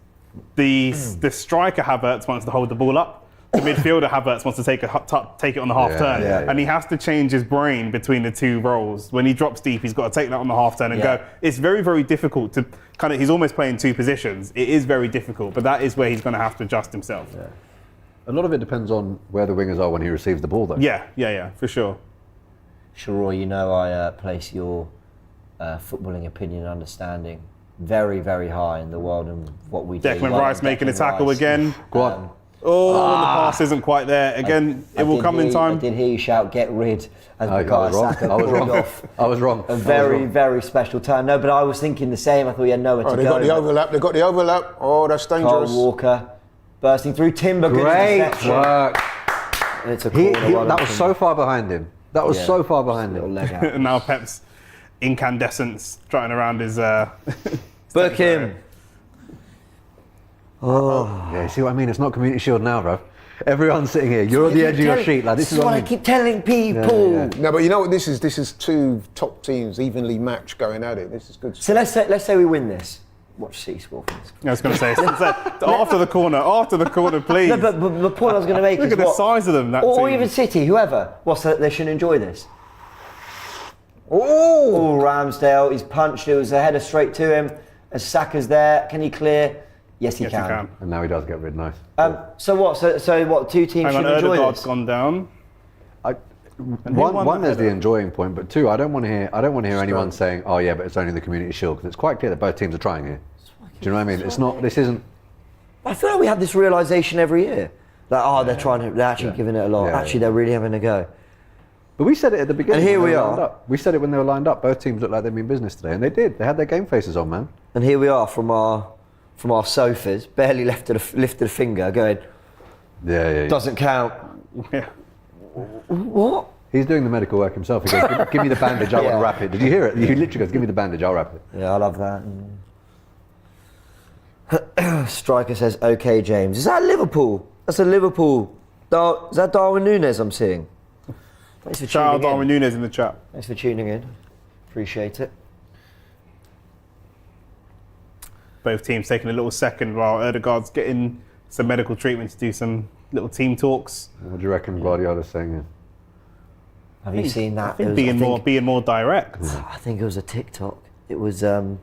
the striker Havertz wants to hold the ball up. The midfielder Havertz wants to take it on the half turn, and he has to change his brain between the 2 roles. When he drops deep, he's got to take that on the half turn and go. It's very, very difficult to kind of. He's almost playing 2 positions. It is very difficult, but that is where he's going to have to adjust himself. A lot of it depends on where the wingers are when he receives the ball, though. Yeah, for sure. Sure, you know I place your footballing opinion and understanding very, very high in the world and what we do. Declan Well, Rice making a Declan tackle Rice. again. Go on. Oh, the pass isn't quite there. Again, it will come in I time. did hear you shout, "Get rid!" as I Bukayo was wrong. Saka I was pulled wrong. off I was wrong. a very, very special turn. No, but I was thinking the same. I thought he had nowhere to they go. got the overlap. They got the overlap. Oh, that's Kyle dangerous. Walker bursting through Timber. Good Great interception. work. And it's a corner. well That done was from- so far behind him. That was Yeah. so far behind little him. leg out. And now Pep's incandescence trotting around his. Book him. Yeah, you see what I mean? It's not Community Shield now, bro. Everyone's sitting here. You're on the edge of your sheet. Like, this is what I mean. keep telling people. Yeah. No, but you know what this is? This is 2 top teams evenly matched going at it. This is good. So let's say we win this. Watch City score for this. I was going to say after the corner, please. No, but the point I was going to make Look is at the what, size of them. That or team. even City, whoever. So they should enjoy this. Oh, Ramsdale, he's punched. It was a header straight to him. As Saka's there, can he clear? Yes, he Yes, you can. can. And now he does get rid. Nice. So what? So what? 2 teams Hang on, should enjoy Ødegaard's this. gone down. One, won that there's the header? enjoying point, but 2, I don't want to hear anyone saying, "Oh yeah, but it's only the Community Shield," because it's quite clear that both teams are trying here. Do you know what I mean? It's not. This isn't. I feel like we have this realization every year. Like, they're trying to. They're actually giving it a lot. Yeah, Actually, yeah. they're really having a go. But we said it at the beginning. And here when we they were are. lined up. We said it when they were lined up. Both teams looked like they mean business today, and they did. They had their game faces on, man. And here we are from our sofas, barely lifted a finger, going, Yeah. doesn't count. Yeah. What? He's doing the medical work himself. He goes, "Give me the bandage. I want Yeah. to wrap it." Did you hear it? He literally goes, "Give me the bandage. I'll wrap it." Yeah, I love that. Striker says, "Okay, James, is that Liverpool? That's a Liverpool. Is that Darwin Núñez I'm seeing?" Thanks for Shout out tuning Darwin in. Núñez in the chat. Thanks for tuning in. Appreciate it. Both teams taking a little second while Ødegaard's getting some medical treatment to do some little team talks. What do you reckon Guardiola's saying here? Have you seen that? I think being more direct. I think it was a TikTok. It was It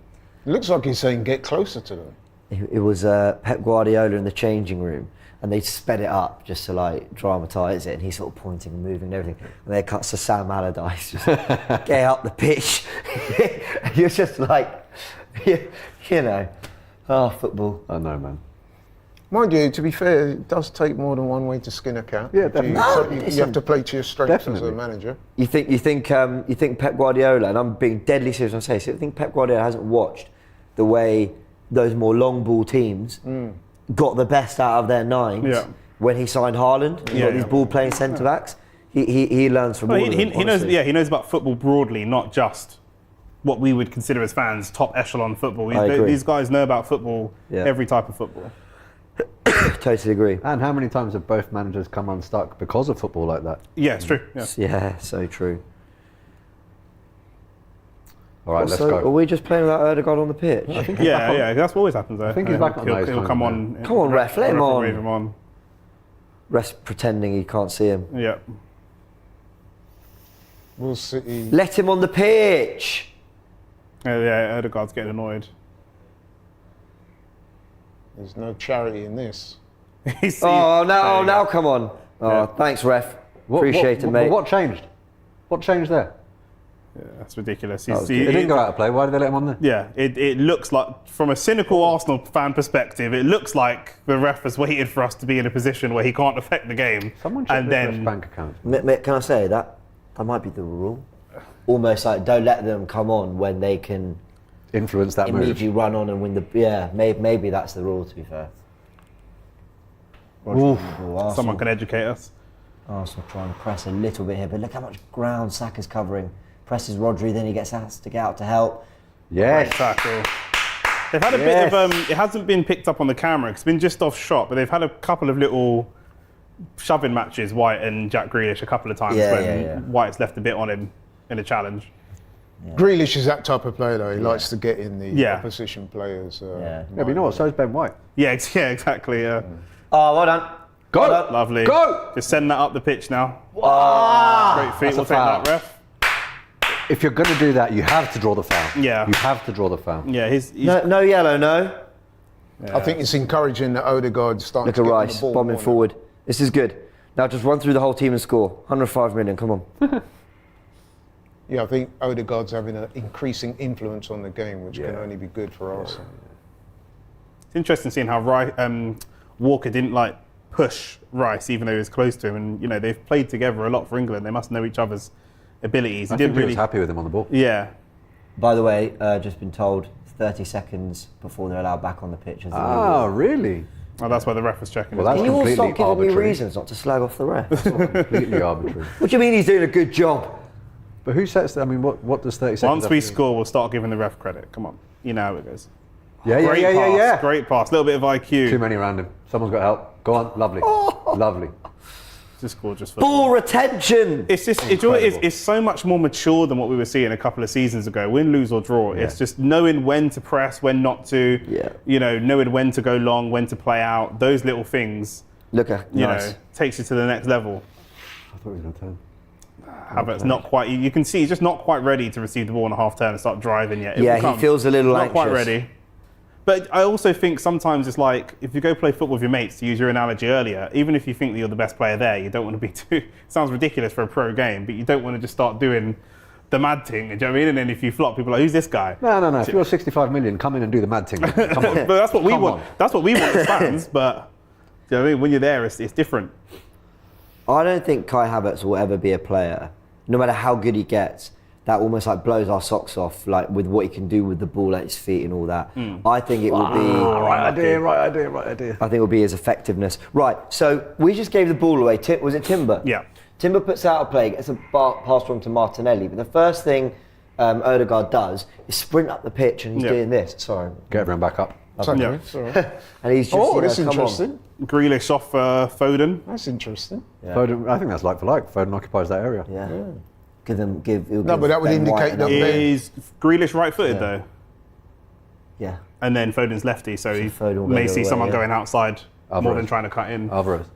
looks like he's saying get closer to them. it was Pep Guardiola in the changing room, and they sped it up just to like dramatise it, and he's sort of pointing and moving and everything. And then it cuts to Sam Allardyce just get up the pitch. And you're just like, you know, football. I know, man. Mind you, to be fair, it does take more than one way to skin a cat. Yeah, definitely. You have to play to your strengths as a Definitely. manager. You think Pep Guardiola, and I'm being deadly serious when I say this, you think Pep Guardiola hasn't watched the way those more long ball teams got the best out of their nines when he signed Haaland? He got these ball playing centre backs. He learns from all of them. He knows. Yeah, he knows about football broadly, not just what we would consider as fans top echelon football. I agree. These guys know about football, every type of football. Totally agree. And how many times have both managers come unstuck because of football like that? Yeah, it's true. Yeah. Yeah, so true. All right, let's So, go. are we just playing without Ødegaard on the pitch? Yeah, that's what always happens though. I think he's back on. He'll come on. Come on, ref, let him will on. wave him on. Rest pretending he can't see him. Yeah. Will City. Let him on the pitch. Yeah, Ødegaard's getting annoyed. There's no charity in this. Now come on. Oh, thanks, ref. Appreciate it, mate. What changed? What changed there? Yeah, that's ridiculous. That was It didn't go out of play. Why did they let him on there? Yeah, it looks like, from a cynical Arsenal fan perspective, it looks like the ref has waited for us to be in a position where he can't affect the game. Someone check and the ref's then bank account. Can I say that? That might be the rule. Almost like don't let them come on when they can Influence that move. immediately run on and win the. Yeah, maybe that's the rule. To be fair. someone can educate us. Arsenal trying to press a little bit here, but look how much ground Saka's covering. Presses Rodri, then he has to get out to help. Yes. Great tackle. They've had a bit of, it hasn't been picked up on the camera, it's been just off shot, but they've had a couple of little shoving matches, White and Jack Grealish, a couple of times when White's left a bit on him in a challenge. Yeah. Grealish is that type of player though, he likes to get in the opposition players. Yeah, but you know what, so is Ben White. Yeah, exactly, yeah. Oh, well done. Go! Well done. Lovely. Go! Just send that up the pitch now. Ah, Great feet, we'll take that, ref. If you're going to do that, you have to draw the foul. Yeah. You have to draw the foul. Yeah, he's no yellow, no. I think it's encouraging that Ødegaard's starting Look to at get on Rice the ball bombing more now. forward. This is good. Now just run through the whole team and score. 105 million. Come on. Yeah, I think Ødegaard's having an increasing influence on the game, which can only be good for Arsenal. It's interesting seeing how Walker didn't push Rice, even though he was close to him. And they've played together a lot for England. They must know each other's abilities. I think he was happy with him on the ball. Yeah. By the way, just been told 30 seconds before they're allowed back on the pitch. Oh, really? Oh, that's why the ref was checking. Well, as that's Can you all completely stop giving me arbitrary. reasons not to slag off the ref? Completely arbitrary. What do you mean he's doing a good job? But who sets that? I mean, what does 30 seconds Once have we to do? score, we'll start giving the ref credit. Come on. You know how it goes. Yeah. Great pass. Little bit of IQ. Too many around him. Someone's got help. Go on. Lovely. Lovely. Just gorgeous. Ball retention. It's just it's so much more mature than what we were seeing a couple of seasons ago. Win, lose or draw. It's just knowing when to press, when not to. Yeah. Knowing when to go long, when to play out. Those little things. Look at nice. Takes you to the next level. I thought he was going to turn. Havertz not quite. You can see he's just not quite ready to receive the ball on a half turn and start driving yet. He feels a little not anxious. quite ready. But I also think sometimes it's like if you go play football with your mates, to use your analogy earlier, even if you think that you're the best player there, you don't want to be too. It sounds ridiculous for a pro game, but you don't want to just start doing the mad thing. Do you know what I mean? And then if you flop, people are like, who's this guy? No. If you're 65 million, come in and do the mad thing. Come on. But that's what we Come want. on. That's what we want as fans. But do you know what I mean? When you're there, it's different. I don't think Kai Havertz will ever be a player, no matter how good he gets, that almost blows our socks off, with what he can do with the ball at his feet and all that. I think it will be. Right idea. I think it will be his effectiveness. Right, so we just gave the ball away. Was it Timber? Yeah. Timber puts out a play, gets a pass wrong to Martinelli, but the first thing Ødegaard does is sprint up the pitch and he's doing this. Sorry. Get everyone back up. It's okay. Yeah. It's all right. And he's just, Oh, that's come on. interesting. Grealish off Foden. That's interesting. Yeah. Foden, I think that's like for like. Foden occupies that area. Yeah. Yeah. He'll but that would Ben White indicate that another- Is Grealish right-footed Yeah. though? Yeah. And then Foden's lefty, so he Foden will may go see away, someone yeah. going outside more Alvarez. than trying to cut in. Alvarez.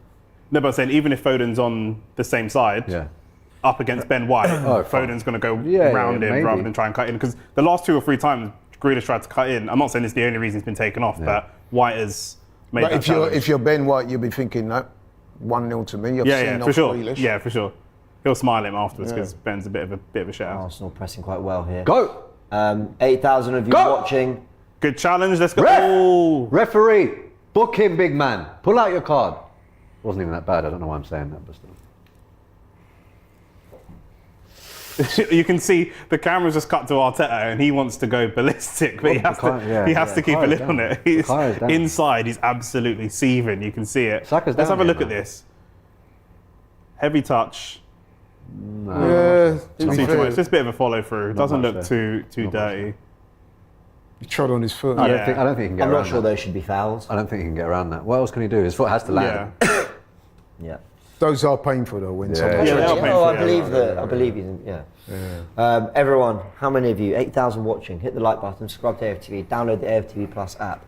No, but I'm saying even if Foden's on the same side, Yeah. up against Ben White, fine. Foden's going to go Yeah, round him maybe. rather than try and cut in. Because the last 2 or 3 times Grealish tried to cut in, I'm not saying it's the only reason he's been taken off, but White has made But that challenge. if you're Ben White, you'll be thinking that 1-0 to me. You've yeah, seen yeah, off for sure. Grealish. Yeah, for sure. He'll smile at him afterwards because Ben's a bit of a shit house. Arsenal pressing quite well here. Go! 8,000 of you Go! watching. Good challenge. Let's go. Ref! Oh. Referee! Book him, big man. Pull out your card. Wasn't even that bad. I don't know why I'm saying that, but still. You can see the camera's just cut to Arteta and he wants to go ballistic, but he has to keep a lid on it. He's, down. inside, he's absolutely seething. You can see it. Saka's Let's down have a here, look at man. this. Heavy touch. Yeah, to Didn't be see too fair, much. Just a bit of a follow through. Doesn't much look there. too dirty. he trod on his foot. I Yeah. don't think he can get I'm around not sure that. those should be fouls. I don't think he can get around that. What else can he do? His foot has to land. Yeah. Yeah. Those are painful though when Yeah. someone Yeah, they are Oh, painful, I yeah. believe that. I believe you. Yeah. Everyone, how many of you? 8,000 watching. Hit the like button. Subscribe to AFTV. Download the AFTV Plus app.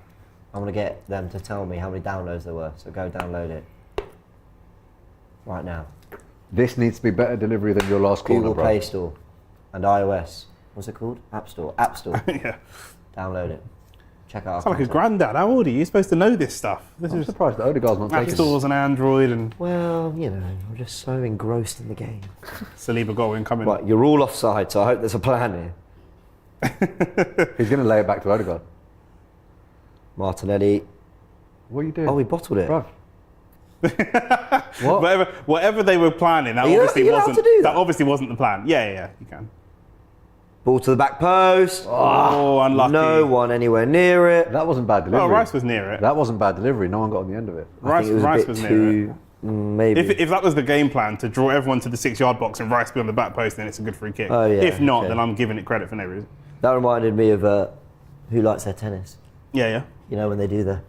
I'm gonna get them to tell me how many downloads there were. So go download it right now. This needs to be better delivery than your last corner, Google bro. Play Store and iOS. What's it called? App Store. App Store. Yeah. Download it. Check out our Sound like his content. granddad. How old are you? You're supposed to know this stuff. This I'm is surprised that Odegaard's not App taking Stores and Android and Well, you know, I'm just so engrossed in the game. Saliba goal incoming. Right, you're all offside, so I hope there's a plan here. He's going to lay it back to Odegaard. Martinelli. What are you doing? Oh, he bottled it. Bro. What? Whatever they were planning, that Are you obviously allowed wasn't. to do that? That obviously wasn't the plan. Yeah, you can. Ball to the back post. Oh, unlucky. No one anywhere near it. That wasn't bad delivery. Oh, Rice was near it. That wasn't bad delivery. No one got on the end of it. I think it was a bit near it. too. Maybe. If that was the game plan, to draw everyone to the 6-yard box and Rice be on the back post, then it's a good free kick. Oh, yeah, If not, okay. then I'm giving it credit for no reason. That reminded me of who likes their tennis. Yeah. You know when they do the.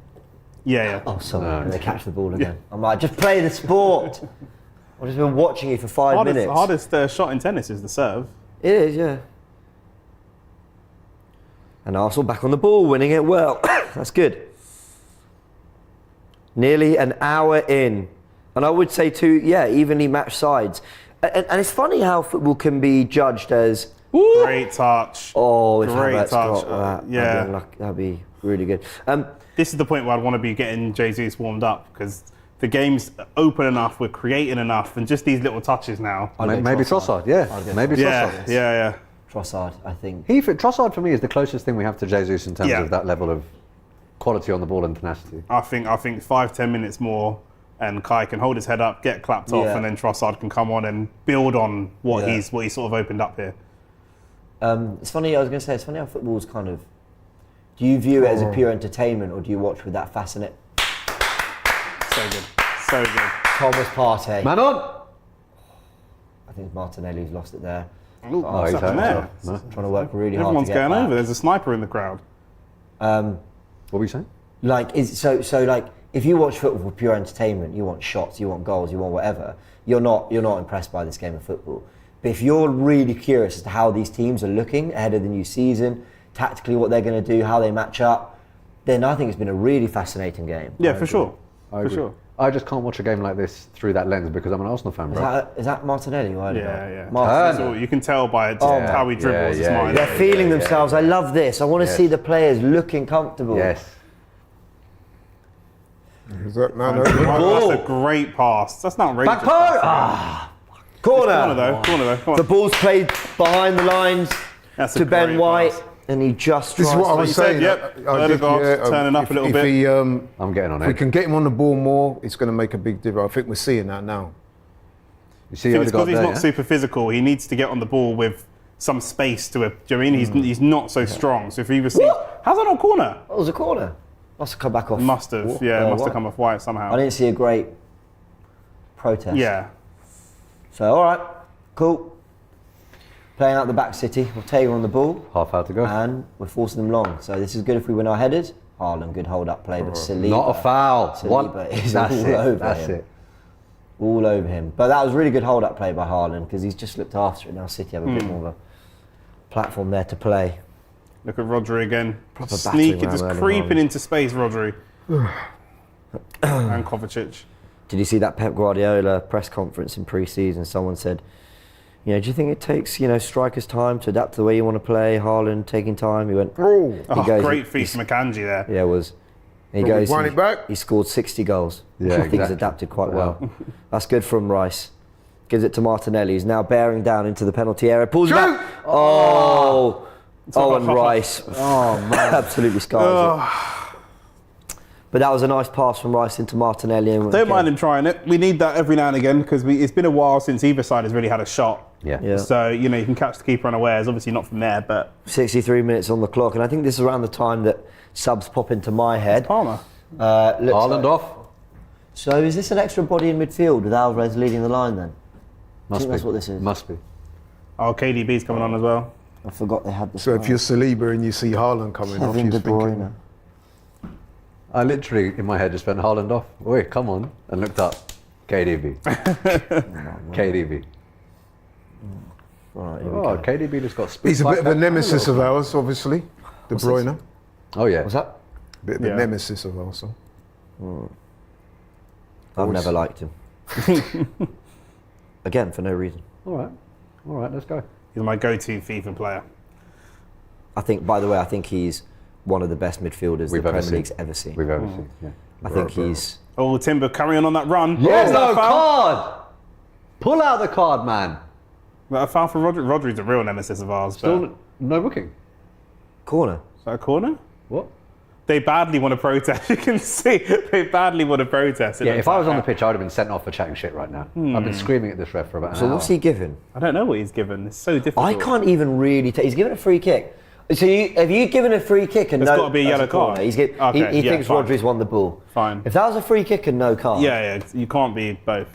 Yeah. Oh, sorry. No. And they catch the ball again. I'm like, just play the sport. I've just been watching you for 5 minutes. Hardest shot in tennis is the serve. It is, yeah. And Arsenal back on the ball, winning it well. That's good. Nearly an hour in. And I would say two, evenly matched sides. And it's funny how football can be judged as, Great touch. oh, if Great Havertz touch. got that, Yeah. that'd be really good. This is the point where I'd want to be getting Jesus warmed up because the game's open enough, we're creating enough, and just these little touches now. Maybe Trossard, yeah. Maybe Trossard. Yeah. Trossard, I think. Trossard for me is the closest thing we have to Jesus in terms Yeah. of that level of quality on the ball and tenacity. I think 5-10 minutes more, and Kai can hold his head up, get clapped off, Yeah. and then Trossard can come on and build on what Yeah. he's sort of opened up here. It's funny, I was going to say, it's funny how football's kind of. Do you view it as a pure entertainment or do you watch with that fascinate? So good. Thomas Partey. Man on! I think Martinelli's lost it there. Ooh, what's he's happened hurt there? himself. No. Trying to work really hard Everyone's to get going back. over. There's a sniper in the crowd. What were you saying? Like, if you watch football for pure entertainment, you want shots, you want goals, you want whatever. You're not impressed by this game of football. But if you're really curious as to how these teams are looking ahead of the new season, tactically what they're going to do, how they match up, then I think it's been a really fascinating game. Yeah, for sure. I For agree. sure. I just can't watch a game like this through that lens because I'm an Arsenal fan, bro. Is that Martinelli? Or Yeah. Martinelli. So you can tell by just how he dribbles. It's mine. They're feeling themselves. I love this. I want to Yes. see the players looking comfortable. Yes. Is that man? That's a great pass. That's not outrageous. Back post! Corner. Corner though. Come The on. ball's played behind the lines That's a to Ben great White, pass. and he just This is tries what I to- was you said, saying. yep. I did, Odegaard's turning up a little bit. He, I'm getting on if we it. can get him on the ball more, it's going to make a big difference. I think we're seeing that now. You see I think it's because Odegaard he's there, not yeah? super physical. He needs to get on the ball with some space to it. Do you know what I mean? He's not so strong. So if he receives, how's that not corner? That was a corner. Must have come back off. Must have. Must White. have come off White somehow. I didn't see a great protest. Yeah. So, all right, cool. Playing out the back City. We'll take on the ball, Half hour to go. and we're forcing them long. So this is good if we win our headers. Haaland, good hold-up play, but Saliba... Not a foul. Saliba is That's all it. over That's him. it. All over him. But that was really good hold-up play by Haaland because he's just looked after it. Now City have a bit more of a platform there to play. Look at Rodri again. Proper Sneaking, battering just ram early creeping on. into space, Rodri. And Kovacic. Did you see that Pep Guardiola press conference in pre-season? Someone said, do you think it takes, strikers time to adapt to the way you want to play? Haaland taking time. He went, Oh, Great feat from Akanji there. Yeah, it was. He But we won it back. He scored 60 goals. Yeah, I think he's exactly. adapted quite well. That's good from Rice. Gives it to Martinelli. He's now bearing down into the penalty area. Pulls back. Oh, and Rice. Oh, man. Absolutely skies it. But that was a nice pass from Rice into Martinelli. And Don't mind him trying it. We need that every now and again because it's been a while since either side has really had a shot. Yeah. So, you can catch the keeper unawares. Obviously not from there, but... 63 minutes on the clock. And I think this is around the time that subs pop into my head. Palmer. Haaland off. So is this an extra body in midfield with Alvarez leading the line then? Must think be. that's what this is? Must be. Oh, KDB's coming on as well. I forgot they had the So if you're Saliba and you see Haaland coming off, Kevin you're De Bruyne. thinking, I literally, in my head, just went Haaland off. Wait, come on. And looked up. KDB. KDB. Right, here we Oh, go. KDB just got split. he's a like bit of a that. nemesis of ours, obviously. De Bruyne. Oh, yeah. What's that? Bit of a nemesis of ours. I've never liked him. Again, for no reason. All right, let's go. He's my go-to FIFA player. I think he's one of the best midfielders the Premier League's ever seen. We've ever seen, yeah. I think he's... Oh, Timber carrying on that run. Yes, Is that no a foul? card! Pull out the card, man. Well, a foul for Rodri. Rodri's a real nemesis of ours. But Still no booking. Corner. is that a corner? What? They badly want to protest. You can see they badly want to protest. Yeah, if I was on the pitch, I would have been sent off for chatting shit right now. I've been screaming at this ref for about an So hour. what's he given? I don't know what he's given. It's so difficult. I can't even really tell. He's given a free kick. So have you given a free kick and There's no... gotta be a that's yellow corner? card. He Okay, yeah, thinks fine. Rodri's won the ball. Fine. If that was a free kick and no card... Yeah, you can't be both.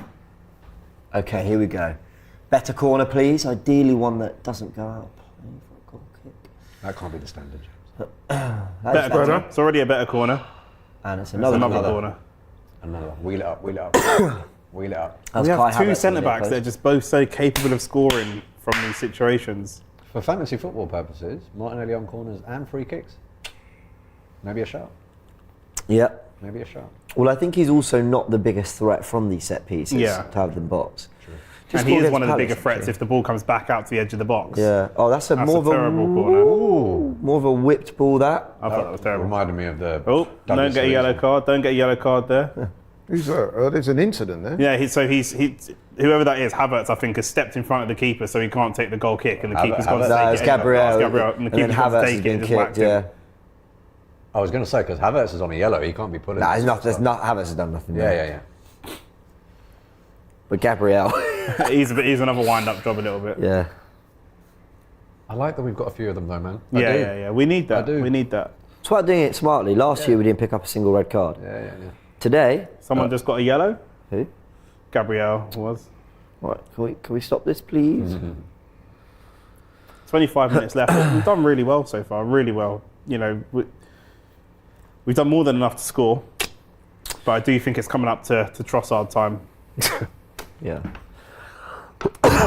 Okay, here we go. Better corner, please. Ideally one that doesn't go out. Playing for a goal kick. That can't be the standard, James. Better corner. It's already a better corner. And it's It's another corner. Another one. Wheel it up, wheel it up. Wheel it up. That's We have Kai two Havertz centre in there, backs close. that are just both so capable of scoring from these situations. For fantasy football purposes, Martinelli on corners and free kicks. Maybe a shot. Yeah. Maybe a shot. Well, I think he's also not the biggest threat from these set pieces Yeah. to have them box. And he is against one of the Palace, bigger threats actually. if the ball comes back out to the edge of the box. Yeah. Oh, that's That's more a of a terrible corner. more of a whipped ball. That. I thought that was terrible. Reminded me of the. Oh, don't Douglas get a yellow Luiz. card. Don't get a yellow card there. Who's that? There's an incident there. Yeah, whoever that is, Havertz, I think, has stepped in front of the keeper, so he can't take the goal kick, and the keeper's gone to No, take it's it. Gabriel. Oh, it's Gabriel, and the And then keeper's gone to Havertz has take it been and just whacked kicked. him. Yeah. I was going to say, because Havertz is on a yellow, he can't be pulling. Nah, this there's stuff. not. Havertz has done nothing. Yeah, there. yeah. But Gabriel. He's another wind-up job a little bit. Yeah. I like that we've got a few of them though, man. Yeah. We need that. I do. We need that. It's about doing it smartly. Last year we didn't pick up a single red card. Yeah. Today, Someone just got a yellow. who? Gabriel was. Right, can we stop this, please? 25 minutes left. We've done really well so far. Really well. We've done more than enough to score. But I do think it's coming up to Trossard time. Yeah.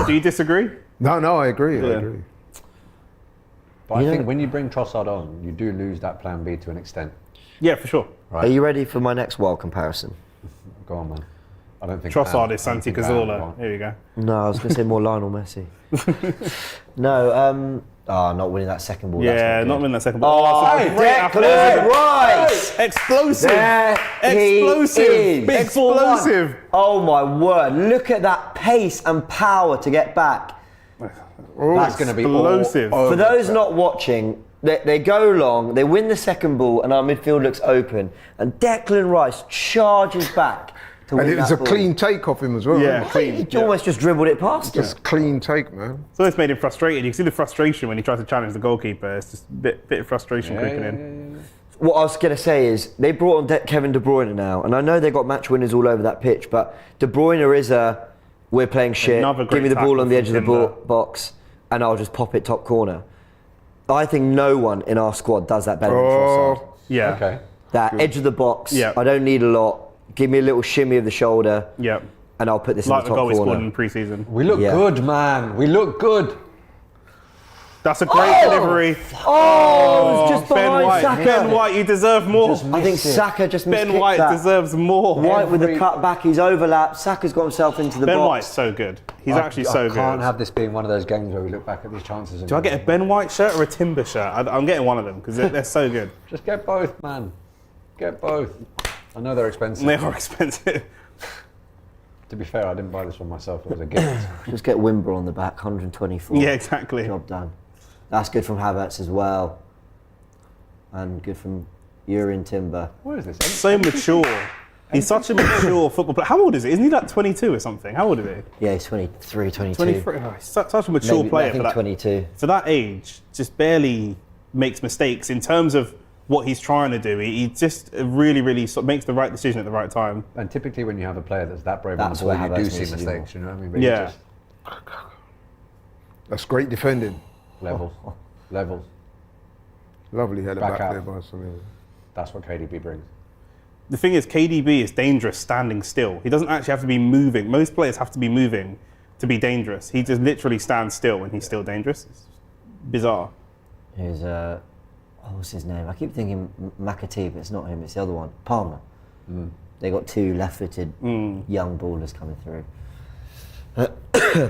Do you disagree? No, I agree. I Yeah. agree. But I You know- think when you bring Trossard on, you do lose that plan B to an extent. Yeah, for sure. Are you ready for my next wild comparison? Go on, man. I don't think Trossard Bam- is I don't Santi think Bam Cazorla. won. Here you go. No, I was going to say more Lionel Messi. No, not winning that second ball. Yeah, that's not good. winning that second ball. Oh, that's a great Declan athleticism. Rice! Explosive. There Explosive. he is. Explosive. Oh my word! Look at that pace and power to get back. That's going to be all Explosive. over. For those not watching, they go long, they win the second ball, and our midfield looks open, and Declan Rice charges back to win And it was that a ball. clean take off him as well. Yeah, wasn't clean. He almost just dribbled it past him. Just clean take, man. So it's made him frustrated. You can see the frustration when he tries to challenge the goalkeeper. It's just a bit of frustration creeping in. What I was going to say is they brought on Kevin De Bruyne now, and I know they got match winners all over that pitch, but De Bruyne is we're playing shit, Another give great me the ball tackle on the edge of the from Timber. box, and I'll just pop it top corner. I think no one in our squad does that better than Trossard. Yeah. Okay. That edge of the box. Yeah. I don't need a lot. Give me a little shimmy of the shoulder, Yeah. and I'll put this Like in the the goal top we scored corner. in pre-season. We look Yeah. good, man. We look good. That's a great delivery. Oh, it was just Ben behind White. Saka. Ben White, you deserve more. I think Saka just missed Ben White that. deserves more. White with the cut back, he's overlapped. Saka's got himself into the Ben box. White's so good. He's actually so I good. can't have this being one of those games where we look back at these chances. And Do I get a Ben White shirt or a Timber shirt? I'm getting one of them because they're so good. Just get both, man. Get both. I know they're expensive. They are expensive. To be fair, I didn't buy this one myself. It was a gift. Just get Wimber on the back, 124. Yeah, exactly. Job done. That's good from Havertz as well. And good from Urian Timber. What is this? So mature. He's such a mature football player. How old is he? Isn't he like 22 or something? How old is he? Yeah, he's 23, 22. 23. Oh, he's such a mature Maybe, player I think for that. 22. For that age, just barely makes mistakes in terms of what he's trying to do. He just really, really sort of makes the right decision at the right time. And typically, when you have a player that's that brave That's on the ball, where you do Havertz see needs to do mistakes. You know what I mean? But you Yeah. just That's great defending. levels, levels. Lovely header Back back out. there by Saliba. That's what KDB brings. The thing is, KDB is dangerous standing still. He doesn't actually have to be moving. Most players have to be moving to be dangerous. He just literally stands still and he's still dangerous. It's bizarre. Who's, what's his name? I keep thinking McAtee, but it's not him, it's the other one. Palmer. They got two left-footed young ballers coming through.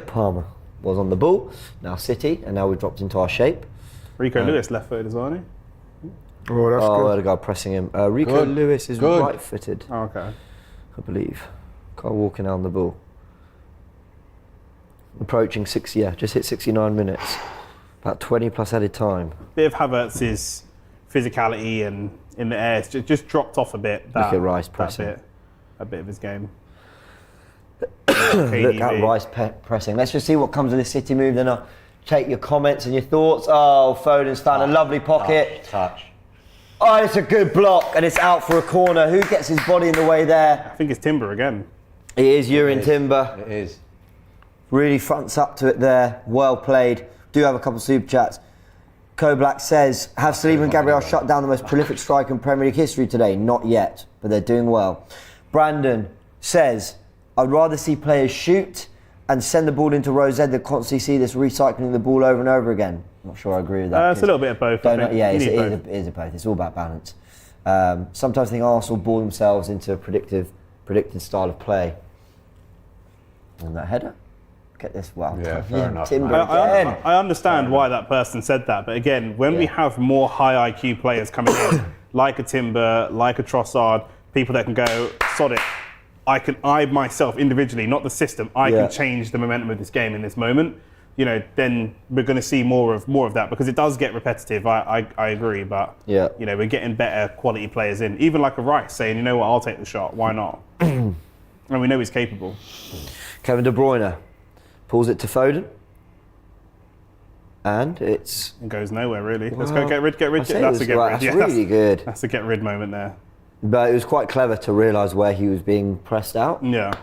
Palmer was on the ball, now City, and now we've dropped into our shape. Rico Lewis left-footed as well, isn't he? Oh, that's Oh, good. the guy pressing him. Rico Good. Lewis is Good. right-footed, Oh, okay. I believe. Guy walking down the ball. Approaching 60, yeah, just hit 69 minutes. About 20 plus added time. Bit of Havertz's physicality and in the air, it's just dropped off a bit. That, at Rice pressing. A bit of his game. Look KDB. at Rice pressing. Let's just see what comes of this City move, then I'll take your comments and your thoughts. Oh, Foden's found a lovely pocket. Touch. Oh, it's a good block, and it's out for a corner. Who gets his body in the way there? I think it's Timber again. It is Urian Timber. It is. Really fronts up to it there. Well played. Do have a couple of super chats. Black says, have Saliba and Gabriel shut down the most prolific striker in Premier League history today? Not yet, but they're doing well. Brandon says, I'd rather see players shoot and send the ball into Rose than constantly see this recycling the ball over and over again. I'm not sure I agree with that. It's a little bit of both. I think. Yeah, You it need both. is both. It's all about balance. Sometimes I think Arsenal ball themselves into a predictive style of play. And that header? Get this, well. Yeah, fair enough, Timber man. again. I understand why that person said that, but again, when we have more high IQ players coming in, like a Timber, like a Trossard, people that can go, sod it, I myself individually, not the system, I Yeah. can change the momentum of this game in this moment. You know, then we're going to see more of that because it does get repetitive. I agree, but Yeah. you know, we're getting better quality players in. Even like a Rice saying, you know what, I'll take the shot. Why not? And we know he's capable. Kevin De Bruyne pulls it to Foden. And it's... It goes nowhere really. Let's Well, go get rid. I say That's it a was- get right, rid. that's Yeah, really good. That's a get rid moment there. But it was quite clever to realise where he was being pressed out. Yeah.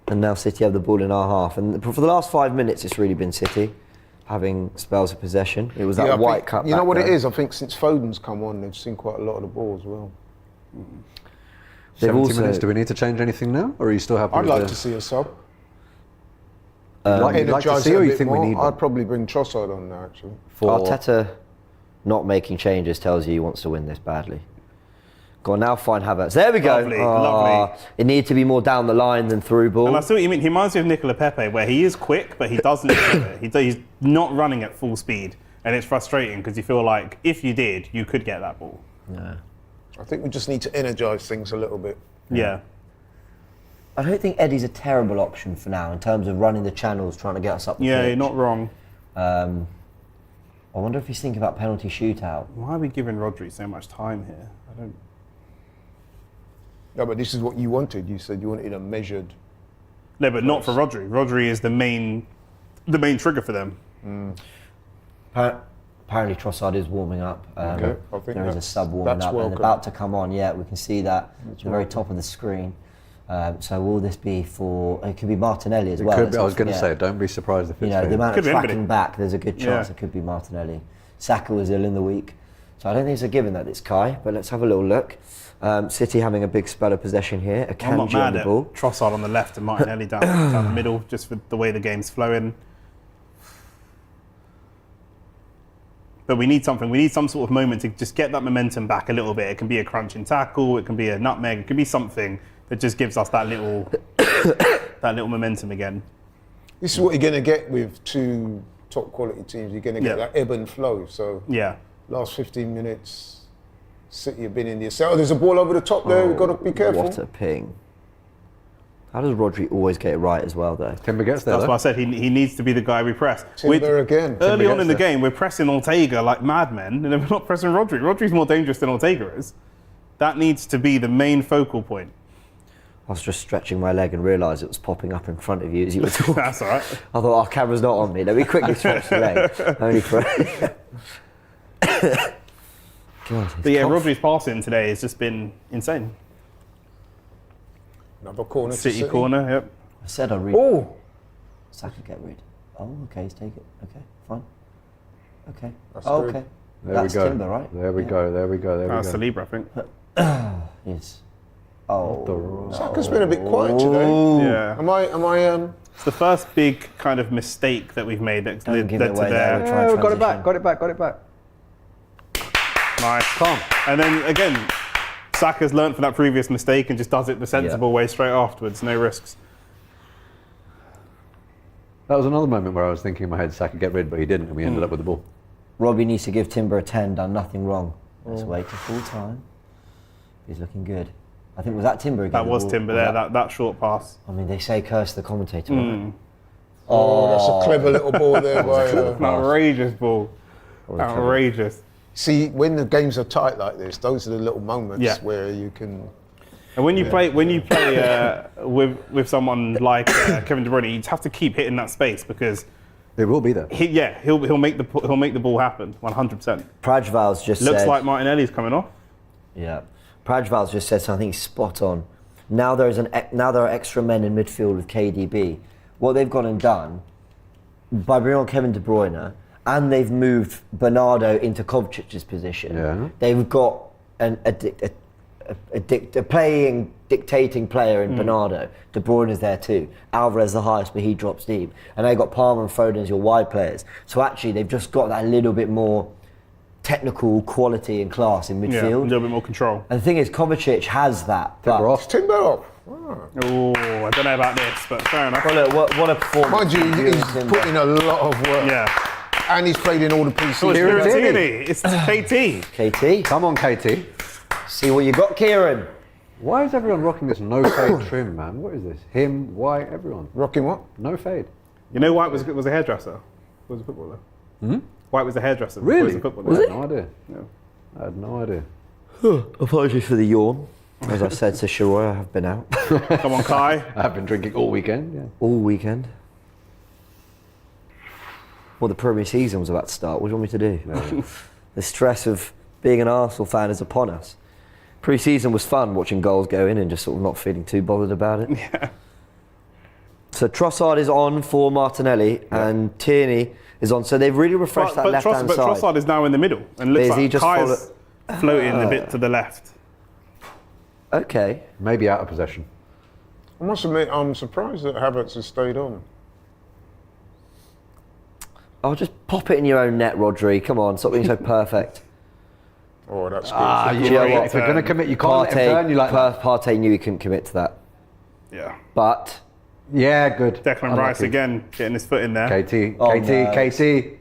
And now City have the ball in our half. And for the last 5 minutes, it's really been City having spells of possession. It was that I white think- cut You know back what there. it is? I think since Foden's come on, they've seen quite a lot of the ball as well. They've 70 also- minutes. Do we need to change anything now, or are you still happy? I'd with like the, to see a sub. you'd like to Energise see, it or a you bit think we more. need one? I'd probably bring Trossard on now, actually. Arteta not making changes tells you he wants to win this badly. Go on, now find Havertz. There we go. Lovely, lovely. It needed to be more down the line than through ball. And I see what you mean. He reminds me of Nicola Pepe, where he is quick, but he doesn't do it. He's not running at full speed. And it's frustrating because you feel like if you did, you could get that ball. I think we just need to energise things a little bit. Yeah. I don't think Eddie's a terrible option for now in terms of running the channels, trying to get us up the Yeah, pitch. you're not wrong. I wonder if he's thinking about penalty shootout. Why are we giving Rodri so much time here? I don't. No, but this is what you wanted. You said you wanted a measured. No, but not for Rodri. Rodri is the main trigger for them. Apparently Trossard is warming up. Okay, I think there is a that's- sub warming that's up welcome. and about to come on. Yeah, we can see that at the very top of the screen. So will this be for? It could be Martinelli as well. Could let's be, I not was going to forget. say, don't be surprised if You it's know, for the him. amount Could of be tracking anybody. back, there's a good chance Yeah. it could be Martinelli. Saka was ill in the week, So I don't think it's a given that it's Kai, but let's have a little look. City having a big spell of possession here. I'm not Akanji mad on the at ball. Trossard on the left and Martinelli down the middle, just for the way the game's flowing. But we need something. We need some sort of moment to just get that momentum back a little bit. It can be a crunching tackle. It can be a nutmeg. It can be something that just gives us that little momentum again. This is what you're going to get with two top quality teams. You're going to get that ebb and flow. So last 15 minutes, City have been in the cell. There's a ball over the top there. We've got to be careful. What a ping. How does Rodri always get it right as well, though? Timber gets there. That's why I said he needs to be the guy we press. Timber again. Early on in the game, we're pressing Ortega like madmen, and then we're not pressing Rodri. Rodri's more dangerous than Ortega is. That needs to be the main focal point. I was just stretching my leg and realised it was popping up in front of you as you were talking. That's all right. I thought, our camera's not on me. Let me quickly stretch the leg. Only for... God, But yeah, Rodri's passing today has just been insane. Another corner. City corner, yep. I said I'd read. Oh! Saka get rid. Oh, okay, he's take it. Okay, fine. Okay. That's Oh, good. okay. There That's we go. Timber, right? There we go. There we go. There we That's go. Saliba, I think. Yes. Oh. Saka's been a bit quiet today. Yeah. Am I? It's the first big kind of mistake that we've made that's Don't led give to it away there. there. Try and Yeah, got it transition. back. Got it back. Got it back. Nice. Calm. And then again, Saka's learnt from that previous mistake and just does it the sensible way straight afterwards, no risks. That was another moment where I was thinking in my head, Saka get rid, but he didn't, and we ended up with the ball. Robbie needs to give Timber a 10, done nothing wrong. Let's wait to full time. He's looking good. I think, was that Timber again? That was Timber there, that short pass. I mean, they say curse the commentator. Oh, that's a clever little ball there by. An outrageous ball. Outrageous. See, when the games are tight like this, those are the little moments where you can. And when you play with someone like Kevin De Bruyne, you have to keep hitting that space because It will be there. he'll make the ball happen 100%. Prajval's just Looks said, like Martinelli's coming off. Yeah. Prajval's just said something spot on. Now there are extra men in midfield with KDB. What they've gone and done by bringing on Kevin De Bruyne, and they've moved Bernardo into Kovacic's position. Yeah. They've got a dictating player in Bernardo. De Bruyne is there too. Alvarez the highest, but he drops deep. And they got Palmer and Foden as your wide players. So actually, they've just got that little bit more technical quality and class in midfield. Yeah, a little bit more control. And the thing is, Kovacic has that. But Timber off. Timber off. Oh, I don't know about this, but fair enough. well, look, what a performance! Mind you, from he's Timber. put in a lot of work. Yeah. And he's played in all the Oh, it's pre-season. Tierney. It's KT. KT, Come on, KT. see what you got, Kieran. Why is everyone rocking this no fade trim, man? What is this? Him, white, everyone. Rocking what? No fade. You know White was a hairdresser? Was a footballer? White was a hairdresser. Really? Was a footballer. I had no idea. Yeah. I had no idea. Apologies for the yawn. As I said to Sharoy, I have been out Come on, Kai. I've been drinking all weekend. Yeah. all weekend. Well, the Premier season was about to start. What do you want me to do? The stress of being an Arsenal fan is upon us. Pre-season was fun, watching goals go in and just sort of not feeling too bothered about it. Yeah. So Trossard is on for Martinelli and Tierney is on. So they've really refreshed that left-hand But side. Trossard is now in the middle and looks Is he like just Kai's floating a bit to the left. Okay. Maybe out of possession. I must admit, I'm surprised that Havertz has stayed on. I'll just pop it in your own net, Rodri. Come on, stop being so perfect. Oh, that's good. You know know, what? if you're going to commit, you can't let him turn you like that. Partey knew he couldn't commit to that. Yeah. But Yeah, good. Declan Rice Unlucky. again getting his foot in there. KT, Oh, KT, no. KT.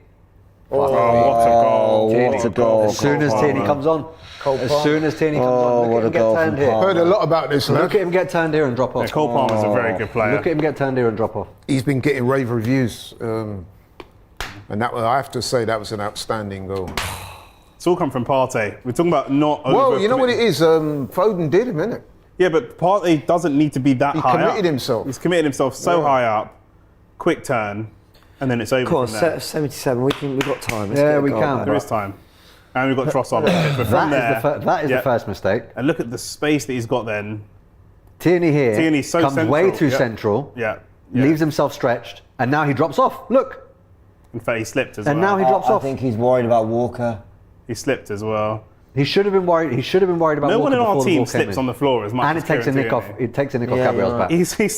Oh, what a goal! what What a goal. As soon as Tierney comes on, as soon as Tierney comes on, what look a at him goal get from turned here. Palmer. Heard a lot about this, Look lad. at him get turned here and drop off. Yeah, Cole Palmer's a very good player. Look at him get turned here and drop off. He's been getting rave reviews. And that, I have to say, that was an outstanding goal. It's all come from Partey. We're talking about not. Well, you know what it is? Foden did him, innit? Yeah, but Partey doesn't need to be that He high committed up. himself. He's committed himself so Yeah. high up, quick turn, and then it's over come on, from there. 77. We've got time. Let's Yeah, get a we goal can. back. There is time. And we've got Trossard on the pitch. But from That is yeah. the first mistake. And look at the space that he's got then. Tierney here Tierney's so comes central. way too Yeah. central, Yeah. leaves himself stretched, and now he drops off. Look, In fact, he slipped as and well. now he drops I off. think he's worried about Walker. He slipped as well. He should have been worried. He should have been worried about. No one Walker in our before the team ball came slips in. on the floor as much. And as it takes a Kieran nick off. Tierney. It takes a nick off Yeah, Gabriel's you're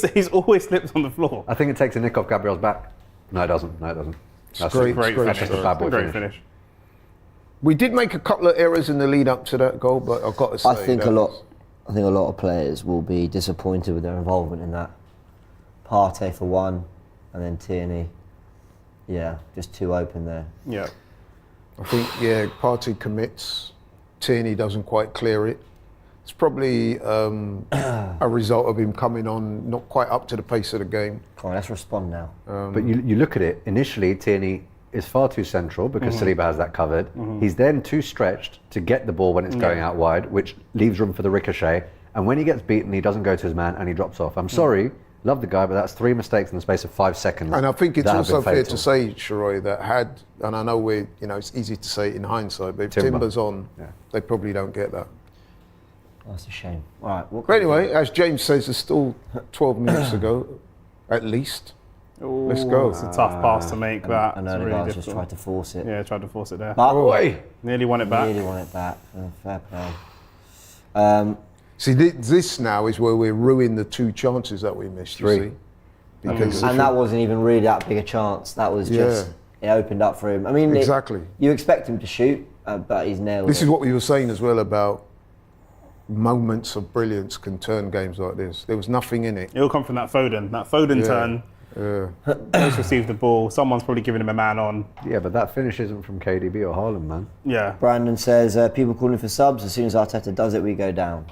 back. He's always slipped on the floor. I think it takes a nick off Gabriel's back. No, it doesn't. No, it doesn't. That's great, Great great finish. That's just a bad boy Great finish. finish. We did make a couple of errors in the lead up to that goal, but I've got to say, I think that a lot of players will be disappointed with their involvement in that. Partey for one, and then Tierney. Yeah, just too open there. Yeah. I think, Partey commits, Tierney doesn't quite clear it. It's probably a result of him coming on not quite up to the pace of the game. Come on, let's respond now. But you look at it, initially Tierney is far too central because Saliba has that covered. He's then too stretched to get the ball when it's going out wide, which leaves room for the ricochet. And when he gets beaten, he doesn't go to his man and he drops off. I'm sorry, love the guy, but that's 3 mistakes in the space of 5 seconds. And I think it's that have also been fair fatal. to say, Sharoy, that and I know it's easy to say it in hindsight, but if Timber. Timber's on, Yeah. they probably don't get that. That's a shame. All right. What But can we anyway, as James says, there's still 12 minutes to go, at least. Let's go. It's a tough pass to make. That. I know It's the really guys just difficult. tried to force it. Yeah, tried to force it there. But Nearly won it back. really want it back. Fair play. See, this now is where we're ruining the 2 chances that we missed, you 3. see. Because And that wasn't even really that big a chance. That was just, it opened up for him. I mean, Exactly. You expect him to shoot, but he's nailed this it. is what we were saying as well about moments of brilliance can turn games like this. There was nothing in it. It'll come from that Foden turn. He's received the ball. Someone's probably giving him a man on. Yeah, but that finish isn't from KDB or Haaland, man. Yeah. Brandon says, people calling for subs. As soon as Arteta does it, we go down.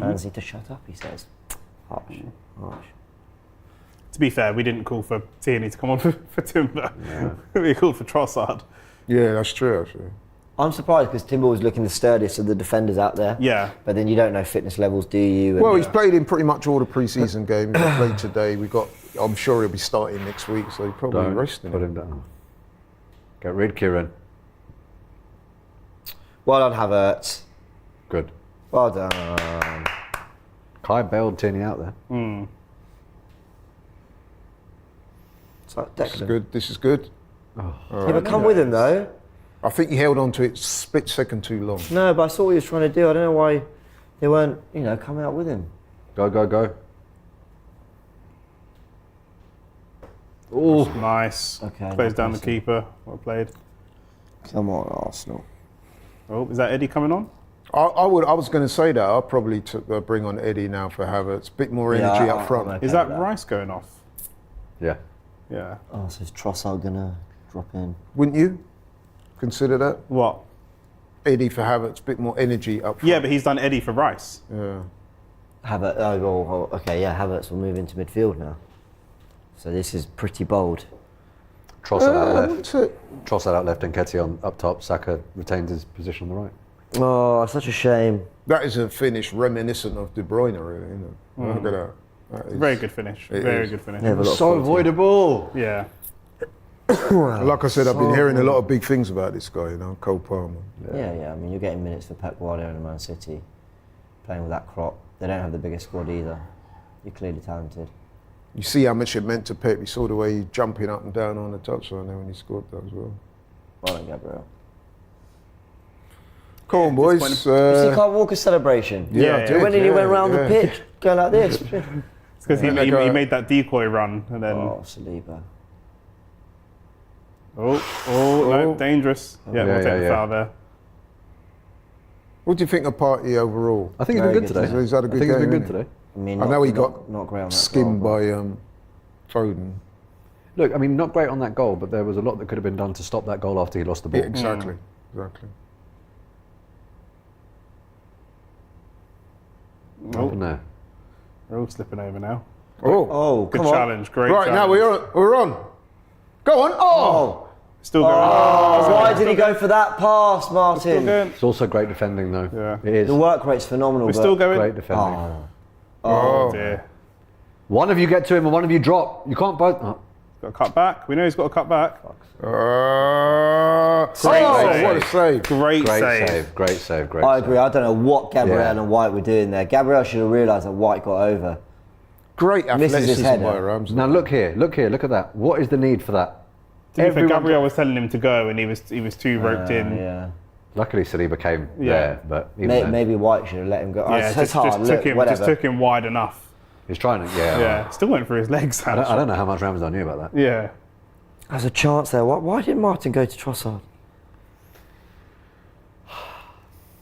Fans need to shut up, he says. Harsh. To be fair, we didn't call for Tierney to come on for Timber. We called for Trossard. Yeah, that's true, actually. I'm surprised because Timber was looking the sturdiest of the defenders out there. Yeah. But then you don't know fitness levels, do you? Well, he's played in pretty much all the pre-season games. He played today. I'm sure he'll be starting next week, so he's probably Don't resting. put him down. Get rid, Kieran. Well done, Havertz. Good. Well done. Kai bailed Tierney out there. It's like This is Declan. good. This is good. Yeah, but come with him though. I think he held on to it split second too long. No, but I saw what he was trying to do. I don't know why they weren't, coming out with him. Go, go, go. Oh, Nice. Okay, Plays not down the passing. keeper. Well played. Come on, Arsenal. Oh, is that Eddie coming on? I was going to say that. I'll probably bring on Eddie now for Havertz. Bit more energy up front. I'm okay Is that with Rice going off? yeah. Yeah. Oh, so is Trossard gonna drop in? Wouldn't you consider that? What? Eddie for Havertz, bit more energy up front. Yeah, but he's done Eddie for Rice. Yeah. Havertz. Okay, yeah. Havertz will move into midfield now. So this is pretty bold. Trossard out I left. wouldn't say- Trossard out left and Ketty on up top. Saka retains his position on the right. Oh, such a shame. That is a finish reminiscent of De Bruyne, really. Look at that. That is- Very good finish. It Very is. good finish. They have a lot of So quality. avoidable. Yeah. Like I said, I've been hearing a lot of big things about this guy, Cole Palmer. Yeah. I mean, you're getting minutes for Pep Guardiola and Man City, playing with that crop. They don't have the biggest squad either. You're clearly talented. You see how much it meant to Pep. You saw the way he's jumping up and down on the touchline there when he scored that as well. Well done, Gabriel. Come on, boys. You see Kyle Walker's celebration? Yeah, I Yeah, did, When he went yeah, round yeah. the pitch, going like this. It's because he like made that decoy run and then. Oh, Saliba. No, dangerous. Yeah, we'll take the yeah. foul there. What do you think of Partey overall? I think he's Very been good good today. He's had a good I think he's game, been good hasn't he? today. I mean, I know he not- got not great on that skimmed goal, by Foden. Look, I mean, not great on that goal, but there was a lot that could have been done to stop that goal after he lost the ball. Yeah, exactly. Exactly. What happened there? We're all slipping over now. Oh, Oh, Good come on. challenge. Great right challenge. now we're on. Go on. Oh, Still going. Oh, why did he go for that pass, Still Martin? going. It's also great defending, though. Yeah. It is. The work rate's phenomenal. We're but still going. Great defending. Oh, Oh dear. One of you get to him and one of you drop. You can't both. Oh. Got a cut back. We know he's got a cut back. Save. what a save! Great, Great save. save. Great save. Great I save. agree. I don't know what Gabriel Yeah. and White were doing there. Gabriel should have realised that White got over. Great Misses his athleticism header. by Ramsey. Now look here. Look at that. What is the need for that? To be fair, Everyone- Gabriel was telling him to go, and he was too roped in. Yeah. Luckily, Saliba came there, but even then, Maybe White should have let him go. Yeah, It's hard. Look, just took him wide enough. he's trying to. Yeah, Yeah, still went for his legs. I don't know how much Ramsdale knew about that. Yeah. There's a chance there. Why didn't Martin go to Trossard?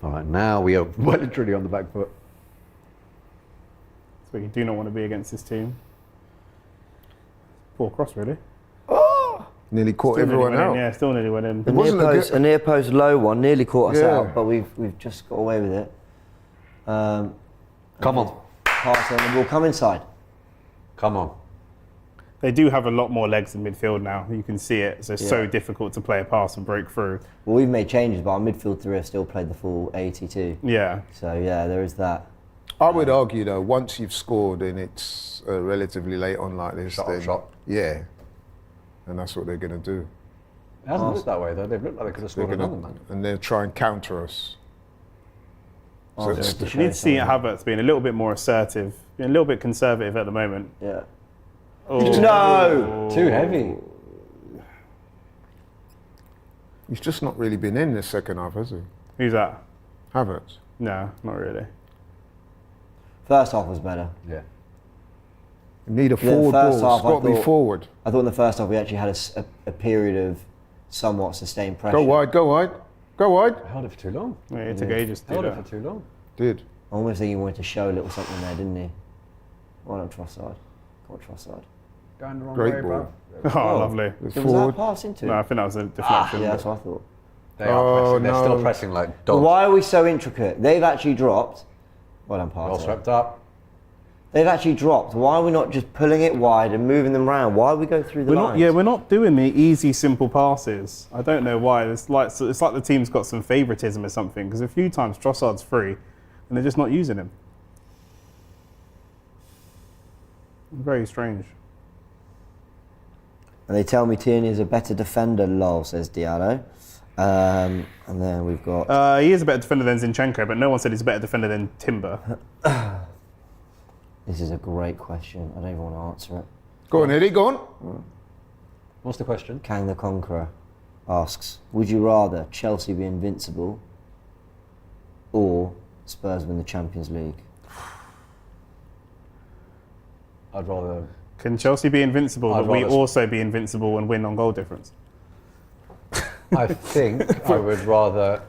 All right, now we are well and truly on the back foot. So you do not want to be against this team. Poor cross, really. Nearly caught Still nearly everyone went in, out. Yeah, still nearly went in. A near post low one nearly caught us Yeah. out, but we've just got away with it. Come on, Pass on the ball, come inside. come on. They do have a lot more legs in midfield now. You can see it. So it's so Yeah. difficult to play a pass and break through. Well, we've made changes, but our midfield three have still played the full 82. Yeah. So yeah, there is that. I would argue though, once you've scored and it's relatively late on like this, Shot on then shot. yeah, and that's what they're going to do. It hasn't looked that way though. They've looked like they could have They're scored another gonna, man. and they'll try and counter us. So Arsenal it's to the- show You need to see something. Havertz being a little bit more assertive, being a little bit conservative at the moment. Yeah. Oh. No! Too heavy. He's just not really been in the second half, has he? Who's that? Havertz. No, not really. First half was better. Yeah. You need a Yeah, the forward first ball. half, It's got to I be thought- forward. I thought in the first half we actually had a period of somewhat sustained pressure. Go wide, go wide, go wide. Held it for too long. Yeah, it took ages to do Held it that. for too long. Did. I almost think he wanted to show a little something there, didn't he? Why not Trossard? Come on, Trossard. Going the wrong Great way, ball. bro. Oh, lovely. It's Was forward. that pass into No, it? I think that was a deflection. Yeah, that's what I thought. They are Oh, pressing. They're still no. pressing like But dogs. why are we so intricate? They've actually dropped. Well done, Well Partey. swept up. They've actually dropped. Why are we not just pulling it wide and moving them round? Why are we going through the We're not, lines? yeah, we're not doing the easy, simple passes. I don't know why. It's like the team's got some favouritism or something. Because a few times Trossard's free, and they're just not using him. Very strange. And they tell me Tierney is a better defender, lol, says Diallo. And then we've got... He is a better defender than Zinchenko, but no one said he's a better defender than Timber. This is a great question. I don't even want to answer it. Go on, Eddie, go on. What's the question? Kang the Conqueror asks, would you rather Chelsea be invincible or Spurs win the Champions League? I'd rather. Can Chelsea be invincible, I'd but we rather- also be invincible and win on goal difference? I think I would rather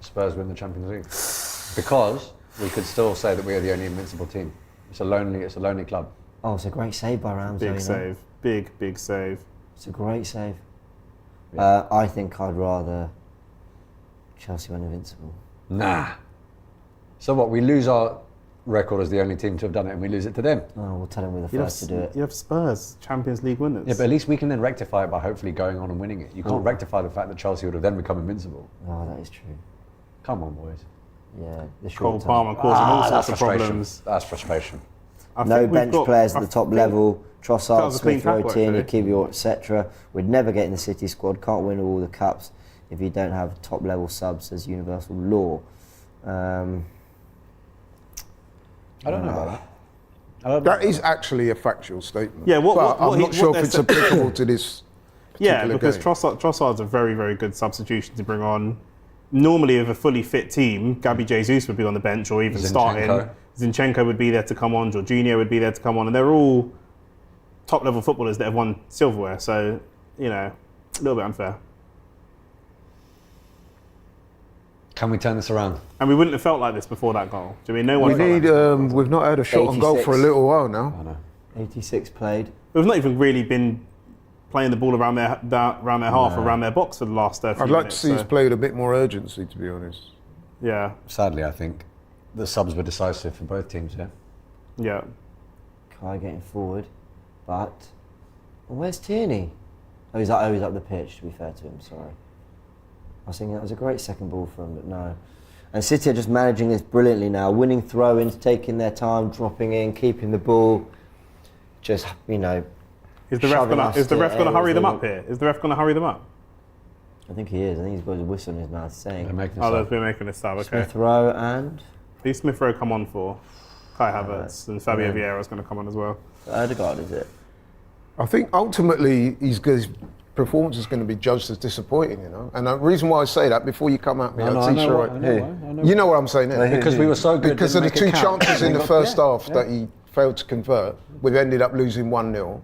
Spurs win the Champions League because we could still say that we are the only invincible team. It's a lonely club. Oh, it's a great save by Ramsey. Big save. Big save. It's a great save. Yeah. I think I'd rather Chelsea win invincible. Nah. So what? We lose our record as the only team to have done it, and we lose it to them. Oh, we'll tell them we're the first to do it. You have Spurs, Champions League winners. Yeah, but at least we can then rectify it by hopefully going on and winning it. You can't rectify the fact that Chelsea would have then become invincible. Oh, that is true. Come on, boys. Yeah, the Cole short term. Palmer causing all that's sorts of frustration. problems. That's frustration. I No think we've bench got- players at I the top think- level. That Trossard, was a clean Smith Rowe, tackle, Tierney, actually. Kiwior, etc. We'd never get in the City squad. Can't win all the cups if you don't have top level subs as universal law. I don't know about that. That is actually a factual statement. Yeah, what- but what I'm he- not sure what if it's they're sa- applicable to this. Yeah, particular because game. Trossard's a very, very good substitution to bring on. Normally, with a fully fit team, Gabby Jesus would be on the bench or even starting. Zinchenko. Zinchenko would be there to come on. Jorginho would be there to come on, and they're all top-level footballers that have won silverware. So, you know, a little bit unfair. Can we turn this around? And we wouldn't have felt like this before that goal. Do you mean no one? We felt need. like this? We've not had a shot on goal for a 86. little while now. I know. 86 played. We've not even really been playing the ball around their half, around their box for the last 30 I'd minutes. like to see us play with a bit more urgency, to be honest. Yeah, Sadly, I think the subs were decisive for both teams. Yeah. yeah. Kai getting forward, but where's Tierney? Oh, he's up the pitch. To be fair to him, sorry. I was thinking that was a great second ball for him, but no. And City are just managing this brilliantly now, winning throw-ins, taking their time, dropping in, keeping the ball. Just Is the ref shoving gonna us is the to ref gonna areas hurry them they up here? Is the ref gonna hurry them up? I think he is. I think he's got his whistle in his mouth saying They're making Oh, this they're up. making this sub. Okay. Smith Rowe and Who's Smith Rowe come on for? Kai Havertz and Fabio Vieira's going to come on as well. Odegaard, is it? I think ultimately he's performance is going to be judged as disappointing, you know. And the reason why I say that, before you come at me, I'll teach you right. You know what I'm saying? Here? Because we were so good. Because of the didn't make two it count. chances in the We got- first yeah, half that he failed to convert, we've ended up losing 1-0.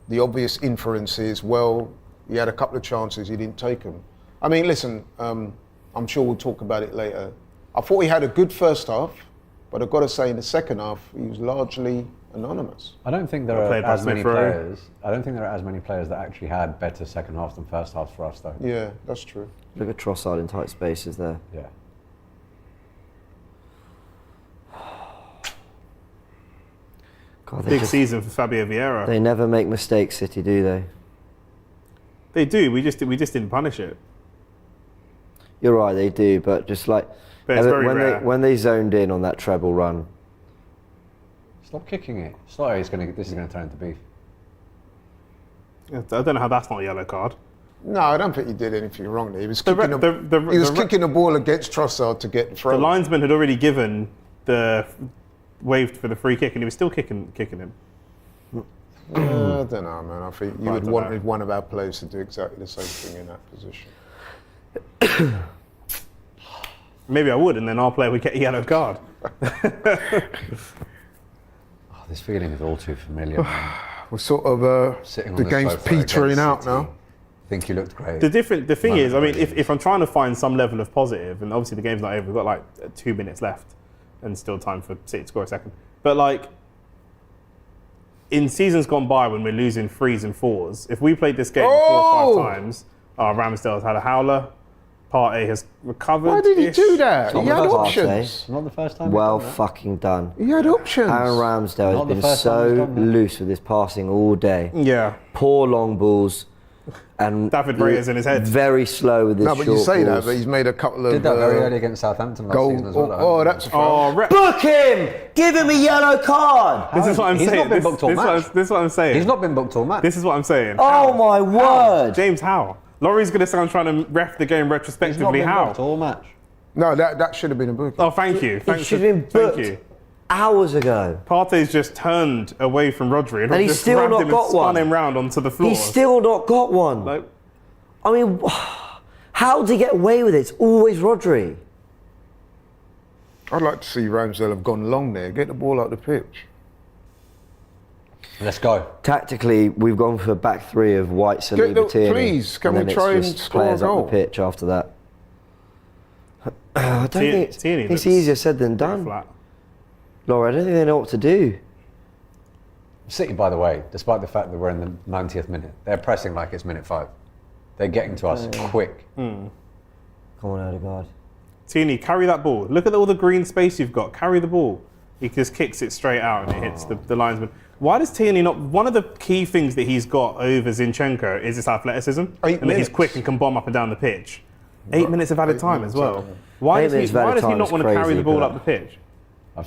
The obvious inference is, well, he had a couple of chances, he didn't take them. I mean, listen, I'm sure we'll talk about it later. I thought he had a good first half, but I've got to say in the second half, he was largely anonymous. I don't think there are played by as many Smith Rowe. players. I don't think there are as many players that actually had better second halves than first halves for us, though. Yeah, that's true. Look at Trossard in tight spaces there. Yeah. God, Big season for Fabio Vieira. They never make mistakes, City, do they? They do. We just didn't punish it. You're right, they do, but just like But it's very when rare. when they zoned in on that treble run, Stop kicking it. It's not. This is going to turn into beef. I don't know how that's not a yellow card. No, I don't think he did anything wrong there. He was The re- kicking, the- the- kicking the ball against Trossard to get the throw. The linesman had already given the waved for the free kick, and he was still kicking him. I don't know, man. I think you I would don't want know. one of our players to do exactly the same thing in that position. Maybe I would, and then our player would get a yellow card. Oh, this feeling is all too familiar. man. We're sort of Sitting on the the game's sofa petering against out City. now. Think you looked great. The thing Right, is, I mean, right. if I'm trying to find some level of positive, and obviously the game's not over, we've got like 2 minutes left, and still time for City to score a second. But like, in seasons gone by when we're losing 3s and 4s, if we played this game 4 or 5 times, Ramsdale's had a howler, Partey has recovered. Why did he do that? Not He had the first options. Not the first time. well we've done that. fucking done. He had options. Aaron Ramsdale Not the has been first time he's so done that. loose with his passing all day. Yeah, Poor long balls, and David Reyes in his head. Very slow with his No, short but you say that, balls. but he's made a couple of Did that very early against Southampton last season goals. as well. Oh, that's a foul. Book him! Give him a yellow card! This is what I'm He's saying. not been This, booked all this, match. this is what I'm saying. He's not been booked all match. This is what I'm saying. Oh my word! James, how? Laurie's going to sound trying to ref the game He's not retrospectively. been How? booked all match. No, that should have been a bookie. Oh, thank you. It should have been booked Thank you. hours ago. Partey's just turned away from Rodri and he's just still grabbed not him got and spun one. him round onto the floor. He's still not got one. Like, I mean, how did he get away with it? It's always Rodri. I'd like to see Ramsdale have gone long there, get the ball out the pitch. Let's go. Tactically, we've gone for a back three of White, Saliba, Tierney. please, can and we then try it's and just score a players up goal? the pitch after that. I don't think Tierney it's looks easier said than done. flat. Laura, I don't think they know what to do. City, by the way, despite the fact that we're in the 90th minute, they're pressing like it's minute 5. They're getting to us quick. Come on, Odegaard. Tierney, carry that ball. Look at all the green space you've got. Carry the ball. He just kicks it straight out and it hits the linesman. Why does Tierney not? One of the key things that he's got over Zinchenko is his athleticism, and that he's minutes. quick and can bomb up and down the pitch. 8 minutes of added 8 time minutes as well. added. Why 8 does minutes he? of Why added does he time not is want to carry crazy, the ball but- up the pitch?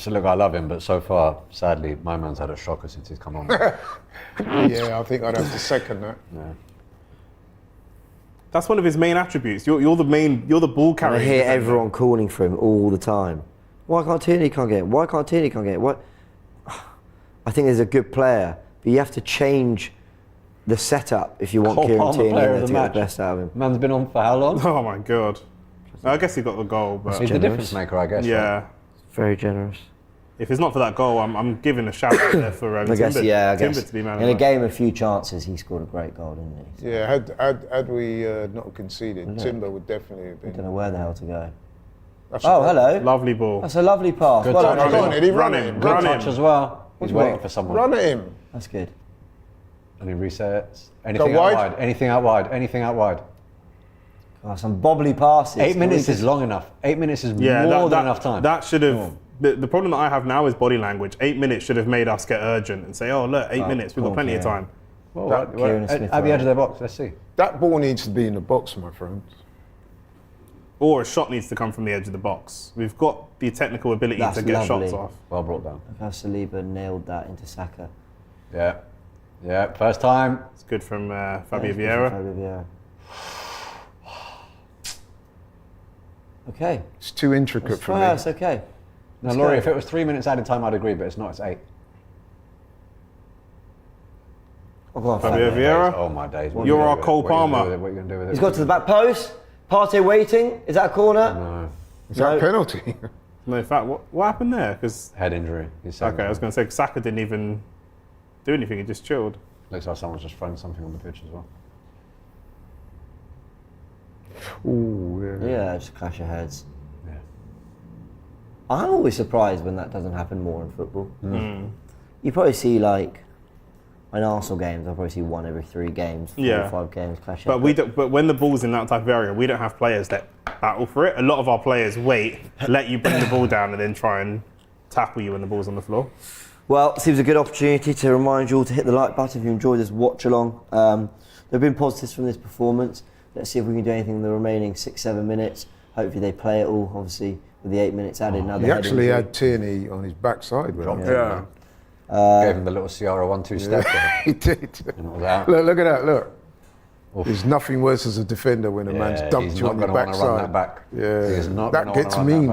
Look, I love him, but so far, sadly, my man's had a shocker since he's come on. Yeah, I think I'd have to second that. That's one of his main attributes. You're the ball And carrier. I hear everyone calling for him all the time. Why can't Tierney can't get it? Why can't Tierney can't get it? What? I think he's a good player, but you have to change the setup if you want Cole Kieran Palmer, Tierney player in of there the to get match. the best out of him. Man's been on for how long? Oh my god! I guess he got the goal, but He's the generous. difference maker, I guess. yeah. Right? Very generous. If it's not for that goal, I'm giving a shout out there for I guess, Timber. yeah, I Timber guess. to be man of In the a match. game of few chances, he scored a great goal, didn't he? Yeah, had we not conceded, Timber would definitely have I don't been. know where the hell to go. That's Oh, a- hello. Lovely ball. That's a lovely pass. Good Well touch. done, Go on, Eddie. Eddie, run Run him. him, Run run him. him. Touch as well. He's What? waiting for someone. Run at him. That's good. And he resets. Anything Go out wide. wide. Anything out wide. Anything out wide. Oh, some bobbly passes. 8 Can minutes we is just- long enough. 8 minutes is Yeah, more than enough time. That should have. The problem that I have now is body language. 8 minutes should have made us get urgent and say, "Oh look, 8 minutes. We've got cool, plenty of yeah. time." Well, That- Kieran at Smith the Rowe. edge of their box. Let's see. That ball needs to be in the box, my friend. Or a shot needs to come from the edge of the box. We've got the technical ability That's to get lovely. shots off. Well brought down. Look how Saliba nailed that into Saka. Yeah. Yeah. First time. It's good from Fabio Yeah, it's good Vieira. from Fabio Vieira. Okay. It's too intricate It's for me. That's okay. Now, Let's Laurie, go. if it was 3 minutes added time, I'd agree, but it's not. It's 8. Oh, God, Fabio fuck. Vieira. Oh my days. What are You're you gonna our do with it? Cole What are you gonna Palmer. do with it? What are you going to do with it? He's got to the back post. Partey waiting. Is that a corner? No. Is that a penalty? No, in fact, what happened there? Because Head injury. He's saying okay, I was going to say Saka didn't even do anything. He just chilled. Looks like someone's just thrown something on the pitch as well. Ooh, yeah. Yeah, just clash of heads. Yeah. I'm always surprised when that doesn't happen more in football. Hmm. You probably see like in Arsenal games, I'll probably see 1 every 3 games, 4 Yeah. or 5 games clash. But we don't, but when the ball's in that type of area, we don't have players that battle for it. A lot of our players wait, let you bring the ball down, and then try and tackle you when the ball's on the floor. Well, it seems a good opportunity to remind you all to hit the like button if you enjoyed this watch along. There have been positives from this performance. Let's see if we can do anything in the remaining 6-7 minutes. Hopefully they play it all. Obviously, with the 8 minutes added, another. He actually had Tierney on his backside. Dropped Yeah. him, man. Gave him the little Ciara 1-2 step there. He did. And it was out. Look at that, look. Oof. There's nothing worse as a defender when a man's dumped he's you not on your going to want to run backside. that back. Yeah, He is not that gonna wanna gets run that memed,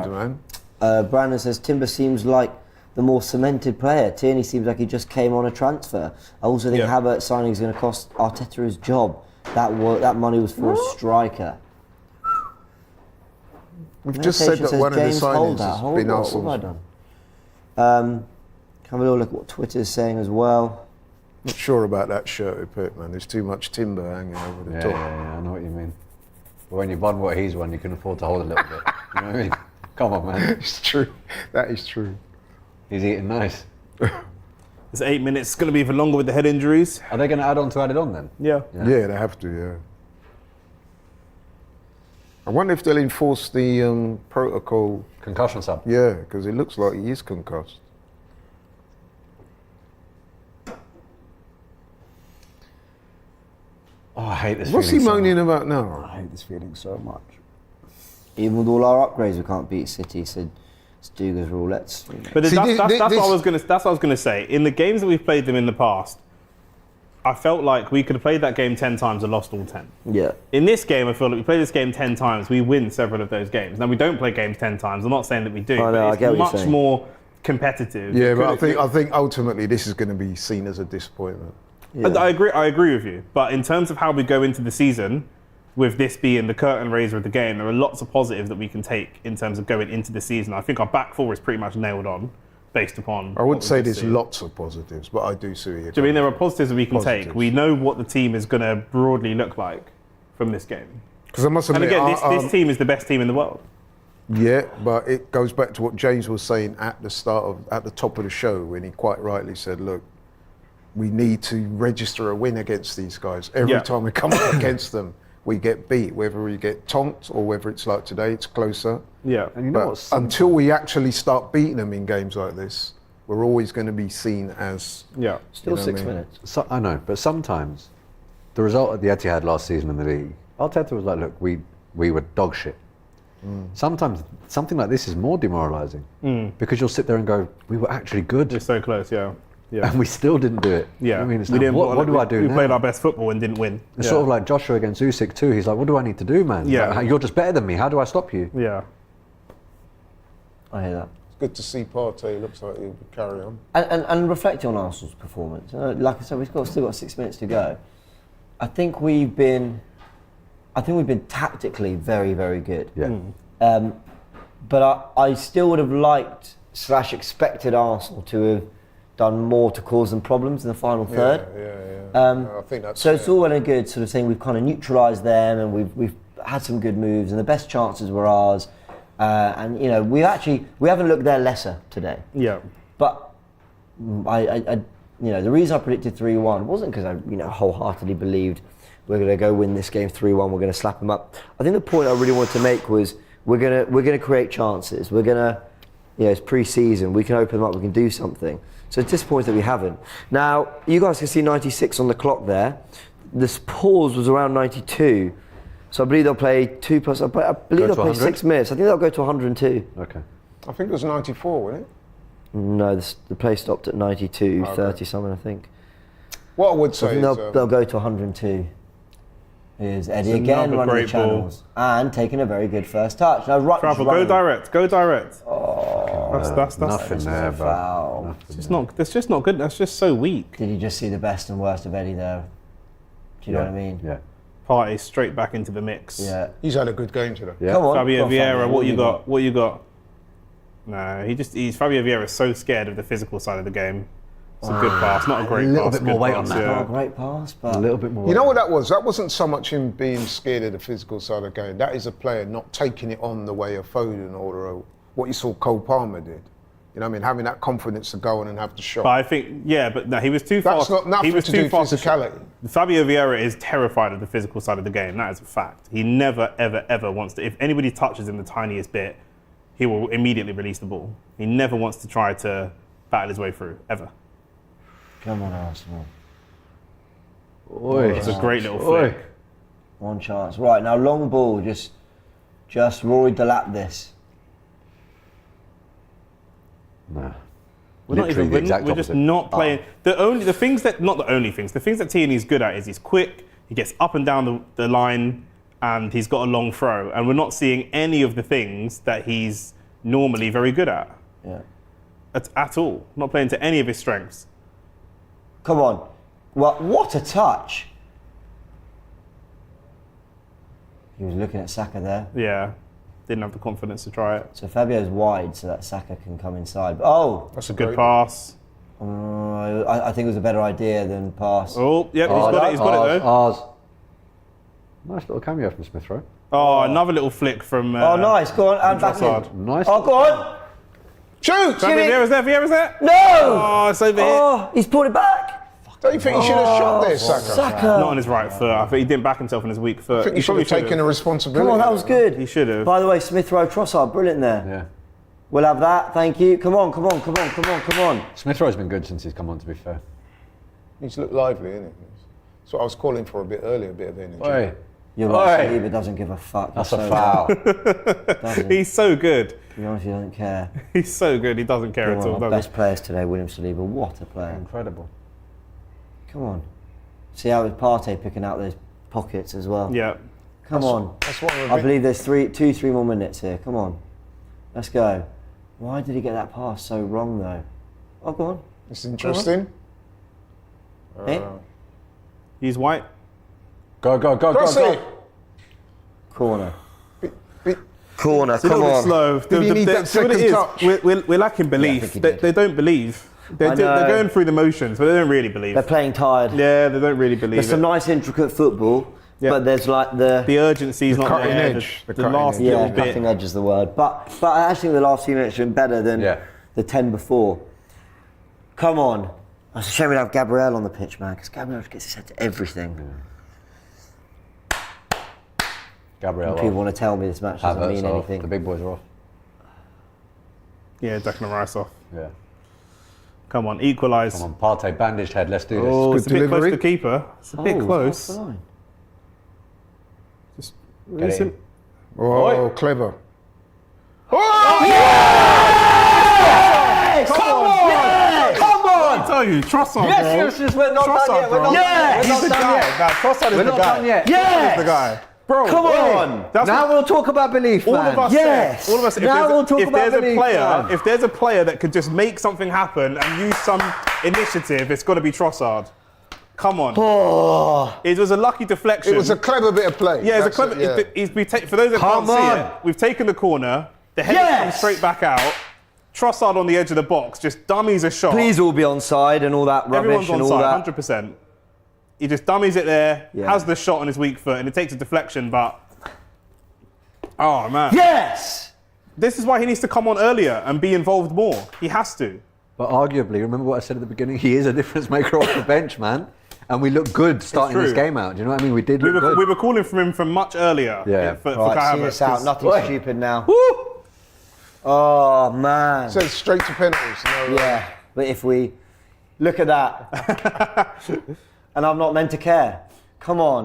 back. man. Brandon says Timber seems like the more cemented player. Tierney seems like he just came on a transfer. I also think Yeah. Havertz signing is going to cost Arteta his job. That money was for a striker. We've just said that one of the James signings Holder. has Hold been on, Arsenal's. what have I done? Have a little look at what Twitter's saying as well. Not sure about that shirt we put, man. There's too much timber hanging over the Yeah, top. yeah, I know what you mean. But when you've won what he's won, you can afford to hold a little bit. You know what I mean? Come on, man. It's true. That is true. He's eating nice. This 8 minutes is going to be even longer with the head injuries. Are they going to add it on then? Yeah. Yeah, they have to, yeah. I wonder if they'll enforce the protocol. Concussion sub. Yeah, because it looks like he is concussed. Oh, I hate this What's he feeling so moaning much. about now? I hate this feeling so much. Even with all our upgrades, we can't beat City. So it's Duga's rule. Let's. But See, that's what I this- was going to. That's what I was going to say. In the games that we've played them in the past, I felt like we could have played that game 10 times and lost all 10. Yeah. In this game, I feel like we play this game 10 times, we win several of those games. Now, we don't play games 10 times. I'm not saying that we do, I know, I but get what it's you're much saying. more competitive. Yeah, It but could- I think ultimately this is going to be seen as a disappointment. I agree with you. But in terms of how we go into the season, with this being the curtain raiser of the game, there are lots of positives that we can take in terms of going into the season. I think our back four is pretty much nailed on, based upon. I wouldn't what say we've there's seen. lots of positives, but I do see it. Do you mean there are positives that we can take? Positives. We know what the team is going to broadly look like from this game. Because I must And admit, again, this team is the best team in the world. yeah, but it goes back to what James was saying at the top of the show when he quite rightly said, "Look, we need to register a win against these guys. Every Yeah. time we come up against them, we get beat. Whether we get tonked or whether it's like today, it's closer. Yeah. And you know But what? until we actually start beating them in games like this, we're always going to be seen as Yeah. Still You know 6 what I mean? minutes. I know, but sometimes the result at the Etihad last season in the league, Arteta was like, look, we were dog shit. Sometimes something like this is more demoralising because you'll sit there and go, we were actually good, We're so close, yeah. Yeah. and we still didn't do it. Yeah. I mean, it's We like, didn't what do I do We now? played our best football and didn't win. It's Yeah. sort of like Joshua against Usyk too. He's like, what do I need to do, man? Yeah. Like, you're just better than me. How do I stop you? Yeah. I hear that. it's good to see Partey. Looks like he'll carry on. And reflecting on Arsenal's performance, like I said, still got 6 minutes to go. I think we've been tactically very, very good. Yeah. But I still would have liked / expected Arsenal to have done more to cause them problems in the final third. I think that's So it's fair. all well and good sort of saying we've kind of neutralised them and we've had some good moves and the best chances were ours. And you know we haven't looked their lesser today. Yeah. But I the reason I predicted 3-1 wasn't because I wholeheartedly believed we're going to go win this game 3-1. We're going to slap them up. I think the point I really wanted to make was we're going to create chances. We're going to it's pre-season. We can open them up. We can do something. So it's disappointing that we haven't. Now you guys can see 96 on the clock there. This pause was around 92. So I believe they'll play 2 plus. I believe they'll play 100? 6 minutes. I think they'll go to 102. Okay. I think it was 94, wasn't it? No, the play stopped at 92, Okay. 30 something, I think. What I would So I say think is, they'll go to 102. Here's Eddie It's again another running the great ball. channels and taking a very good first touch. Now, right, Travel, running. go direct, go direct. Oh, That's Nothing there, bro. Foul. That's just not good. That's just so weak. Did you just see the best and worst of Eddie there? Do you know what I mean? Yeah. Partey straight back into the mix. Yeah. He's had a good game today. Yeah. Come on. Fabio Come on, Vieira, Fabio, what you got? What you got? No, Fabio Vieira is so scared of the physical side of the game. It's a good pass, not a great pass. A little bit more good weight on pass, that. yeah. Not a great pass, but A little bit more. You know what that was? That wasn't so much him being scared of the physical side of the game. That is a player not taking it on the way of Foden or what you saw Cole Palmer did. You know what I mean? Having that confidence to go on and have the shot. But I think, but no, he was too That's fast. not nothing he was to too do with fast. physicality. Fabio Vieira is terrified of the physical side of the game. That is a fact. He never, ever, ever wants to. If anybody touches him the tiniest bit, he will immediately release the ball. He never wants to try to battle his way through, ever. come on, Arsenal. Oi. It's a great little flick. One chance. Right, now long ball, just Rory Delap this. Nah. We're not Literally even. the exact We're just opposite. not playing. The things that Tierney's good at is he's quick. He gets up and down the line, and he's got a long throw. And we're not seeing any of the things that he's normally very good at. Yeah. At all. Not playing to any of his strengths. Come on. What a touch. He was looking at Saka there. Yeah. Didn't have the confidence to try it. So Fabio's wide so that Saka can come inside. Oh! That's a good pass. I think it was a better idea than pass. Oh, yep, he's got it. He's got it though. Ours. Nice little cameo from Smith Rowe. Oh, another little flick from. Oh, nice. Go on, and back Trossard. in. Nice. Oh, go on. Shoot! Vieira's there. Vieira's there. No! Oh, it's over here. Oh, he's pulled it back. Don't you think he should have shot there, Saka? Saka. Not on his right foot. I think he didn't back himself on his weak foot. I think he should have taken a responsibility. Come on, that was good. He should have. By the way, Smith Rowe Trossard, brilliant there. Yeah. We'll have that. Thank you. Come on, come on, come on, come on, come on. Smith Rowe's been good since he's come on, to be fair. He's looked lively, isn't it? That's what I was calling for a bit earlier, a bit of energy. Oi. You're right, Oi. Saliba doesn't give a fuck. That's He's a so foul. doesn't. He's so good. To be honest, he doesn't care. He's so good. He doesn't care One at of all. our Does best players today, William Saliba. What a player. Incredible. Come on. See how it's Partey picking out those pockets as well. he? Yeah. Come on. That's what I believe there's two, three more minutes here. Come on. Let's go. Why did he get that pass so wrong though? Oh, go on. It's interesting. Eh? He's white. Go, go, go, Cross go, it. go. Corner. Bit- Corner, It's a little bit slow. Did he need that see what it second is? touch? We're lacking belief. think he They, did. they don't believe. They're I know. going through the motions, but they don't really believe. They're playing tired. Yeah, they don't really believe There's some it. nice intricate football, Yeah. but there's like the The urgency's not cutting there. edge. The The cutting last edge. little yeah, bit. cutting edge is the word. But I actually think the last few minutes have been better than the 10 before. Come on. It's a shame we don't have Gabriel on the pitch, man, because Gabriel gets his head to everything. Gabriel. People want to tell me this match doesn't mean off. anything. The big boys are off. Yeah, Declan Rice off. Yeah. Come on, equalise. Come on, Partey, bandaged head. Let's do this. Oh, Good it's a bit close delivery. to the keeper. It's a bit Oh, close. off the line. Just Get release it him. in. Oh, clever. I tell you, Trossard, Yes, we're not done yet. We're not Yes! done He's the yet. guy. Nah, Trossard is We're the not guy. done yet. Yes! He's the guy. Bro, Come on. That's Now what we'll talk about belief, all man. of us Yes. said. All of us. Now we'll talk if about there's a belief, player, man. if there's a player that could just make something happen and use some initiative, it's got to be Trossard. Come on. Oh, It was a lucky deflection. It was a clever bit of play. Yeah, it's a That's clever. it, yeah. For those that Come can't see on. it, we've taken the corner. The head Yes. comes straight back out. Trossard on the edge of the box just dummies a shot. please all be onside and all that rubbish Everyone's and on all side, that. 100%. He just dummies it there, Yeah. has the shot on his weak foot, and it takes a deflection. But oh man, Yes! this is why he needs to come on earlier and be involved more. He has to. But arguably, remember what I said at the beginning? He is a difference maker off the bench, man. And we look good starting this true. game out. Do you know what I mean? We did We look were, good. we were calling for him from much earlier. Yeah. For Right, Kai see Havertz, this out. 'cause- Nothing Oi. stupid now. Woo! Oh, man. Says straight to penalties. No, Yeah, but if we look at that, and I'm not meant to care. Come on.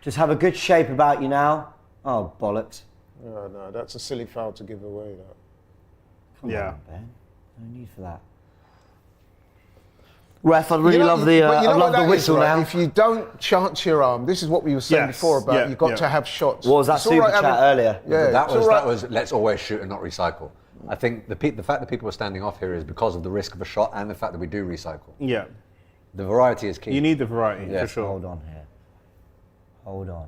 Just have a good shape about you now. Oh, bollocks. no, that's a silly foul to give away. That. Come Yeah. on, Ben. No need for that. Ref, I really love the but you know I what love the that is, whistle right? now. If you don't chance your arm, this is what we were saying Yes, before about yeah, you've got yeah. to have shots. What was that It's all super right chat having- earlier? Yeah, that it's all that right. was let's always shoot and not recycle. I think the fact that people are standing off here is because of the risk of a shot and the fact that we do recycle. Yeah. The variety is key. You need the variety, Yeah. for sure. Hold on here. Hold on.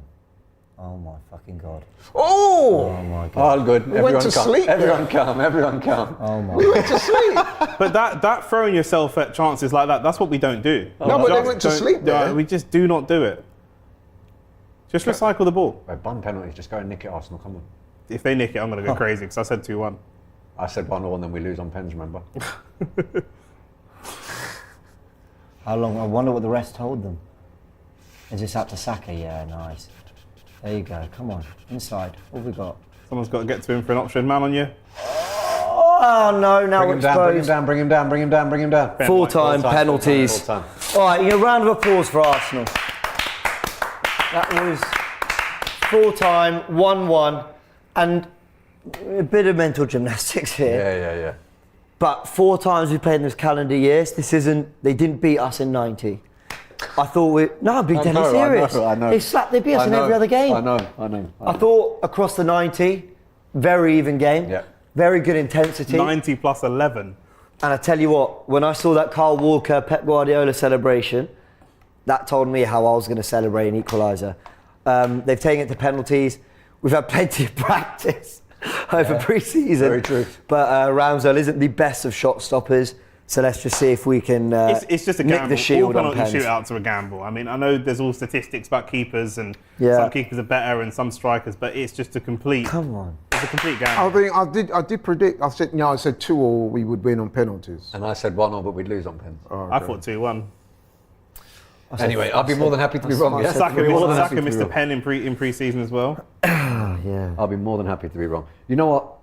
Oh my fucking god. Oh! Oh my god. All good. We went to sleep there. Everyone calm. Everyone calm. Oh my We god. went to sleep. But that throwing yourself at chances like that, that's what we don't do. No, We but they just went to don't- sleep there. We just do not do it. Just recycle the ball. Right, bun penalties. Just go and nick it, Arsenal. Come on. If they nick it, I'm going to go crazy because I said 2-1. I said 1-0 and then we lose on pens. Remember? How long? I wonder what the rest told them. Is this out to Saka? Yeah, nice. There you go. Come on, inside. What have we got? Someone's got to get to him for an option man on you. Oh no! Now Bring we're him down. Bring him exposed. down. Bring him down. Bring him down. Bring him down. Ben Full White. time Full time, penalties. full time. All right, a round of applause for Arsenal. That was full time, 1-1, and a bit of mental gymnastics here. Yeah. But 4 times we played in this calendar year. This isn't. They didn't beat us in 90. I thought I'm being deadly serious. I know. They beat us in every other game. I know. I thought across the 90, very even game. Yeah. Very good intensity. 90 plus 11. And I tell you what, when I saw that Kyle Walker, Pep Guardiola celebration, that told me how I was going to celebrate an equaliser. They've taken it to penalties. We've had plenty of practice over pre-season. Very true. But Ramsdale isn't the best of shot stoppers. So let's just see if we can It's just a nick gamble. the shield all on penalty pens. shootouts are a gamble. I mean, I know there's all statistics about keepers and Yeah. some keepers are better and some strikers, but it's just a complete. Come on. It's a complete I gamble. think I did predict. I said 2-2 we would win on penalties. And I said 1-0, but we'd lose on pens. I thought 2-1. Anyway, I'll be more than happy to be wrong. Yeah? Saka More than happy to be missed a wrong. pen in pre-season as well. Yeah. I'll be more than happy to be wrong. You know what?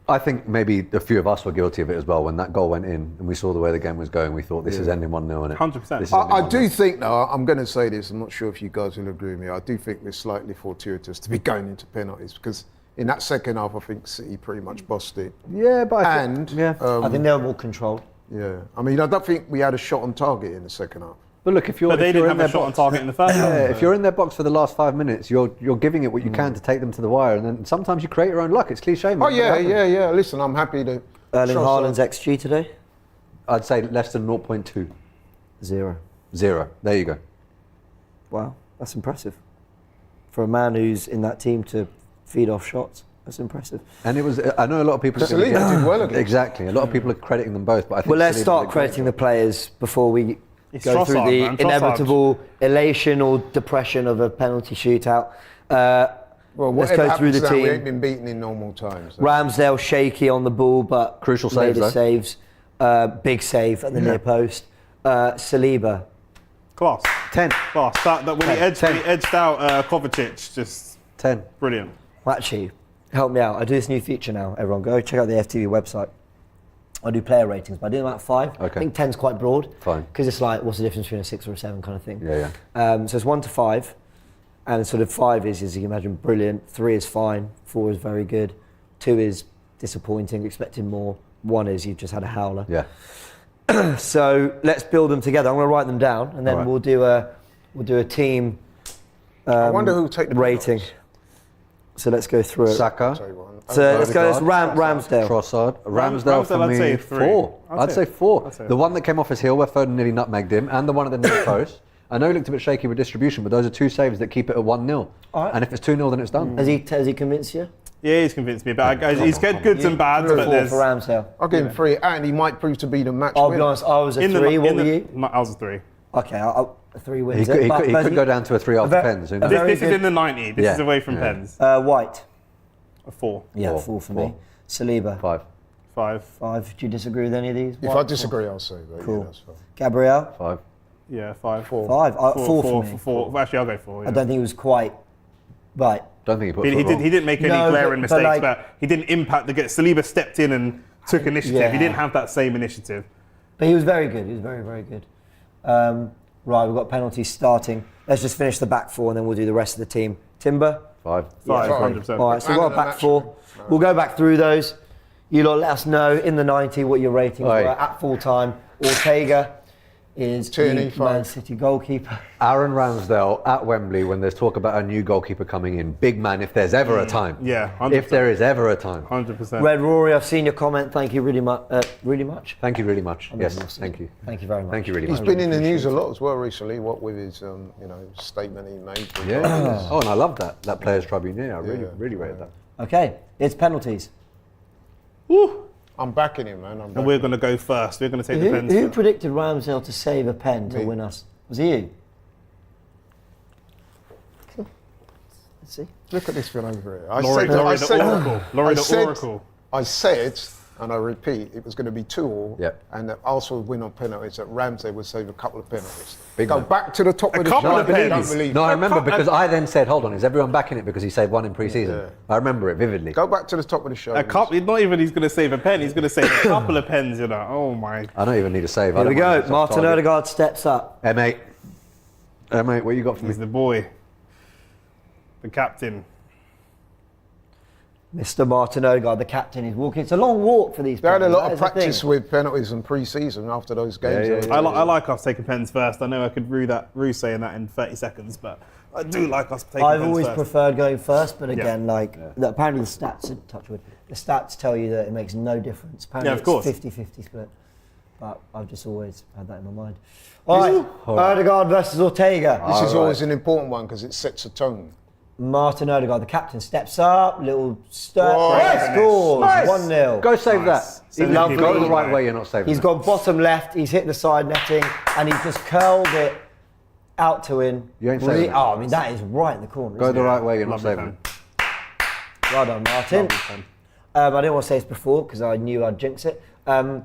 I think maybe a few of us were guilty of it as well. When that goal went in and we saw the way the game was going, we thought this is ending 1-0, innit? 100%. This is I ending do 1-0. think, though, I'm going to say this, I'm not sure if you guys will agree with me, I do think we're slightly fortuitous to be going into penalties because in that second half, I think City pretty much bossed it. Yeah, but I And, think, yeah. I think they were more controlled. yeah, I mean, I don't think we had a shot on target in the second half. But look, if you're But they if you're didn't in have their a shot on box, target in the first half. yeah, if you're in their box for the last 5 minutes, you're giving it what you can to take them to the wire, and then sometimes you create your own luck. It's cliche, man. Oh, It yeah, happens. Listen, I'm happy to. Erling trust Haaland's that. XG today? I'd say less than 0.2. 0. 0. There you go. Wow, that's impressive. For a man who's in that team to feed off shots, that's impressive. And it was. I know a lot of people. are gonna Saliba get- did well against. Exactly. A lot of people are crediting them both, but I think. Well, let's Saliba start did great. crediting the players before we It's go through Trossard, the man. Trossard. inevitable elation or depression of a penalty shootout. Well, let's whatever go through happens the now, we team. ain't been beaten in normal times. So. Ramsdale shaky on the ball, but Crucial made saves, his though. saves. Big save at the near post. Saliba, Class. 10. Class. That when he edged out Kovacic, just 10. brilliant. well, actually, help me out. I do this new feature now. Everyone, go check out the AFTV website. I do player ratings, but I do them at 5. Okay. I think 10's quite broad. Fine. Because it's like, what's the difference between a 6 or a 7 kind of thing. Yeah. So it's 1 to 5, and sort of 5 is, as you can imagine, brilliant. 3 is fine. 4 is very good. 2 is disappointing, expecting more. 1 is you've just had a howler. Yeah. So let's build them together. I'm going to write them down, and then All right. we'll do a team. I wonder who'll take the rating. penalties. So let's go through it. Saka. Tell you what, So let's go. Let's Odegaard, Ramsdale. Trossard. Ramsdale for Ramsdale, I'd me, say 3. 4. I'd say 4. I'd say The one that came off his heel where Foden nearly nutmegged him, and the one at the near post. I know he looked a bit shaky with distribution, but those are 2 saves that keep it at 1-0. All right. And if it's 2-0, then it's done. Has he convinced you? Yeah, he's convinced me. But he's got goods and bads, but 4 there's for Ramsdale. I'll give him 3, and he might prove to be the match I'll be winner. honest. I was a 3. What were you? I was a 3. Okay, a 3 He wins. could, it, but- he but could go down to a 3 after ve- pens. Who a knows? very This is good- in the 90. This Yeah, is away from yeah. pens. White. A 4. Yeah, 4, 4 for 4. me. Saliba. 5. 5. 5. Do you disagree with any of these? If White, I disagree, I'll say that. Cool. Yeah, that's fine. Gabriel. 5. Yeah, 5. 4. 5. 4 for me. 4. Actually, I'll go 4. Yeah. I don't think he was quite right. Don't think he put He foot wrong. didn't make any No, glaring but mistakes, like- but he didn't impact the game. Saliba stepped in and took initiative. Yeah. He didn't have that same initiative. But he was very good. He was very, very good. Right, we've got penalties starting. Let's just finish the back 4 and then we'll do the rest of the team. Timber? 5. 5, Yeah, 100%. All right, so we've Man got of the back match, 4. We'll go back through those. You lot let us know in the 90 what your ratings Oi. were at full time. Ortega, is Tierney, the Man 5. City goalkeeper. Aaron Ramsdale at Wembley when there's talk about a new goalkeeper coming in. Big man, if there's ever a time. Yeah, 100%. If there is ever a time. 100%. Red Rory, I've seen your comment. Thank you really much. Really much. Thank you really much. Yes, Exhausted. thank you. Thank you very much. Thank you really He's much. been in the news a lot as well recently. What with his, statement he made. Yeah. Oh, and I love that Players Tribune. Yeah, I really, Yeah. really rated that. Okay, it's penalties. Woo. I'm backing him, man. And we're going to go first. We're going to take the pens. Who first. predicted Ramsdale to save a pen to Me. win us? Was it you? Let's see. Look at this one over here. I Laurie, said, Laurie I the said, Oracle. Laurie I the said- Oracle. I said, and I repeat, it was going to be 2-2, Yep. and that Arsenal would win on penalties. That Ramsey would save a couple of penalties. Big Go man. back to the top A of the couple show. of I don't penalties. believe No, it. I remember because I then said, hold on, is everyone backing it because he saved one in pre-season? Yeah. I remember it vividly. Go back to the top of the show. A couple, not even he's going to save a pen, he's going to save a couple of pens, you know. Oh my. I don't even need a save. Here we go. Martin Odegaard steps up. M8. M8, what you got for me? He's the boy. The captain. Mr. Martin Odegaard, the captain, is walking. It's a long walk for these They had a players, lot that of is the practice thing. with penalties in pre-season after those games. Yeah. I like us taking pens first. I know I could rue saying that in 30 seconds, but I do like us taking I've pens always first. preferred going first, but again, apparently the stats, touch wood, the stats tell you that it makes no difference. Apparently Yeah, of course. it's 50-50 split. But I've just always had that in my mind. All right, Odegaard versus Ortega. This is always an important one because it sets a tone. Martin Odegaard, the captain, steps up, little stir, Nice. scores, Nice. 1-0. Go save Nice. that. Send Even the if you people go the right away. way, you're not saving He's that. gone bottom left, he's hit the side netting, and he's just curled it out to in. You ain't saving it. Oh, I mean, that is right in the corner. Go isn't the it? right way, you're not Lovely saving pen. it. Well done, Martin. Lovely pen. I didn't want to say this before because I knew I'd jinx it. I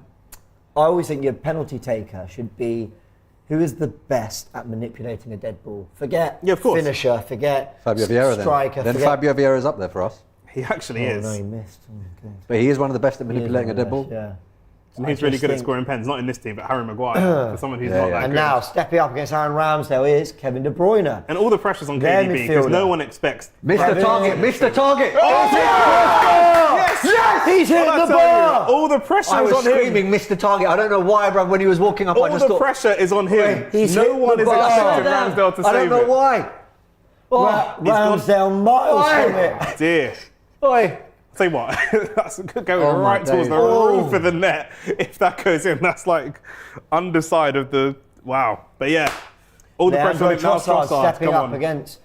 always think your penalty taker should be who is the best at manipulating a dead ball. Forget Yeah, of course. finisher, forget Fabio Vieira striker. then. Then forget... Fabio Vieira's up there for us. He actually Oh, is. no, he missed. Oh, okay. But he is one of the best at He is manipulating a one of dead the ball. best, Yeah. And he's really good at scoring pens, not in this team, but Harry Maguire. For someone who's Yeah, not yeah. that And good. now, stepping up against Aaron Ramsdale is Kevin De Bruyne. And all the pressure's on Their KDB because midfielder. no one expects. Mr. Kevin. Target, Mr. Target! Yes! Yes! He's hit Well, I the tell you, bar! all the pressure I is was on him. screaming, Mr. Target. I don't know why, bruv. When he was walking up, I All just the thought, pressure is on him. He's no hit one the is bar. expecting Ramsdale to I save don't know it. why. Oh, Ramsdale miles Oi. from it. Dear. oi. Tell you what, that's going Oh my right towards days. the roof of the net. If that goes in, that's like underside of the wow. But yeah, all the pressure on Leandro him now. Trossard Trossard, stepping come up on. against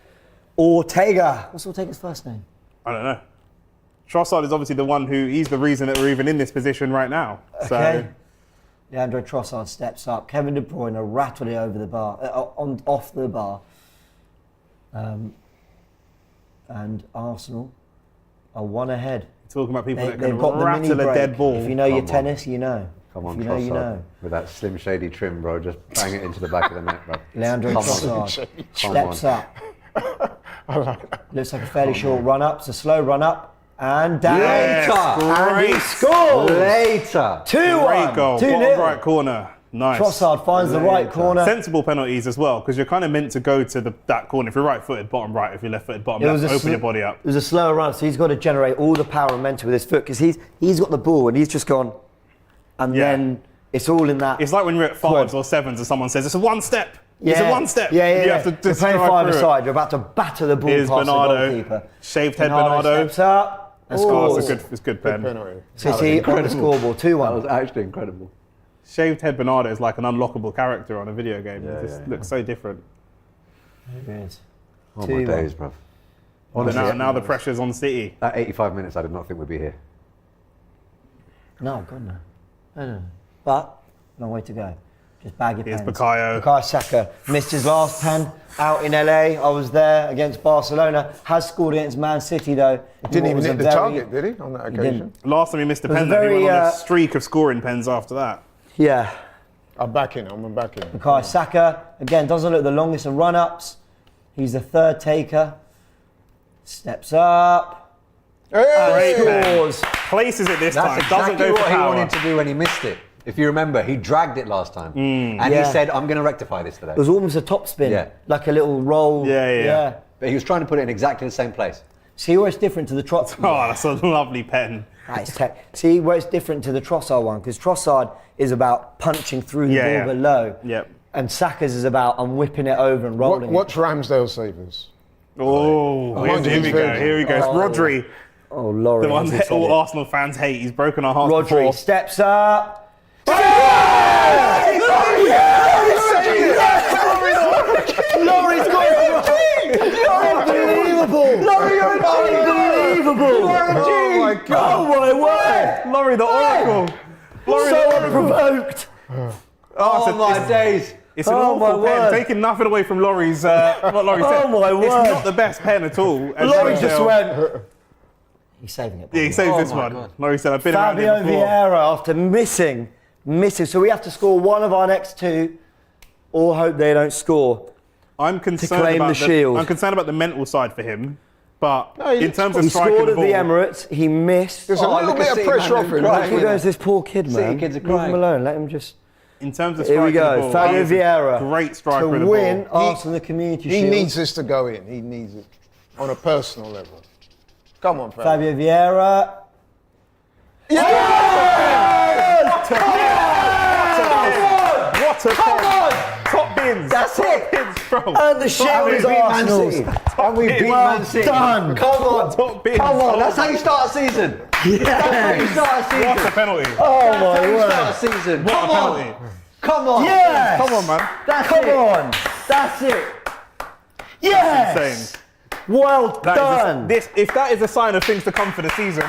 Ortega. What's Ortega's first name? I don't know. Trossard is obviously the one he's the reason that we're even in this position right now. Okay. So Leandro Trossard steps up. Kevin De Bruyne rattled it over the bar, off the bar. And Arsenal are one ahead. talking about people that They've can got the mini rattle a break. dead ball. If you know your Come on. tennis, you know. Come on, if you know, Trossard. you know. With that slim shady trim, bro. Just bang it into the back of the net, bro. Leandro Come on. Trossard Come steps on. up. Looks like a fairly short run up. It's a slow run up. And down. Yes, And he great. scores. Later. 2-1. Great goal, 2-0. bottom right corner. Nice. Trossard finds the right corner. Sensible penalties as well, because you're kind of meant to go to that corner. If you're right-footed, bottom right. If you're left-footed, bottom left. Open your body up. It was a slower run, so he's got to generate all the power and momentum with his foot because he's got the ball and he's just gone, and Yeah. then it's all in that. It's like when you're at fives Quad. or sevens and someone says, it's a one step. It's a one step. Yeah, yeah, You yeah. have to You're just playing drive through it. five-a-side. You're about to batter the ball Here's past Bernardo. the goalkeeper. Shaved head Bernardo. steps up. Oh, Scores. it's a good pen. Penalty. City on the scoreboard, That was 2-1. actually incredible. Shaved head Bernardo is like an unlockable character on a video game. Yeah, it just yeah, looks so different. Oh, my 2-1. days, bruv. But Honestly, now the pressure's on City. that 85 minutes, I did not think we'd be here. No, God no. No. But long way to go. Just bag your Here's pens. Bukayo. Bukayo Saka missed his last pen out in LA. I was there against Barcelona. Has scored against Man City though. Didn't even Was a hit the very- target, did he, on that He occasion? didn't. Last time he missed a was a pen, then he very, went on a uh, streak of scoring pens after that. Yeah. I'm backing him. I'm backing him. Bukayo Saka, again, doesn't look the longest in run-ups. He's the third taker. Steps up. Hey! Great pen. Scores. Places it this That's time. Doesn't exactly go for what he power. wanted to do when he missed it. If you remember, he dragged it last time. And Yeah. he said, I'm going to rectify this today. It was almost a top spin. Yeah. Like a little roll. Yeah. But he was trying to put it in exactly the same place. See where it's different to the trot. Oh, that's a lovely pen. See where it's different to the Trossard one, because Trossard is about punching through the ball below. Yep. And Saka's is about I'm whipping it over and rolling it. Watch Ramsdale save us. Oh, here we go. Here we go. It's Rodri. Oh, Laurie. The one that all Arsenal fans hate. He's broken our hearts Rodri before. steps up. Laurie's got it. Unbelievable. Laurie, you're unbelievable. Oh my God. Oh my word. Laurie the Oracle. Laurie So the Oracle. unprovoked. Oh my days. It's an Oh, awful my pen. word. Taking nothing away from Laurie's. What Laurie said. Oh, my It's word. not the best pen at all. And Laurie Ramsdale- just went. He's saving it. Yeah, he saves this my one. God. Laurie said, I've been around Fabio here before. Vieira after missing. So we have to score one of our next two, or hope they don't score. I'm concerned claim about the shield. I'm concerned about the mental side for him. But No, he in terms of He striking scored the at ball, the Emirates. He missed. There's a little look bit at of City, pressure man, off him. crying. He goes, this poor kid, City man. kids are Leave him crying. alone. Let him just. in terms of Here striking we the go. ball, Fabio he's a Vieira great striker to of the win ball. Arsenal the Community He Shield. needs this to go in. He needs it on a personal level. Come on, Fabio. Fabio Vieira. What a pen. Top bins. That's Top it. bins, bro. And the shield is Arsenal's. And we beat Well Man City. done. Come on. Top bins. Come on. That's how you start a season. That's how you start a season. What a penalty. Oh That's my how you word. start a season. What Come a on. penalty. Come on. Yes. Come on, man. That's Come it. on. That's it. Yes. Insane. Well That done. is if that is a sign of things to come for the season,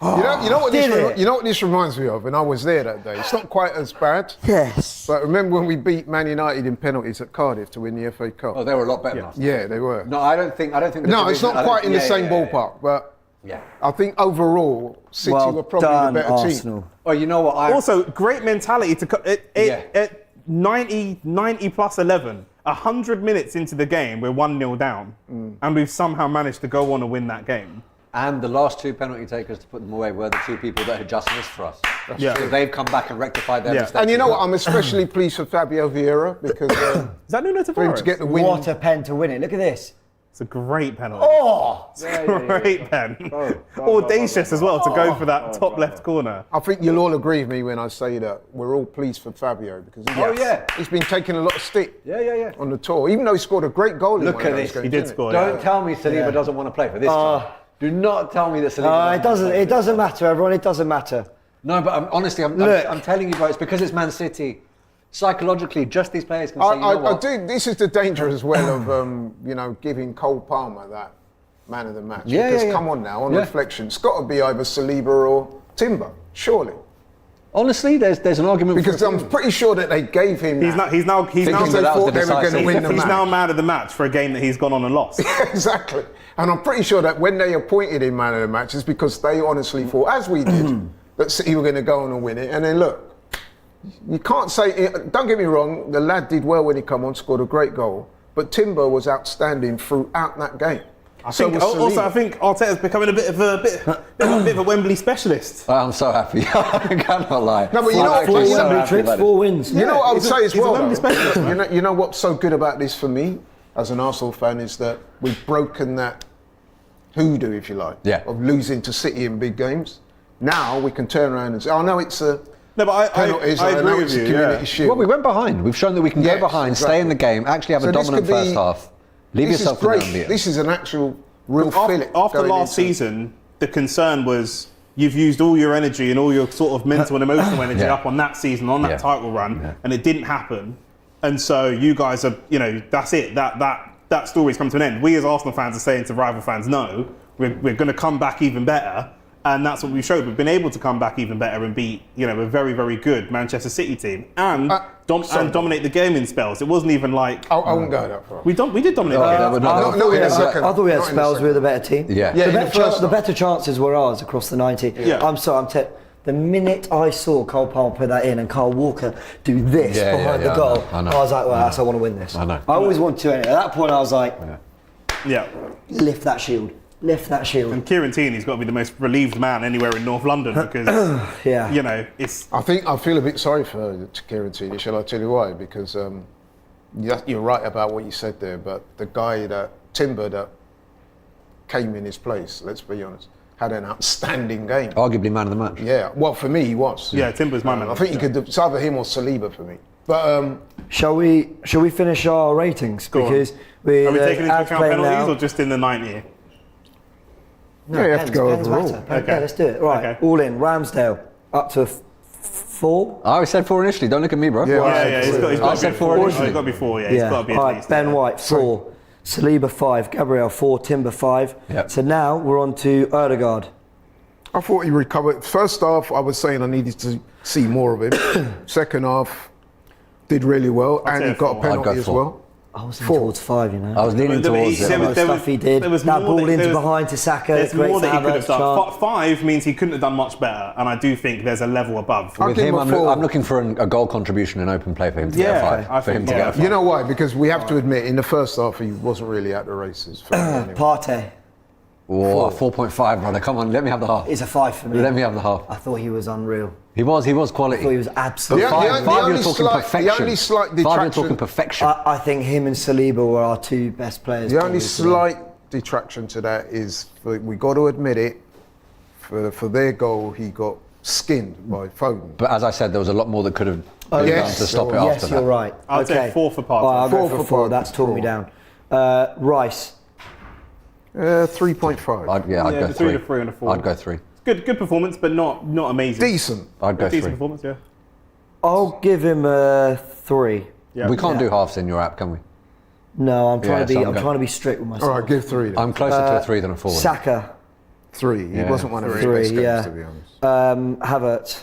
You know what Did it? you know what this reminds me of, and I was there that day. It's not quite as bad, Yes. but remember when we beat Man United in penalties at Cardiff to win the FA Cup? Oh, they were a lot better than us. Yeah, they were. No, I don't think. No, it's not quite in the same ballpark, but Yeah. I think overall City Well were probably done, the better Arsenal. team. Oh, you know what? also great mentality to at 90 plus 11, 100 minutes into the game, we're 1-0 down, and we've somehow managed to go on and win that game. And the last two penalty takers to put them away were the two people that had just missed for us. Yeah. So they've come back and rectified their Yeah. mistakes. And you know what? I'm especially pleased for Fabio Vieira because Is that Nuno for him to Tavares? get the win. What a pen to win it. Look at this. It's a great penalty. Oh. It's a great pen. Audacious as well to go for that top left corner. I think you'll all agree with me when I say that we're all pleased for Fabio because he's been taking a lot of stick Yeah. on the tour, even though he scored a great goal. Look in one at of those this. games, He did didn't score. Don't Yeah. tell me Saliba doesn't want to play for this time. Do not tell me that Saliba It doesn't. It doesn't matter, everyone. It doesn't matter. No, but honestly, Look. I'm telling you, bro, it's because it's Man City. Psychologically, just these players can say, you know I what? do. This is the danger as well of giving Cole Palmer that man of the match. Yeah, because yeah. come on now, on Yeah. reflection, it's got to be either Saliba or Timber, surely. Honestly, there's an argument Because for I'm pretty sure that they gave him He's that. now because that they was thought the they were going to decisive. win the he's match. now man of the match for a game that he's gone on and lost. Exactly. And I'm pretty sure that when they appointed him man of the match, it's because they honestly thought, as we did, that City were going to go on and win it. And then look, you can't say, don't get me wrong, the lad did well when he come on, scored a great goal, but Timber was outstanding throughout that game. I think Arteta's becoming a bit of a Wembley specialist. I'm so happy. I cannot lie. No, but you know I'm what, actually four so Wembley happy trips, about it. 4 wins. You know what I would He's a- say as he's a well, Wembley though? specialist. you know what's so good about this for me, as an Arsenal fan, is that we've broken that hoodoo, if you like, Yeah. of losing to City in big games. Now we can turn around and say, oh no, it's a No, but penalties, I and agree now with it's a you. community Yeah. shield. Well, we went behind. We've shown that we can Yes, go behind, stay in the game, actually have a So this dominant could be- first half. Leave This yourself is to great. the unbeaten. This is an actual real fillip. After going last into- season, the concern was you've used all your energy and all your sort of mental and emotional energy Yeah. up on that season, on that Yeah. title run, Yeah. and it didn't happen. And so you guys are, that's it. That story's come to an end. We as Arsenal fans are saying to rival fans, no, we're going to come back even better. And that's what we showed. We've been able to come back even better and beat, a very, very good Manchester City team and dominate the game in spells. It wasn't even like I won't go that far. we did dominate Oh, the that game. would not- No, in a I second. thought we had Not in a spells. We were the second. better team. Yeah. Yeah, The in the better, first the half. better chances were ours across the 90. Yeah. I'm the minute I saw Cole Palmer put that in and Carl Walker do this Yeah, behind yeah, the goal, I know. I was like, well, I want to win this. I know. I always wanted to. At that point, I was like, Yeah. lift that shield. Lift that shield. And Kieran Tierney's got to be the most relieved man anywhere in North London because, Yeah. it's I feel a bit sorry for Kieran Tierney. Shall I tell you why? Because you're right about what you said there, but the guy Timber that came in his place, let's be honest, had an outstanding game. Arguably man of the match. Yeah, well, for me, he was. Yeah, Timber's my man. I think you could. It's either him or Saliba for me. But Shall we finish our ratings? Go on. Because we're Are we taking into as account playing penalties now. or just in the 90? yeah, you have to go Pens overall. matter. Okay. Yeah, let's do it. Right, Okay. all in. Ramsdale up to 4. I said 4 initially. Don't look at me, bro. Yeah. Yeah, he's got I to said be 4 4. initially. He's got to be 4, yeah. He's got to be All at right, least. Ben yeah. White 4, Saliba 5, Gabriel 4, Timber 5. Yep. So now we're on to Erdegaard. I thought he recovered. First half, I was saying I needed to see more of him. Second half, did really well, I'd and say he got a 4. penalty I'd go as 4. well. I was Four. towards 5, you know. I was leaning There was- towards there it. was- The there stuff he did. there was That more ball that- into there was- behind to Saka. There's Great more to that he have could a have done. chance. 5 means he couldn't have done much better, and I do think there's a level above. I'll With give him, him a 4. I'm looking for a goal contribution in open play for him to Yeah, get a I 5. For him think, to yeah. get a 5. You know why? Because we have to admit, in the first half, he wasn't really at the races. For me anyway. Partey Whoa, 4.5, brother. Come on, let me have the half. is a 5 for me. Let me have the half. I thought he was unreal. He was I thought he quality. was absolutely. The Five, only you're talking slight- the perfection. only slight 5, you're detraction- talking perfection. I think him and Saliba were our 2 best players. The only probably today. slight detraction to that is, we got to admit it, for their goal, he got skinned by Foden. But as I said, there was a lot more that could have been yes. done to stop it Yes, after that. you're right. I'd say Okay. 4 for Partey. All right, I'll go 4 for for 4. Partey. That's torn me 4. down. Rice. 3.5. I'd Yeah, go between 3. a 3 and a 4. I'd go 3. Good performance, but not amazing. Decent. I'd go Decent 3. performance, yeah. I'll give him a 3. Yeah. We can't do halves in your app, can we? No, I'm trying Yeah, to be. so I'm I'm trying to be strict with myself. All right, give 3 then. I'm closer to a 3 than a 4. Saka. 3. He Yeah. wasn't one of his 3, best games, yeah. to be honest. Havertz.